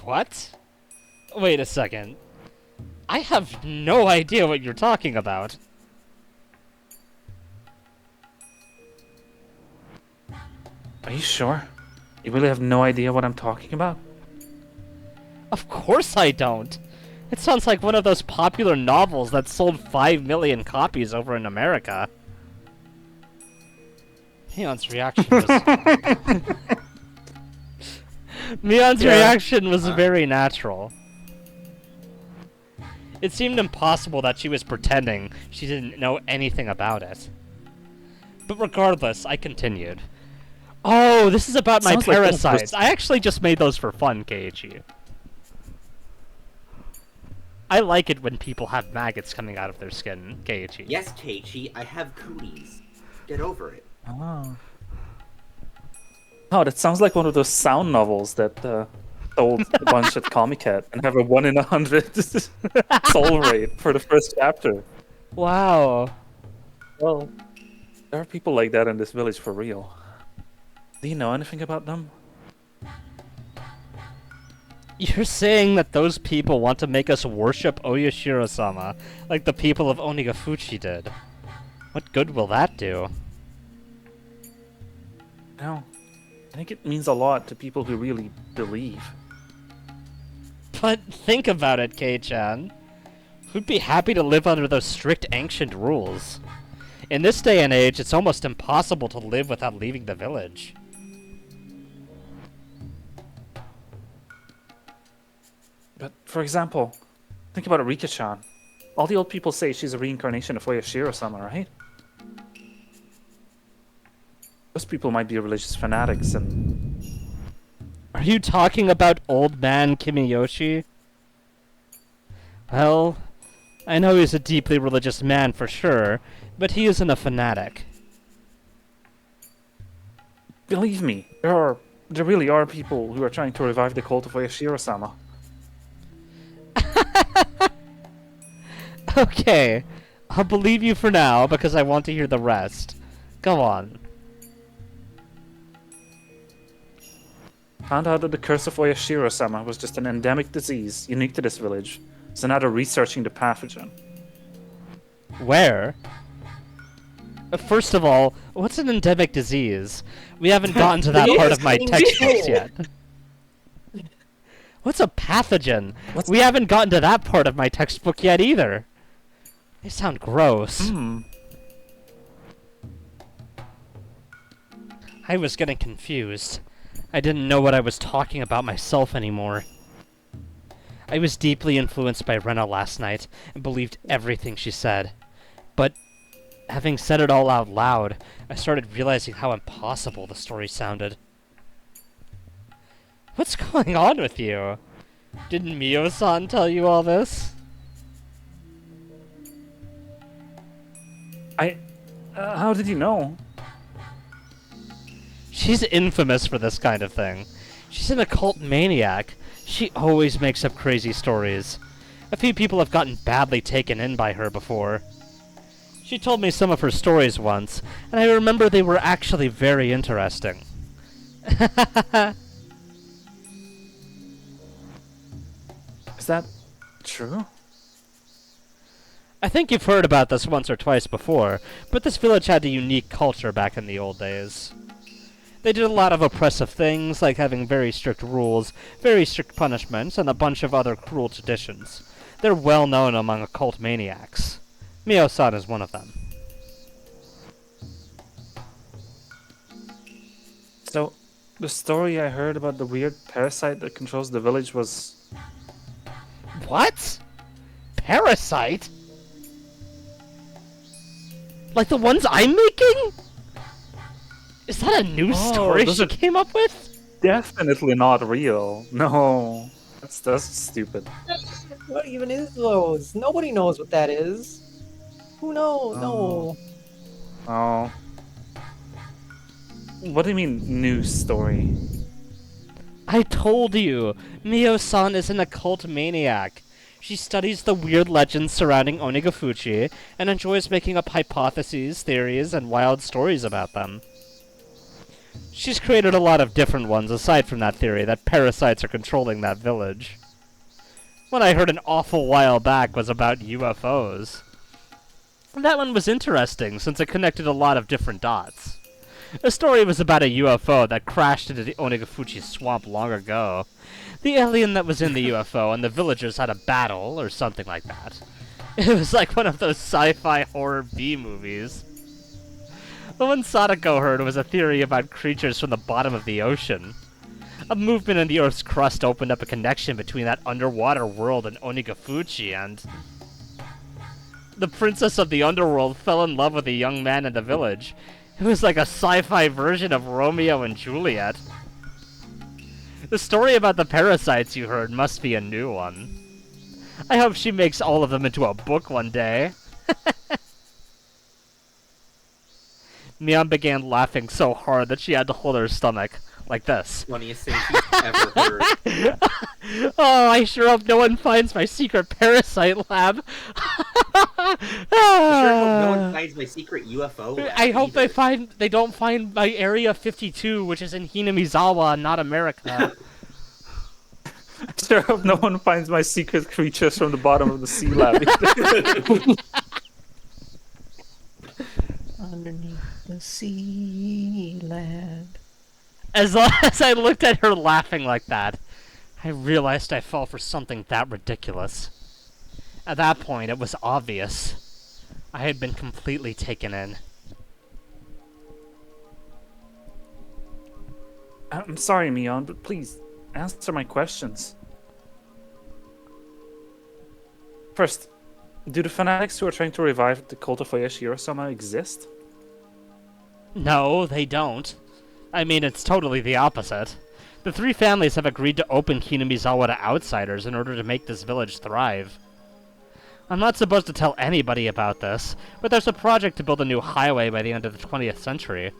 What? Wait a second. I have no idea what you're talking about. Are you sure? You really have no idea what I'm talking about? Of course I don't. It sounds like one of those popular novels that sold 5 million copies over in America. Mion's reaction was... Mion's reaction was very natural. It seemed impossible that she was pretending she didn't know anything about it. But regardless, I continued. Oh, this is about my Sounds like parasites. I actually just made those for fun, Keiichi. I like it when people have maggots coming out of their skin, Keiichi. Yes, Keiichi, I have cooties. Get over it. Oh. Oh, that sounds like one of those sound novels that sold a bunch at Comic-Con and have a 1 in 100 soul rate for the first chapter. Wow. Well, there are people like that in this village for real. Do you know anything about them? You're saying that those people want to make us worship Oyashiro-sama, like the people of Onigafuchi did. What good will that do? No. I think it means a lot to people who really believe. But think about it, Kei-chan. Who'd be happy to live under those strict ancient rules? In this day and age, it's almost impossible to live without leaving the village. But, for example, think about Rika-chan. All the old people say she's a reincarnation of Oyashiro-sama, right? Those people might be religious fanatics and... Are you talking about old man Kimiyoshi? Well, I know he's a deeply religious man for sure, but he isn't a fanatic. Believe me, there really are people who are trying to revive the cult of Oyashiro-sama. Okay, I'll believe you for now because I want to hear the rest. Go on. Found out that the curse of Oyashiro-sama was just an endemic disease unique to this village, so now they're researching the pathogen. Where? First of all, what's an endemic disease? We haven't gotten to that part of my textbooks yet. What's a pathogen? We haven't gotten to that part of my textbook yet either. They sound gross. I was getting confused. I didn't know what I was talking about myself anymore. I was deeply influenced by Rena last night and believed everything she said. But having said it all out loud, I started realizing how impossible the story sounded. What's going on with you? Didn't Mio-san tell you all this? How did you know? She's infamous for this kind of thing. She's an occult maniac. She always makes up crazy stories. A few people have gotten badly taken in by her before. She told me some of her stories once, and I remember they were actually very interesting. Is that true? I think you've heard about this once or twice before, but this village had a unique culture back in the old days. They did a lot of oppressive things, like having very strict rules, very strict punishments, and a bunch of other cruel traditions. They're well known among occult maniacs. Mio-san is one of them. So, the story I heard about the weird parasite that controls the village was... What? Parasite? Like the ones I'm making? Is that a new story those she are- came up with? Definitely not real. No. That's stupid. What even is those? Nobody knows what that is. Who knows? No. Oh. What do you mean, new story? I told you! Mio-san is an occult maniac. She studies the weird legends surrounding Onigafuchi, and enjoys making up hypotheses, theories, and wild stories about them. She's created a lot of different ones aside from that theory that parasites are controlling that village. One I heard an awful while back was about UFOs. That one was interesting since it connected a lot of different dots. The story was about a UFO that crashed into the Onigafuchi swamp long ago. The alien that was in the UFO and the villagers had a battle, or something like that. It was like one of those sci-fi horror B-movies. The one Sadako heard was a theory about creatures from the bottom of the ocean. A movement in the Earth's crust opened up a connection between that underwater world and Onigafuchi, and... the princess of the underworld fell in love with a young man in the village. It was like a sci-fi version of Romeo and Juliet. The story about the parasites you heard must be a new one. I hope she makes all of them into a book one day. Mion began laughing so hard that she had to hold her stomach, like this. Funniest thing she's ever heard. Oh, I sure hope no one finds my secret parasite lab. I sure hope no one finds my secret UFO lab I hope either. they don't find my Area 52, which is in Hinamizawa, not America. I sure hope no one finds my secret creatures from the bottom of the sea lab. Underneath the sea lab. As long as I looked at her laughing like that, I realized I fell for something that ridiculous. At that point, it was obvious. I had been completely taken in. I'm sorry, Mion, but please answer my questions. First, do the fanatics who are trying to revive the cult of Oyashiro-sama exist? No, they don't. I mean, it's totally the opposite. The three families have agreed to open Hinamizawa to outsiders in order to make this village thrive. I'm not supposed to tell anybody about this, but there's a project to build a new highway by the end of the 20th century.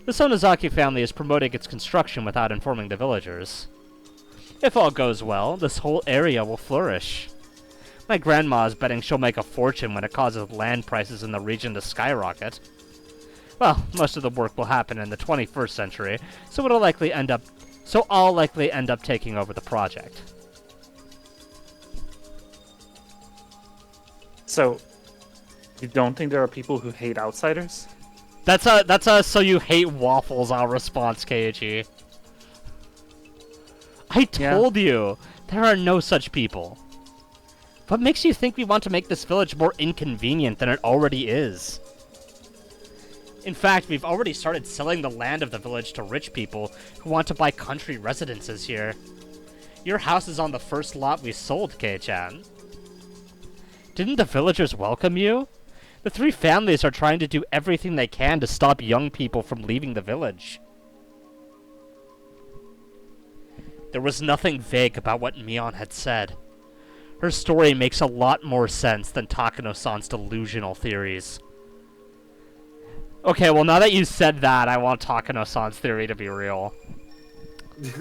The Sonozaki family is promoting its construction without informing the villagers. If all goes well, this whole area will flourish. My grandma is betting she'll make a fortune when it causes land prices in the region to skyrocket. Well, most of the work will happen in the 21st century, so I'll likely end up taking over the project. So, you don't think there are people who hate outsiders? That's a so you hate waffles response, Keiichi. I told you, there are no such people. What makes you think we want to make this village more inconvenient than it already is? In fact, we've already started selling the land of the village to rich people who want to buy country residences here. Your house is on the first lot we sold, Kei-chan. Didn't the villagers welcome you? The three families are trying to do everything they can to stop young people from leaving the village. There was nothing vague about what Mion had said. Her story makes a lot more sense than Takano-san's delusional theories. Okay, well, now that you said that, I want Takano-san's theory to be real.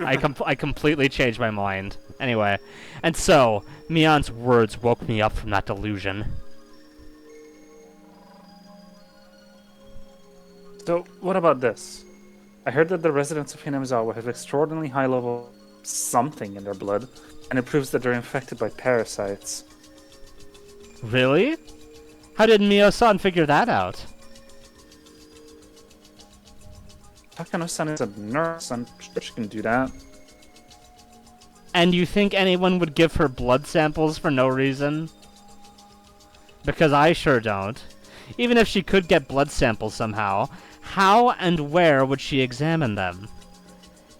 I completely changed my mind. Anyway, and so, Mion's words woke me up from that delusion. So, what about this? I heard that the residents of Hinamizawa have extraordinarily high level something in their blood, and it proves that they're infected by parasites. Really? How did Mio-san figure that out? Takano-san is a nurse, I'm sure she can do that. And you think anyone would give her blood samples for no reason? Because I sure don't. Even if she could get blood samples somehow, how and where would she examine them?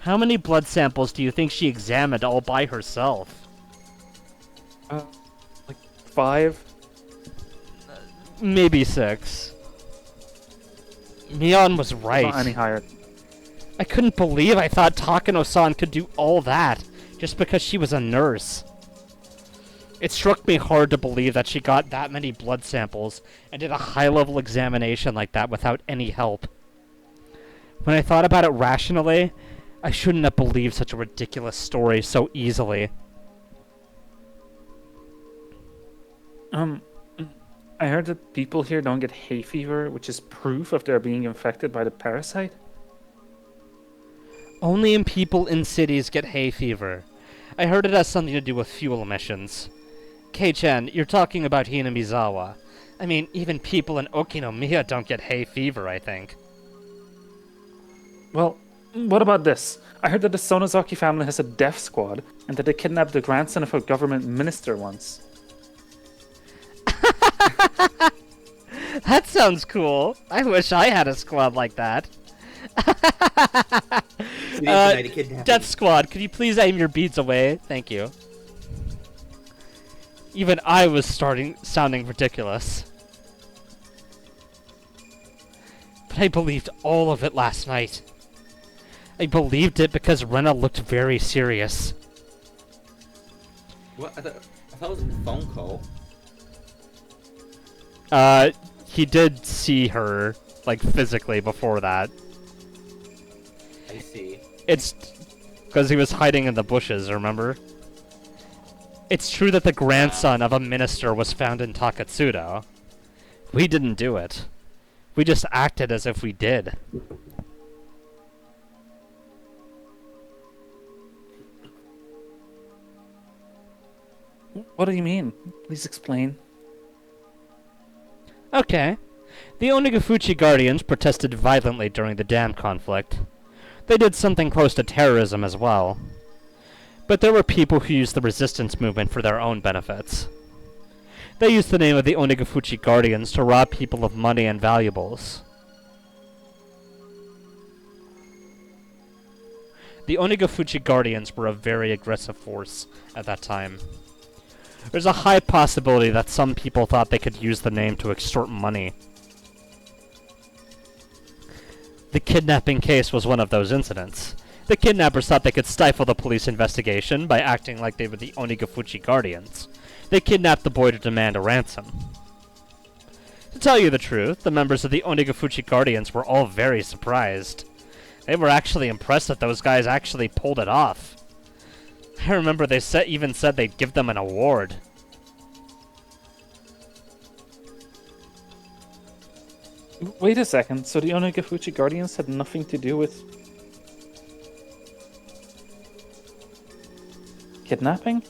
How many blood samples do you think she examined all by herself? Like 5? Maybe 6. Mion was right. Not any higher. I couldn't believe I thought Takano-san could do all that just because she was a nurse. It struck me hard to believe that she got that many blood samples and did a high-level examination like that without any help. When I thought about it rationally, I shouldn't have believed such a ridiculous story so easily. I heard that people here don't get hay fever, which is proof of their being infected by the parasite. Only people in cities get hay fever. I heard it has something to do with fuel emissions. Kei-chan, you're talking about Hinamizawa. I mean, even people in Okinomiya don't get hay fever, I think. Well, what about this? I heard that the Sonozaki family has a death squad, and that they kidnapped the grandson of a government minister once. That sounds cool. I wish I had a squad like that. Death Squad, could you please aim your beads away? Thank you. Even I was sounding ridiculous. But I believed all of it last night. I believed it because Rena looked very serious. What? I thought it was a phone call. He did see her, like, physically before that. I see. It's because he was hiding in the bushes, remember? It's true that the grandson of a minister was found in Takatsudo. We didn't do it. We just acted as if we did. What do you mean? Please explain. Okay. The Onigafuchi Guardians protested violently during the dam conflict. They did something close to terrorism as well. But there were people who used the resistance movement for their own benefits. They used the name of the Onigafuchi Guardians to rob people of money and valuables. The Onigafuchi Guardians were a very aggressive force at that time. There's a high possibility that some people thought they could use the name to extort money. The kidnapping case was one of those incidents. The kidnappers thought they could stifle the police investigation by acting like they were the Onigafuchi Guardians. They kidnapped the boy to demand a ransom. To tell you the truth, the members of the Onigafuchi Guardians were all very surprised. They were actually impressed that those guys actually pulled it off. I remember they even said they'd give them an award. Wait a second, so the Onigafuchi Guardians had nothing to do with kidnapping?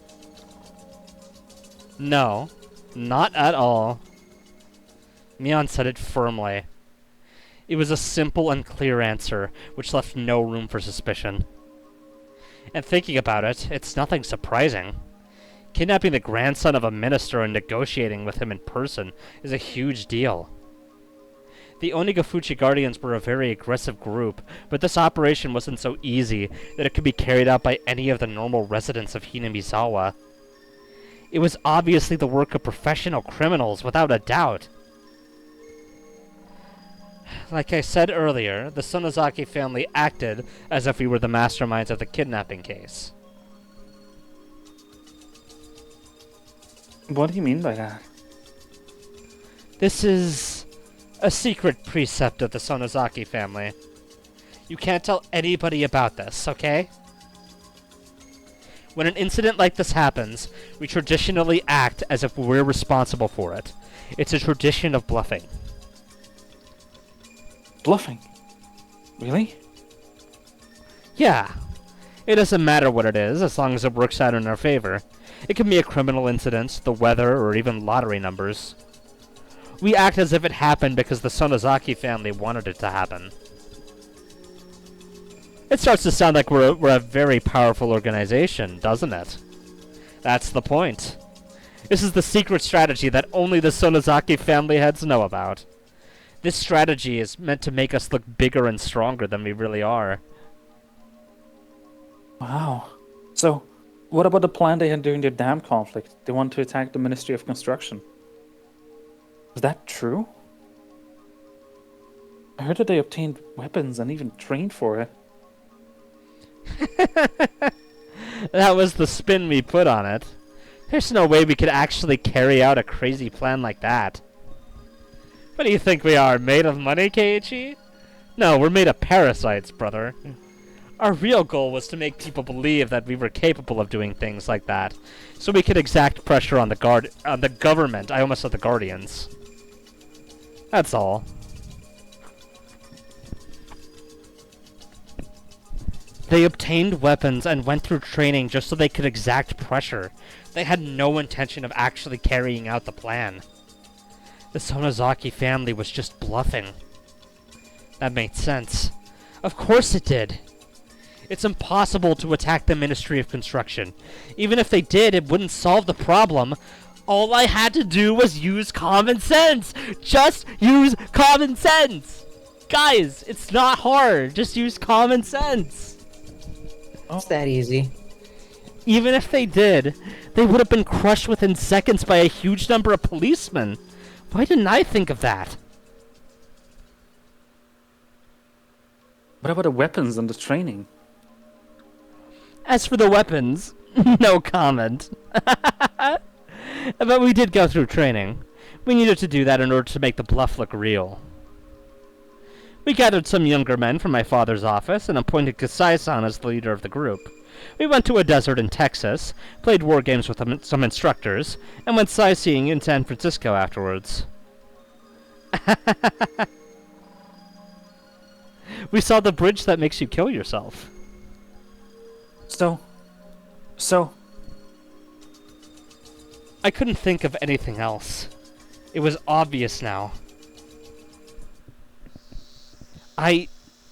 No, not at all. Mion said it firmly. It was a simple and clear answer, which left no room for suspicion. And thinking about it, it's nothing surprising. Kidnapping the grandson of a minister and negotiating with him in person is a huge deal. The Onigafuchi Guardians were a very aggressive group, but this operation wasn't so easy that it could be carried out by any of the normal residents of Hinamizawa. It was obviously the work of professional criminals, without a doubt. Like I said earlier, the Sonozaki family acted as if we were the masterminds of the kidnapping case. What do you mean by that? This is a secret precept of the Sonozaki family. You can't tell anybody about this, okay? When an incident like this happens, we traditionally act as if we're responsible for it. It's a tradition of bluffing. Bluffing? Really? Yeah. It doesn't matter what it is, as long as it works out in our favor. It can be a criminal incident, the weather, or even lottery numbers. We act as if it happened because the Sonozaki family wanted it to happen. It starts to sound like we're a very powerful organization, doesn't it? That's the point. This is the secret strategy that only the Sonozaki family heads know about. This strategy is meant to make us look bigger and stronger than we really are. Wow. So, what about the plan they had during the dam conflict? They want to attack the Ministry of Construction. Is that true? I heard that they obtained weapons and even trained for it. That was the spin we put on it. There's no way we could actually carry out a crazy plan like that. What do you think we are, made of money, Keiichi? No, we're made of parasites, brother. Our real goal was to make people believe that we were capable of doing things like that, so we could exact pressure on the government. I almost said the Guardians. That's all. They obtained weapons and went through training just so they could exact pressure. They had no intention of actually carrying out the plan. The Sonozaki family was just bluffing. That made sense. Of course it did. It's impossible to attack the Ministry of Construction. Even if they did, it wouldn't solve the problem. All I had to do was use common sense! Just use common sense! Guys, it's not hard. Just use common sense. It's that easy. Even if they did, they would have been crushed within seconds by a huge number of policemen. Why didn't I think of that? What about the weapons and the training? As for the weapons, no comment. But we did go through training. We needed to do that in order to make the bluff look real. We gathered some younger men from my father's office and appointed Kasai-san as the leader of the group. We went to a desert in Texas, played war games with some instructors, and went sightseeing in San Francisco afterwards. We saw the bridge that makes you kill yourself. So... I couldn't think of anything else. It was obvious now.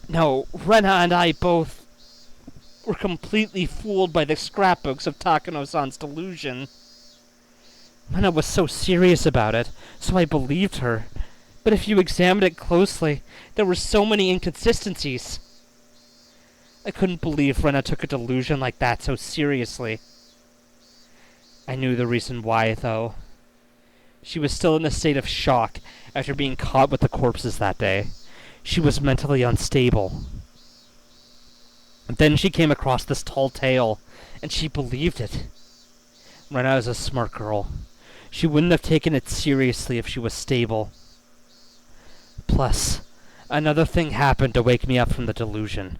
No, Rena and I both were completely fooled by the scrapbooks of Takano-san's delusion. Rena was so serious about it, so I believed her. But if you examined it closely, there were so many inconsistencies. I couldn't believe Rena took a delusion like that so seriously. I knew the reason why, though. She was still in a state of shock after being caught with the corpses that day. She was mentally unstable. Then she came across this tall tale, and she believed it. Rena is a smart girl. She wouldn't have taken it seriously if she was stable. Plus, another thing happened to wake me up from the delusion.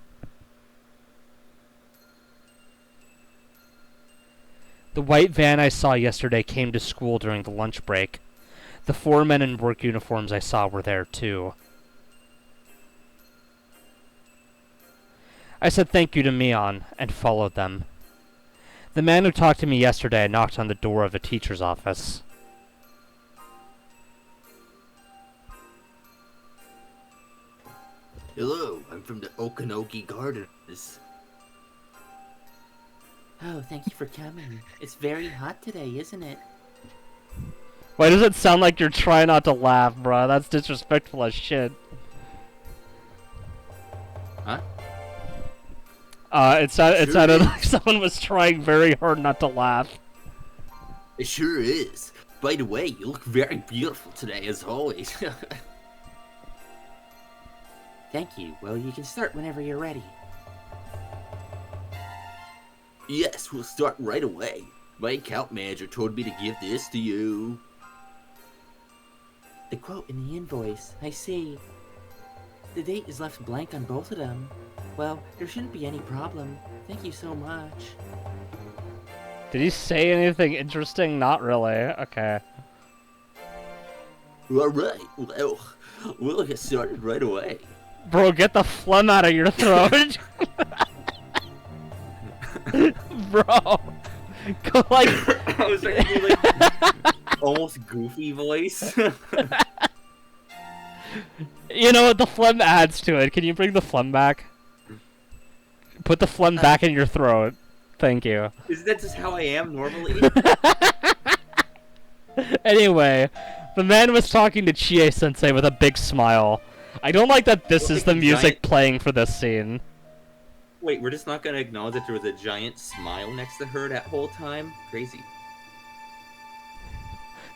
The white van I saw yesterday came to school during the lunch break. The 4 men in work uniforms I saw were there too. I said thank you to Mion and followed them. The man who talked to me yesterday knocked on the door of a teacher's office. Hello, I'm from the Okanogi Gardens. Oh, thank you for coming. It's very hot today, isn't it? Why does it sound like you're trying not to laugh, bruh? That's disrespectful as shit. Huh? It sounded like someone was trying very hard not to laugh. It sure is. By the way, you look very beautiful today, as always. Thank you. Well, you can start whenever you're ready. Yes, we'll start right away. My account manager told me to give this to you. The quote in the invoice, I see. The date is left blank on both of them. Well, there shouldn't be any problem. Thank you so much. Did he say anything interesting? Not really. Okay. Alright, well, we'll get started right away. Bro, get the phlegm out of your throat. Bro. Go like... I was trying to do like almost goofy voice. You know what? The phlegm adds to it. Can you bring the phlegm back? Put the phlegm back in your throat. Thank you. Isn't that just how I am normally? Anyway, the man was talking to Chie-sensei with a big smile. I don't like that this is the music playing for this scene. Wait, we're just not gonna acknowledge that there was a giant smile next to her that whole time? Crazy.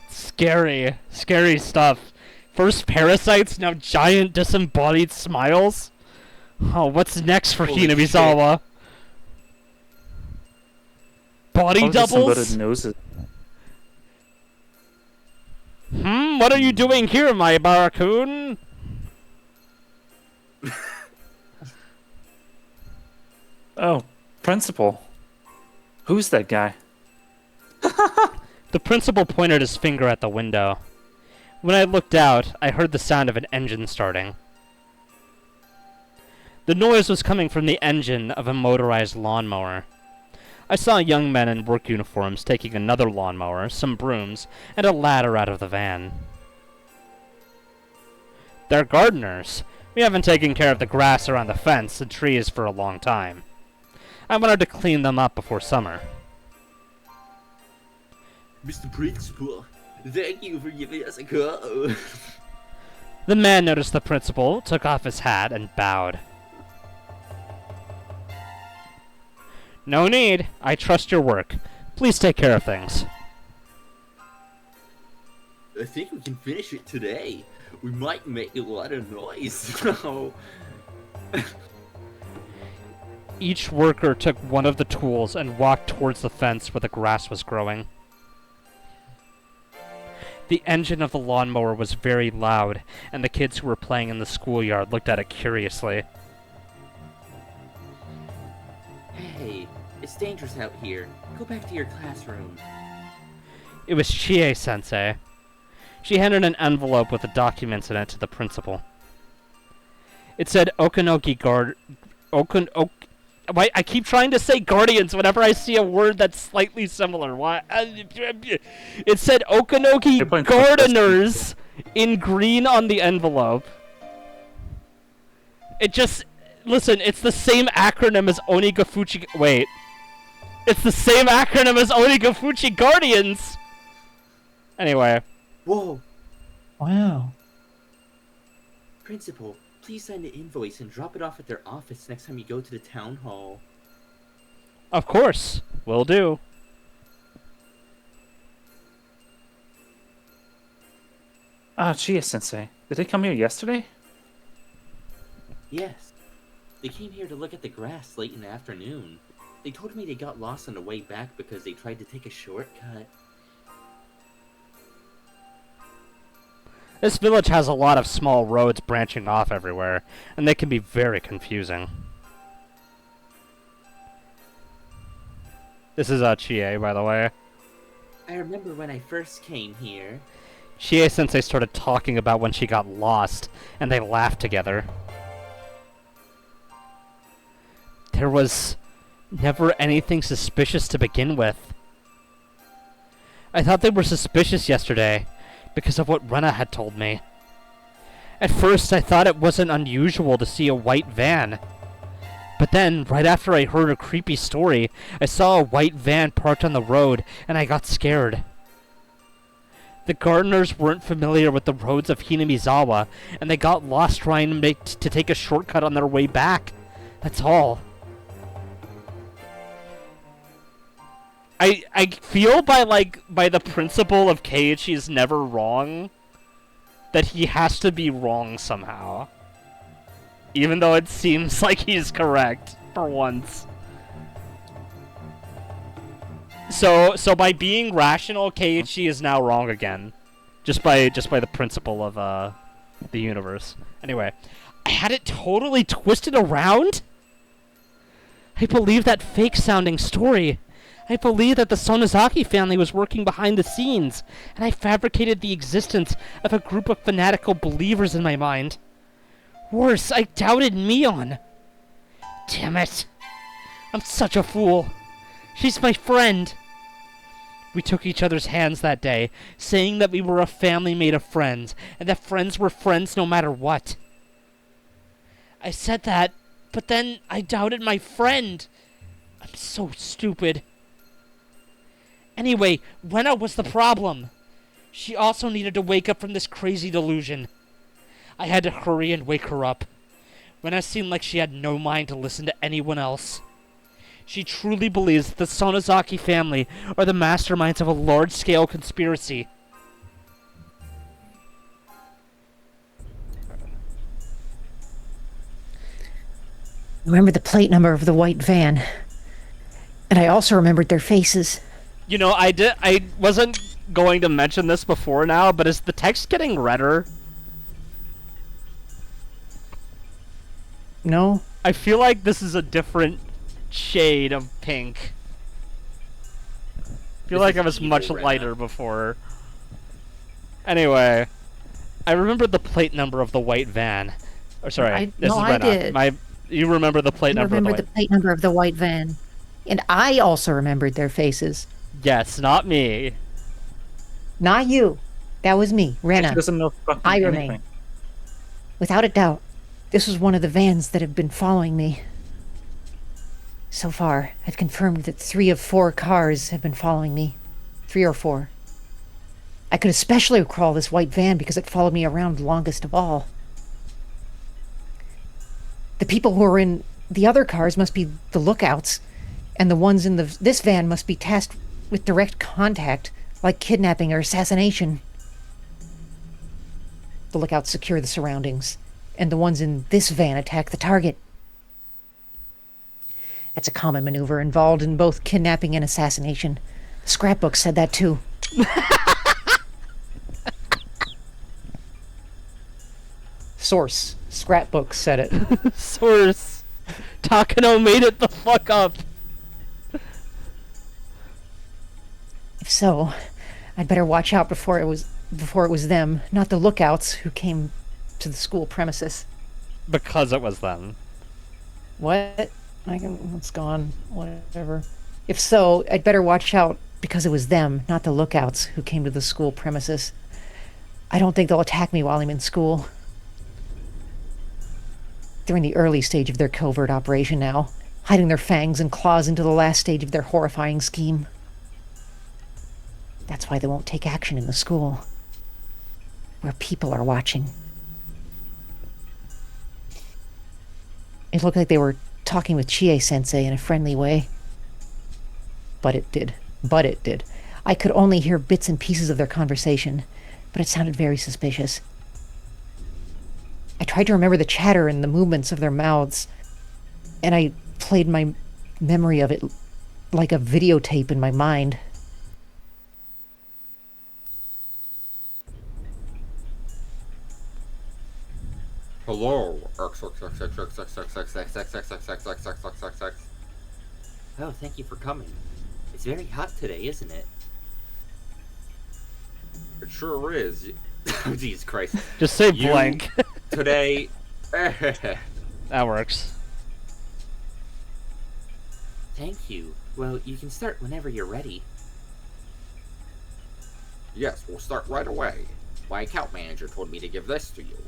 Scary. Scary stuff. First parasites, now giant disembodied smiles? Oh, what's next for Holy Hinamizawa? Body doubles? Noses. What are you doing here, my Barakun? Oh, principal. Who's that guy? The principal pointed his finger at the window. When I looked out, I heard the sound of an engine starting. The noise was coming from the engine of a motorized lawnmower. I saw young men in work uniforms taking another lawnmower, some brooms, and a ladder out of the van. They're gardeners. We haven't taken care of the grass around the fence and trees for a long time. I wanted to clean them up before summer. Mr. Principal, thank you for giving us a call. The man noticed the principal, took off his hat, and bowed. No need. I trust your work. Please take care of things. I think we can finish it today. We might make a lot of noise. Oh. Each worker took one of the tools and walked towards the fence where the grass was growing. The engine of the lawnmower was very loud, and the kids who were playing in the schoolyard looked at it curiously. Hey, it's dangerous out here. Go back to your classroom. It was Chie-sensei. She handed an envelope with the documents in it to the principal. It said Okanoki Guard... Why, I keep trying to say Guardians whenever I see a word that's slightly similar. Why? It said Okanoki Gardeners in green on the envelope. It just... Listen, it's the same acronym as Onigafuchi... Wait. It's the same acronym as Onigafuchi Guardians! Anyway. Whoa! Wow. Principal, please sign the invoice and drop it off at their office next time you go to the town hall. Of course. Will do. Ah, Chia-sensei. Did they come here yesterday? Yes. They came here to look at the grass late in the afternoon. They told me they got lost on the way back because they tried to take a shortcut. This village has a lot of small roads branching off everywhere, and they can be very confusing. This is Chie, by the way. I remember when I first came here. Chie-sensei started talking about when she got lost, and they laughed together. There was never anything suspicious to begin with. I thought they were suspicious yesterday, because of what Rena had told me. At first, I thought it wasn't unusual to see a white van. But then, right after I heard a creepy story, I saw a white van parked on the road, and I got scared. The gardeners weren't familiar with the roads of Hinamizawa, and they got lost trying to take a shortcut on their way back. That's all. I feel by the principle of Keiichi is never wrong, that he has to be wrong somehow. Even though it seems like he's correct, for once. So by being rational, Keiichi is now wrong again. Just by the principle of the universe. Anyway, I had it totally twisted around? I believe that fake-sounding story. I believe that the Sonozaki family was working behind the scenes, and I fabricated the existence of a group of fanatical believers in my mind. Worse, I doubted Mion. Damn it. I'm such a fool. She's my friend. We took each other's hands that day, saying that we were a family made of friends, and that friends were friends no matter what. I said that, but then I doubted my friend. I'm so stupid. Anyway, Rena was the problem. She also needed to wake up from this crazy delusion. I had to hurry and wake her up. Rena seemed like she had no mind to listen to anyone else. She truly believes that the Sonozaki family are the masterminds of a large-scale conspiracy. Remember the plate number of the white van. And I also remembered their faces. You know, I wasn't going to mention this before now, but is the text getting redder? No? I feel like this is a different shade of pink. I feel like I was much lighter before. Anyway, I remembered the plate number of the white van. Or sorry, this is Rena. did. You remember the plate number of the white... the plate number of the white van. And I also remembered their faces. Yes, not me. Not you. That was me, Rena. She doesn't know fucking I anything. remain. Without a doubt. This was one of the vans that have been following me. So far, I've confirmed that 3 of 4 cars have been following me. 3 or 4. I could especially recall this white van because it followed me around longest of all. The people who are in the other cars must be the lookouts, and the ones in this van must be tasked with direct contact, like kidnapping or assassination. The lookouts secure the surroundings, and the ones in this van attack the target. That's a common maneuver involved in both kidnapping and assassination. The scrapbook said that too. Source. Scrapbook said it. Source. Takano made it the fuck up. If so, I'd better watch out before it was them, not the lookouts who came to the school premises. Because it was them. What? It's gone. Whatever. If so, I'd better watch out because it was them, not the lookouts who came to the school premises. I don't think they'll attack me while I'm in school. They're in the early stage of their covert operation now, hiding their fangs and claws into the last stage of their horrifying scheme. That's why they won't take action in the school, where people are watching. It looked like they were talking with Chie-sensei in a friendly way. But it did. I could only hear bits and pieces of their conversation, but it sounded very suspicious. I tried to remember the chatter and the movements of their mouths, and I played my memory of it like a videotape in my mind. Hello. Oh, thank you for coming. It's very hot today, isn't it? It sure is. Oh, Jesus Christ. Just say blank. Today... That works. Thank you. Well, you can start whenever you're ready. Yes, we'll start right away. My account manager told me to give this to you.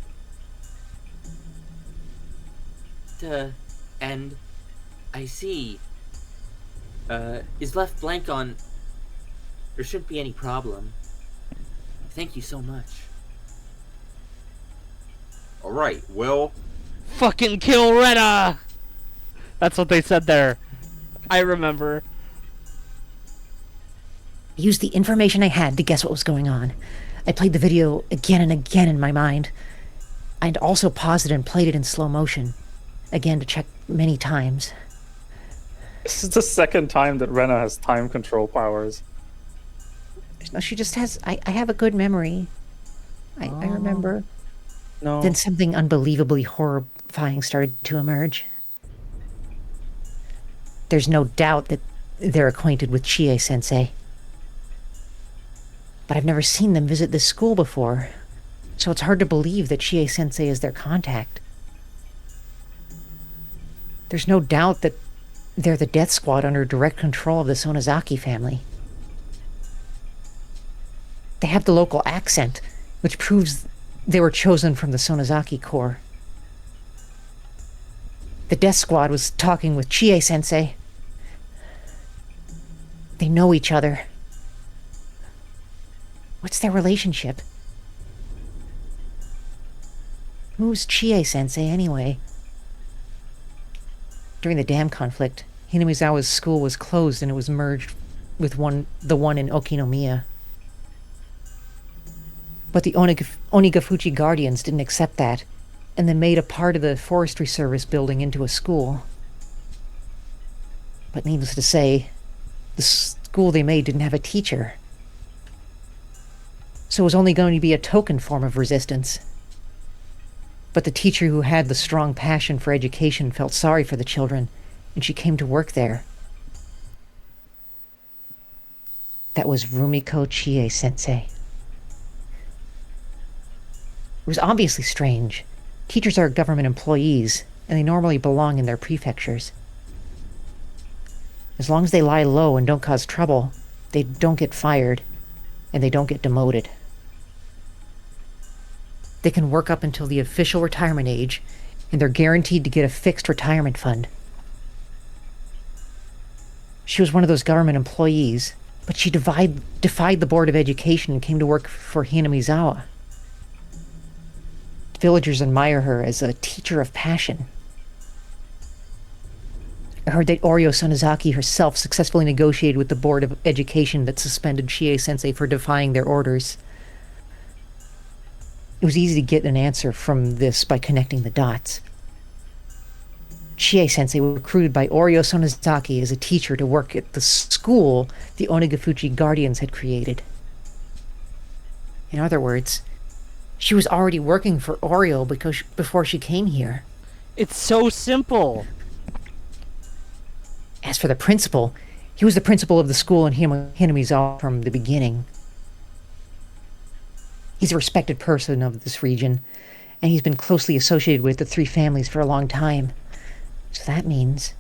And I see. Is left blank on... There shouldn't be any problem. Thank you so much. Alright, well... Fucking kill Retta! That's what they said there. I remember. I used the information I had to guess what was going on. I played the video again and again in my mind. I'd also paused it and played it in slow motion. Again to check many times. This is the second time that Rena has time control powers. No, she just has... I have a good memory. I remember. No. Then something unbelievably horrifying started to emerge. There's no doubt that they're acquainted with Chie-sensei. But I've never seen them visit this school before, so it's hard to believe that Chie-sensei is their contact. There's no doubt that they're the death squad under direct control of the Sonozaki family. They have the local accent, which proves they were chosen from the Sonozaki Corps. The death squad was talking with Chie-sensei. They know each other. What's their relationship? Who's Chie-sensei anyway? During the dam conflict, Hinamizawa's school was closed and it was merged with the one in Okinomiya. But the Onigafuchi Guardians didn't accept that, and they made a part of the Forestry Service building into a school. But needless to say, the school they made didn't have a teacher. So it was only going to be a token form of resistance. But the teacher who had the strong passion for education felt sorry for the children, and she came to work there. That was Rumiko Chie-sensei. It was obviously strange. Teachers are government employees, and they normally belong in their prefectures. As long as they lie low and don't cause trouble, they don't get fired, and they don't get demoted. They can work up until the official retirement age, and they're guaranteed to get a fixed retirement fund. She was one of those government employees, but she defied the Board of Education and came to work for Hinamizawa. Villagers admire her as a teacher of passion. I heard that Oryo Sonozaki herself successfully negotiated with the Board of Education that suspended Chie-sensei for defying their orders. It was easy to get an answer from this by connecting the dots. Chie-sensei was recruited by Oryo Sonozaki as a teacher to work at the school the Onigafuchi Guardians had created. In other words, she was already working for Oryo before she came here. It's so simple. As for the principal, he was the principal of the school in Hinamizawa from the beginning. He's a respected person of this region, and he's been closely associated with the three families for a long time. So that means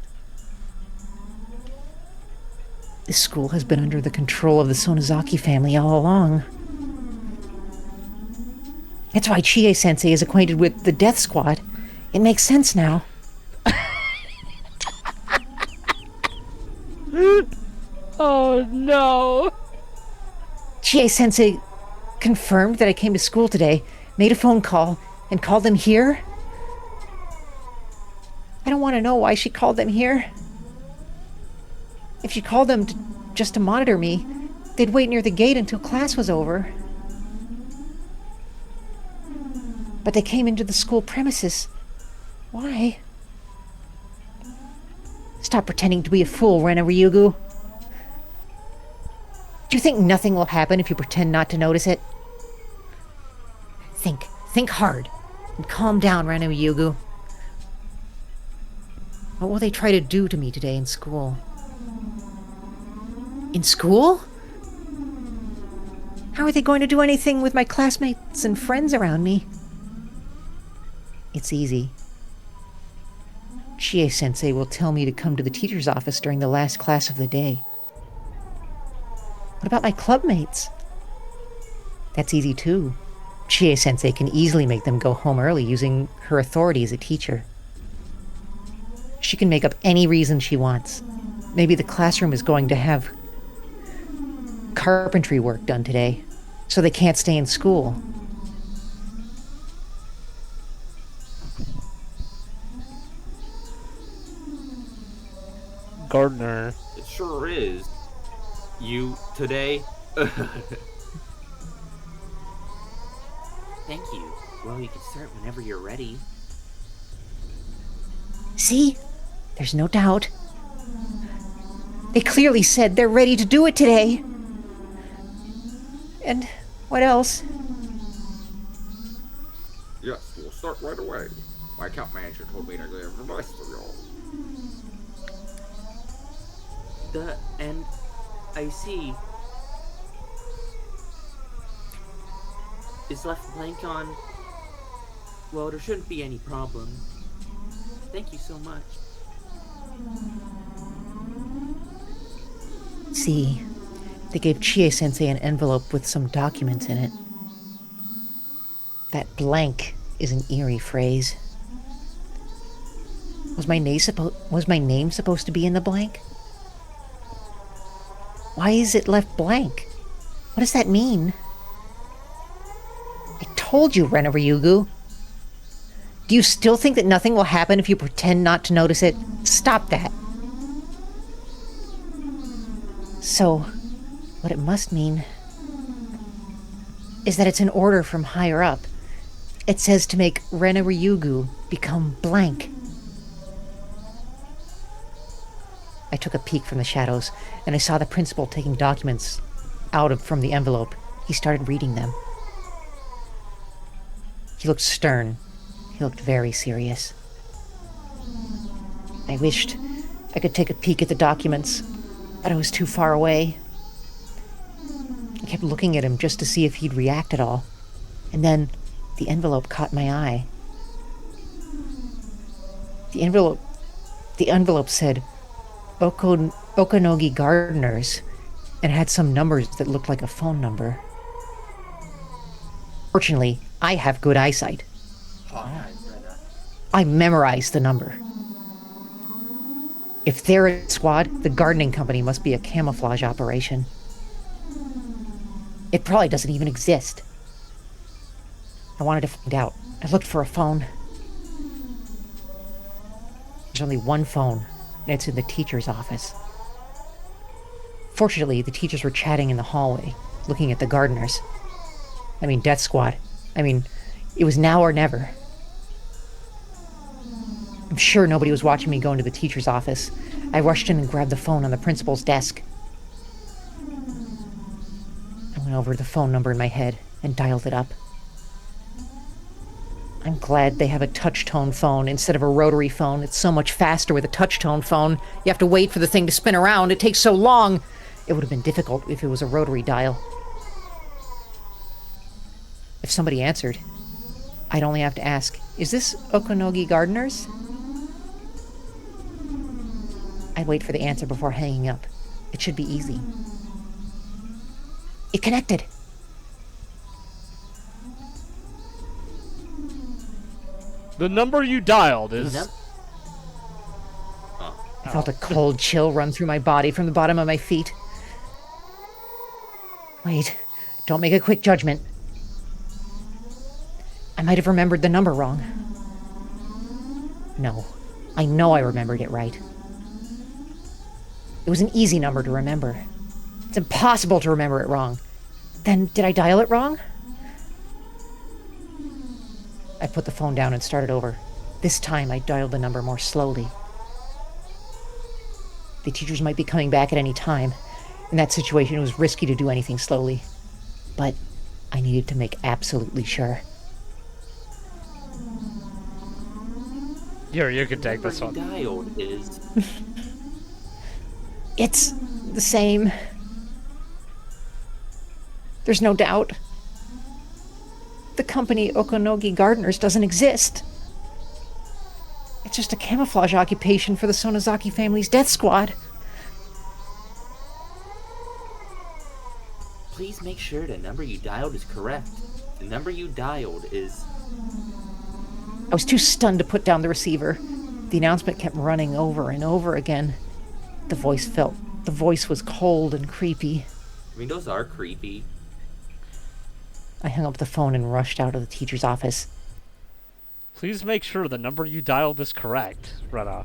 this school has been under the control of the Sonozaki family all along. That's why Chie-sensei is acquainted with the Death Squad. It makes sense now. Oh no! Chie-sensei confirmed that I came to school today, made a phone call, and called them here. I don't want to know why she called them here. If she called them just to monitor me, they'd wait near the gate until class was over. But they came into the school premises. Why? Stop pretending to be a fool, Rena Ryugu. Do you think nothing will happen if you pretend not to notice it? Think hard, and calm down, Rena Ryugu. What will they try to do to me today in school? In school? How are they going to do anything with my classmates and friends around me? It's easy. Chie-sensei will tell me to come to the teacher's office during the last class of the day. What about my clubmates? That's easy too. Chie-sensei can easily make them go home early using her authority as a teacher. She can make up any reason she wants. Maybe the classroom is going to have carpentry work done today, so they can't stay in school. Gardner. It sure is. You today? Thank you. Well, you can start whenever you're ready. See? There's no doubt. They clearly said they're ready to do it today. And what else? Yes, we'll start right away. My account manager told me to give the best of y'all. And I see. It's left blank on. Well, there shouldn't be any problem. Thank you so much. See, they gave Chie-sensei an envelope with some documents in it. That blank is an eerie phrase. Was my name supposed to be in the blank? Why is it left blank? What does that mean? I told you, Rena Ryugu. Do you still think that nothing will happen if you pretend not to notice it? Stop that. So, what it must mean is that it's an order from higher up. It says to make Rena Ryugu become blank. I took a peek from the shadows, and I saw the principal taking documents from the envelope. He started reading them. He looked stern. He looked very serious. I wished I could take a peek at the documents, but I was too far away. I kept looking at him just to see if he'd react at all. And then the envelope caught my eye. The envelope said Okanogi Gardeners and had some numbers that looked like a phone number. Fortunately, I have good eyesight. Hi, Rena. I memorized the number. If they're a squad, the gardening company must be a camouflage operation. It probably doesn't even exist. I wanted to find out. I looked for a phone. There's only one phone, and it's in the teacher's office. Fortunately, the teachers were chatting in the hallway, looking at the gardeners. I mean, Death Squad. I mean, it was now or never. I'm sure nobody was watching me go into the teacher's office. I rushed in and grabbed the phone on the principal's desk. I went over the phone number in my head and dialed it up. I'm glad they have a touch-tone phone instead of a rotary phone. It's so much faster with a touch-tone phone. You have to wait for the thing to spin around. It takes so long. It would have been difficult if it was a rotary dial. If somebody answered, I'd only have to ask, is this Okonogi Gardeners? I'd wait for the answer before hanging up. It should be easy. It connected. The number you dialed is... I felt a cold chill run through my body from the bottom of my feet. Wait, don't make a quick judgment. I might have remembered the number wrong. No, I know I remembered it right. It was an easy number to remember. It's impossible to remember it wrong. Then, did I dial it wrong? I put the phone down and started over. This time, I dialed the number more slowly. The teachers might be coming back at any time. In that situation, it was risky to do anything slowly. But I needed to make absolutely sure. Here, you can take this Number one. you dialed is... It's the same. There's no doubt. The company Okonogi Gardeners doesn't exist. It's just a camouflage occupation for the Sonozaki family's death squad. Please make sure the number you dialed is correct. The number you dialed is... I was too stunned to put down the receiver. The announcement kept running over and over again. The voice was cold and creepy. I mean, those are creepy. I hung up the phone and rushed out of the teacher's office. Please make sure the number you dialed is correct, Rena.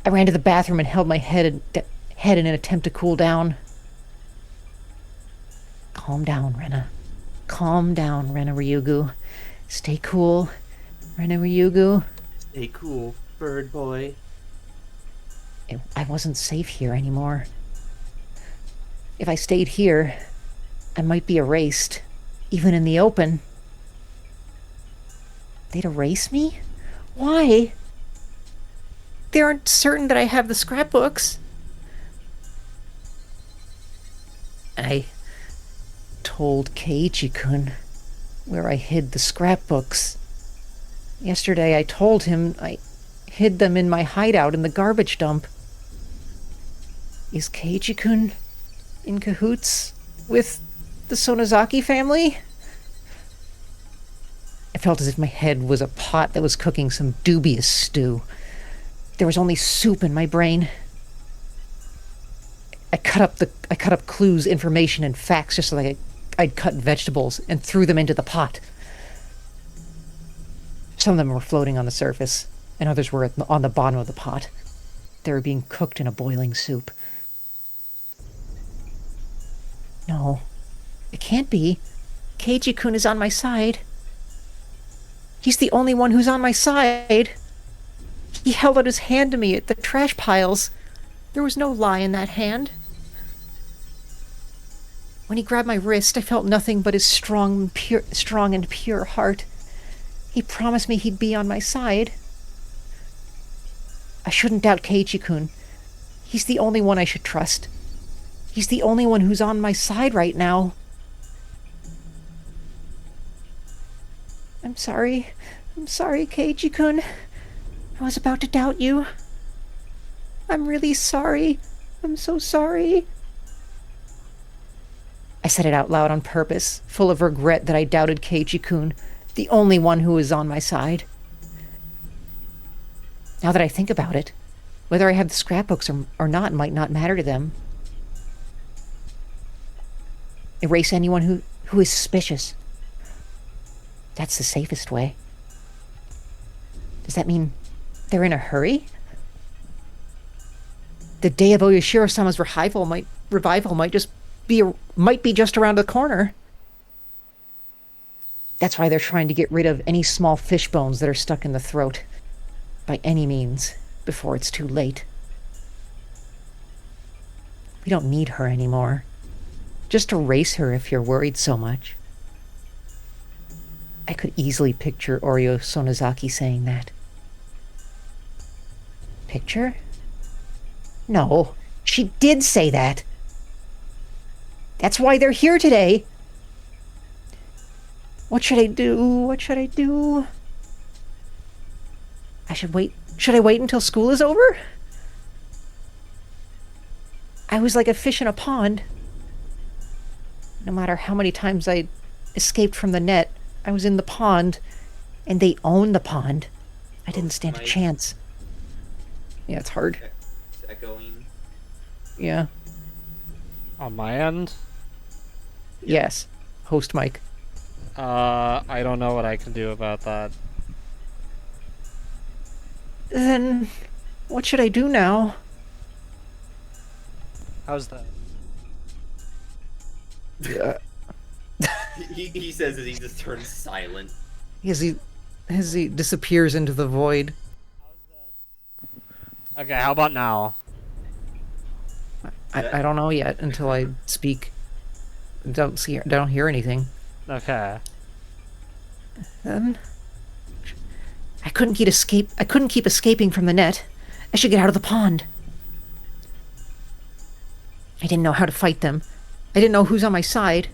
I ran to the bathroom and held my head in an attempt to cool down. Calm down, Rena. Calm down, Rena Ryugu. Stay cool, Rena Ryugu. Stay cool, bird boy. I wasn't safe here anymore. If I stayed here, I might be erased, even in the open. They'd erase me? Why? They aren't certain that I have the scrapbooks. I told Keiichi-kun where I hid the scrapbooks. Yesterday I told him I hid them in my hideout in the garbage dump. Is Keiichi-kun in cahoots with the Sonozaki family? I felt as if my head was a pot that was cooking some dubious stew. There was only soup in my brain. I cut up clues, information, and facts just like I'd cut vegetables and threw them into the pot. Some of them were floating on the surface, and others were on the bottom of the pot. They were being cooked in a boiling soup. No, it can't be. Keiji-kun is on my side. He's the only one who's on my side. He held out his hand to me at the trash piles. There was no lie in that hand. When he grabbed my wrist, I felt nothing but his strong and pure heart. He promised me he'd be on my side. I shouldn't doubt Keiichi-kun. He's the only one I should trust. He's the only one who's on my side right now. I'm sorry. I'm sorry, Keiichi-kun. I was about to doubt you. I'm really sorry. I'm so sorry. I said it out loud on purpose, full of regret that I doubted Keiichi-kun, The only one who is on my side. Now that I think about it, whether I have the scrapbooks or not might not matter to them. Erase anyone who is suspicious. That's the safest way. Does that mean they're in a hurry? The day of Oyashiro-sama's revival might be just around the corner. That's why they're trying to get rid of any small fish bones that are stuck in the throat. By any means, before it's too late. We don't need her anymore. Just erase her if you're worried so much. I could easily picture Oryo Sonozaki saying that. Picture? No, she did say that. That's why they're here today. What should I do? What should I do? I should wait. Should I wait until school is over? I was like a fish in a pond. No matter how many times I escaped from the net, I was in the pond, and they own the pond. I didn't stand a chance. Yeah, it's hard. It's echoing. Yeah. On my end? Yes. Host Mike. I don't know what I can do about that. Then, what should I do now? How's that? Yeah. He says as he just turns silent. As he disappears into the void. Okay, how about now? I don't know yet until I speak. Don't hear anything. Okay. Then I couldn't keep escaping from the net. I should get out of the pond. I didn't know how to fight them. I didn't know who's on my side.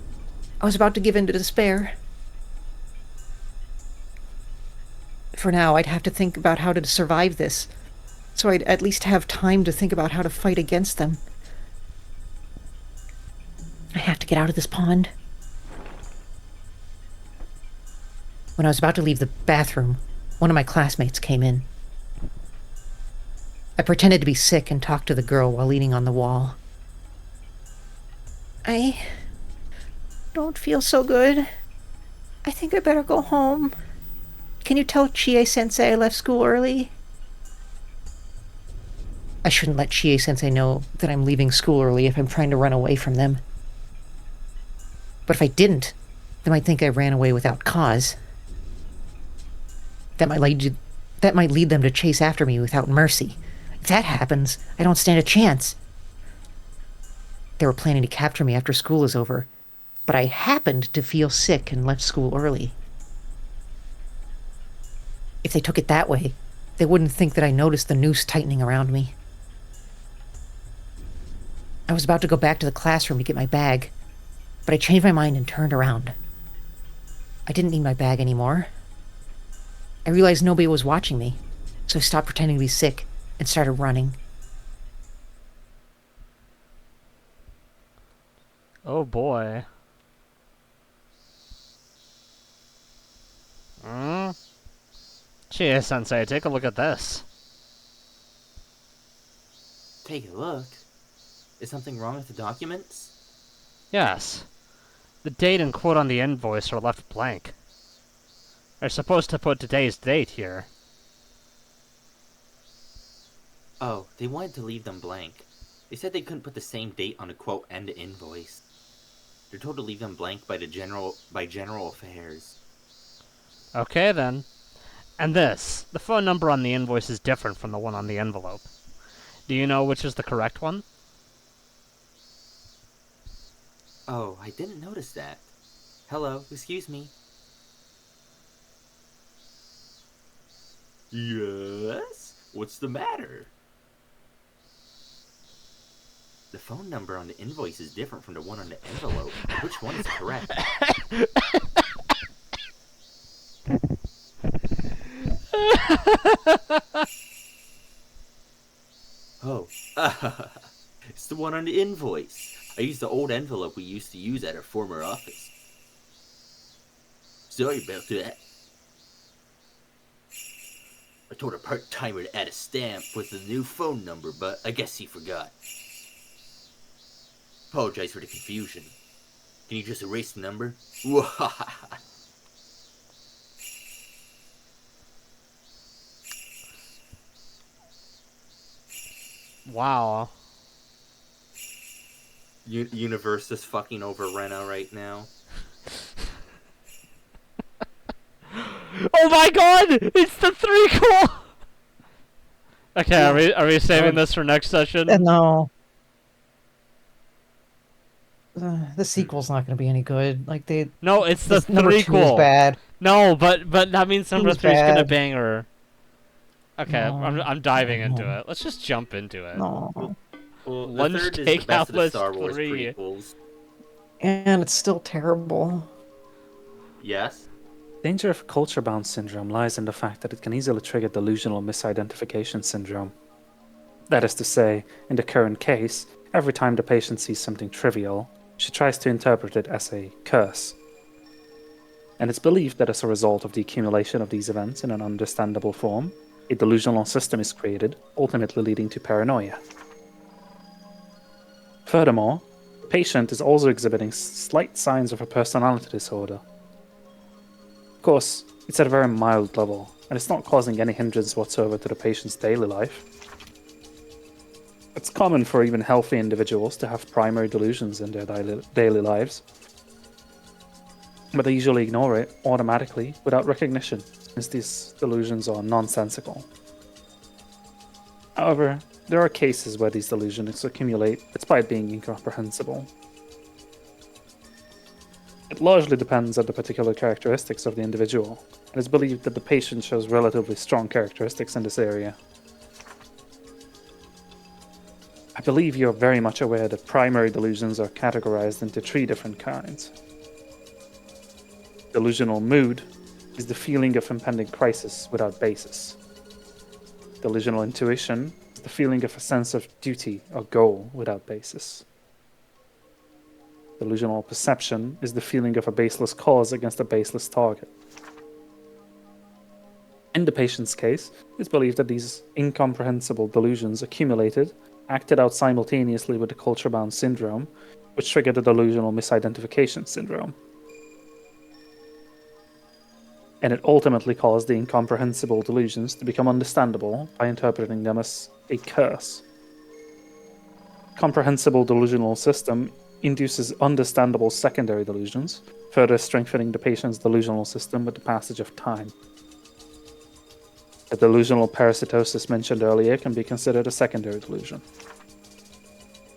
I was about to give in to despair. For now, I'd have to think about how to survive this, so I'd at least have time to think about how to fight against them. I have to get out of this pond. When I was about to leave the bathroom, one of my classmates came in. I pretended to be sick and talked to the girl while leaning on the wall. I don't feel so good. I think I better go home. Can you tell Chie-sensei I left school early? I shouldn't let Chie-sensei know that I'm leaving school early if I'm trying to run away from them. But if I didn't, they might think I ran away without cause. That might lead them to chase after me without mercy. If that happens, I don't stand a chance. They were planning to capture me after school is over, but I happened to feel sick and left school early. If they took it that way, they wouldn't think that I noticed the noose tightening around me. I was about to go back to the classroom to get my bag, but I changed my mind and turned around. I didn't need my bag anymore. I realized nobody was watching me, so I stopped pretending to be sick and started running. Oh boy. Chie-sensei, take a look at this. Take a look. Is something wrong with the documents? Yes. The date and quote on the invoice are left blank. They're supposed to put today's date here. Oh, they wanted to leave them blank. They said they couldn't put the same date on a quote and an invoice. They're told to leave them blank by general affairs. Okay then. And this, the phone number on the invoice is different from the one on the envelope. Do you know which is the correct one? Oh, I didn't notice that. Hello, excuse me. Yes? What's the matter? The phone number on the invoice is different from the one on the envelope. Which one is correct? Oh, it's the one on the invoice. I used the old envelope we used to use at our former office. Sorry about that. I told our part-timer to add a stamp with the new phone number, but I guess he forgot. Apologize for the confusion. Can you just erase the number? Wow. Universe is fucking over Rena right now. Oh my god! It's the threequel! Okay, are we saving this for next session? No. The sequel's not going to be any good. Like No, it's the number 2 is threequel. bad. No, but that means number 3 is gonna bad. bang her. Okay, No. I'm diving into No. it. Let's just jump into it. No. Well, the Lunch third is the best of the Takeout Star List Wars 3. prequels. And it's still terrible. Yes? Danger of culture-bound syndrome lies in the fact that it can easily trigger delusional misidentification syndrome. That is to say, in the current case, every time the patient sees something trivial, she tries to interpret it as a curse. And it's believed that as a result of the accumulation of these events in an understandable form, a delusional system is created, ultimately leading to paranoia. Furthermore, the patient is also exhibiting slight signs of a personality disorder. Of course, it's at a very mild level, and it's not causing any hindrance whatsoever to the patient's daily life. It's common for even healthy individuals to have primary delusions in their daily lives, but they usually ignore it automatically without recognition, since these delusions are nonsensical. However, there are cases where these delusions accumulate despite being incomprehensible. It largely depends on the particular characteristics of the individual, and it's believed that the patient shows relatively strong characteristics in this area. I believe you're very much aware that primary delusions are categorized into 3 different kinds. Delusional mood is the feeling of impending crisis without basis. Delusional intuition is the feeling of a sense of duty or goal without basis. Delusional perception is the feeling of a baseless cause against a baseless target. In the patient's case, it's believed that these incomprehensible delusions accumulated, acted out simultaneously with the culture-bound syndrome, which triggered the delusional misidentification syndrome. And it ultimately caused the incomprehensible delusions to become understandable by interpreting them as a curse. Comprehensible delusional system induces understandable secondary delusions, further strengthening the patient's delusional system with the passage of time. The delusional parasitosis mentioned earlier can be considered a secondary delusion.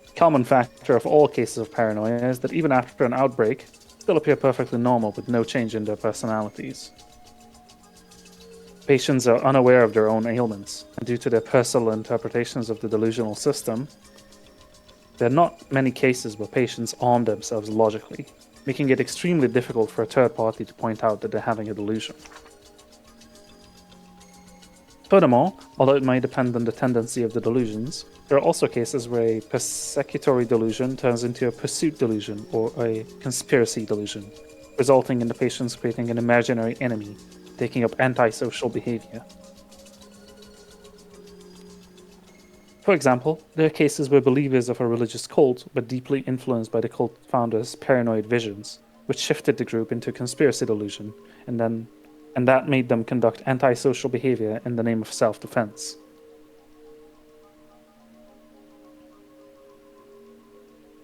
A common factor of all cases of paranoia is that even after an outbreak, still appear perfectly normal with no change in their personalities. Patients are unaware of their own ailments, and due to their personal interpretations of the delusional system, there are not many cases where patients arm themselves logically, making it extremely difficult for a third party to point out that they're having a delusion. Furthermore, although it may depend on the tendency of the delusions, there are also cases where a persecutory delusion turns into a pursuit delusion or a conspiracy delusion, resulting in the patients creating an imaginary enemy, taking up antisocial behavior. For example, there are cases where believers of a religious cult were deeply influenced by the cult founder's paranoid visions, which shifted the group into a conspiracy delusion, and that made them conduct antisocial behavior in the name of self-defense.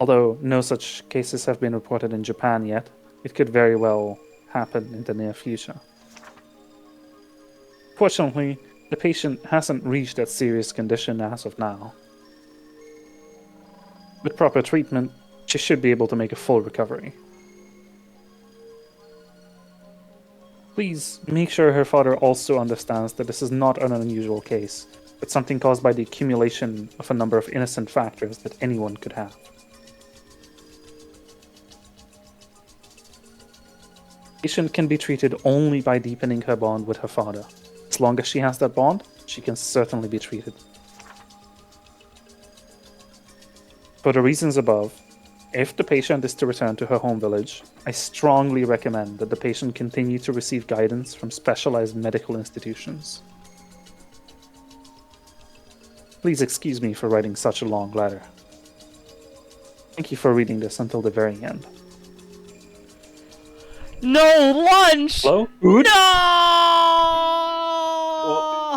Although no such cases have been reported in Japan yet, it could very well happen in the near future. Fortunately, the patient hasn't reached that serious condition as of now. With proper treatment, she should be able to make a full recovery. Please make sure her father also understands that this is not an unusual case, but something caused by the accumulation of a number of innocent factors that anyone could have. The patient can be treated only by deepening her bond with her father. As long as she has that bond, she can certainly be treated. For the reasons above, if the patient is to return to her home village, I strongly recommend that the patient continue to receive guidance from specialized medical institutions. Please excuse me for writing such a long letter. Thank you for reading this until the very end. No lunch! Hello? Food? No!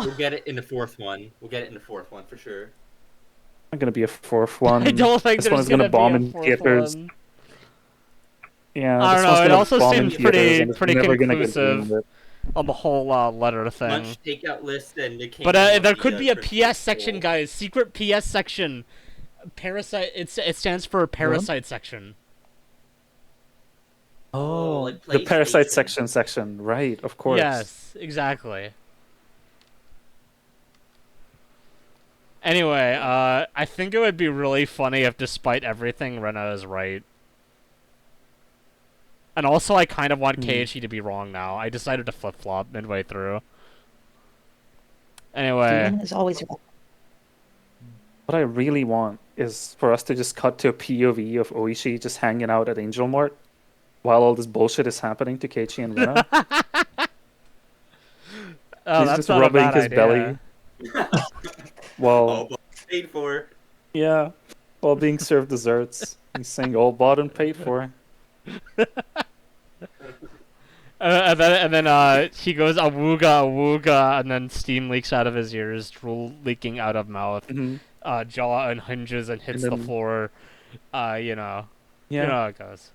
We'll get it in the fourth one. We'll get it in the fourth one for sure. Not gonna be a fourth one. I don't think this one there's is gonna bomb be a in fourth theaters. one. Yeah, I this don't one's know, it gonna also bomb in seems theaters, and it's pretty never gonna get conclusive. greenlit. On the whole letter thing. Lunch takeout list and the But there could be a Christmas PS section, bowl. guys. Secret PS section. Parasite. It stands for Parasite section. Oh, like The Parasite PlayStation. section, right, of course. Yes, exactly. Anyway, I think it would be really funny if, despite everything, Rena is right. And also, I kind of want Keiichi to be wrong now. I decided to flip-flop midway through. Anyway. Steven is always right. What I really want is for us to just cut to a POV of Oishi just hanging out at Angel Mart while all this bullshit is happening to Keiichi and Rena. Oh, He's that's just not rubbing a bad his idea. belly while All bought and paid for. yeah, while being served desserts. He's saying all bought and paid for. And then he goes awooga awooga, and then steam leaks out of his ears, drool leaking out of mouth. Mm-hmm. Jaw unhinges and hits And the then- floor. You know Yeah. how it goes.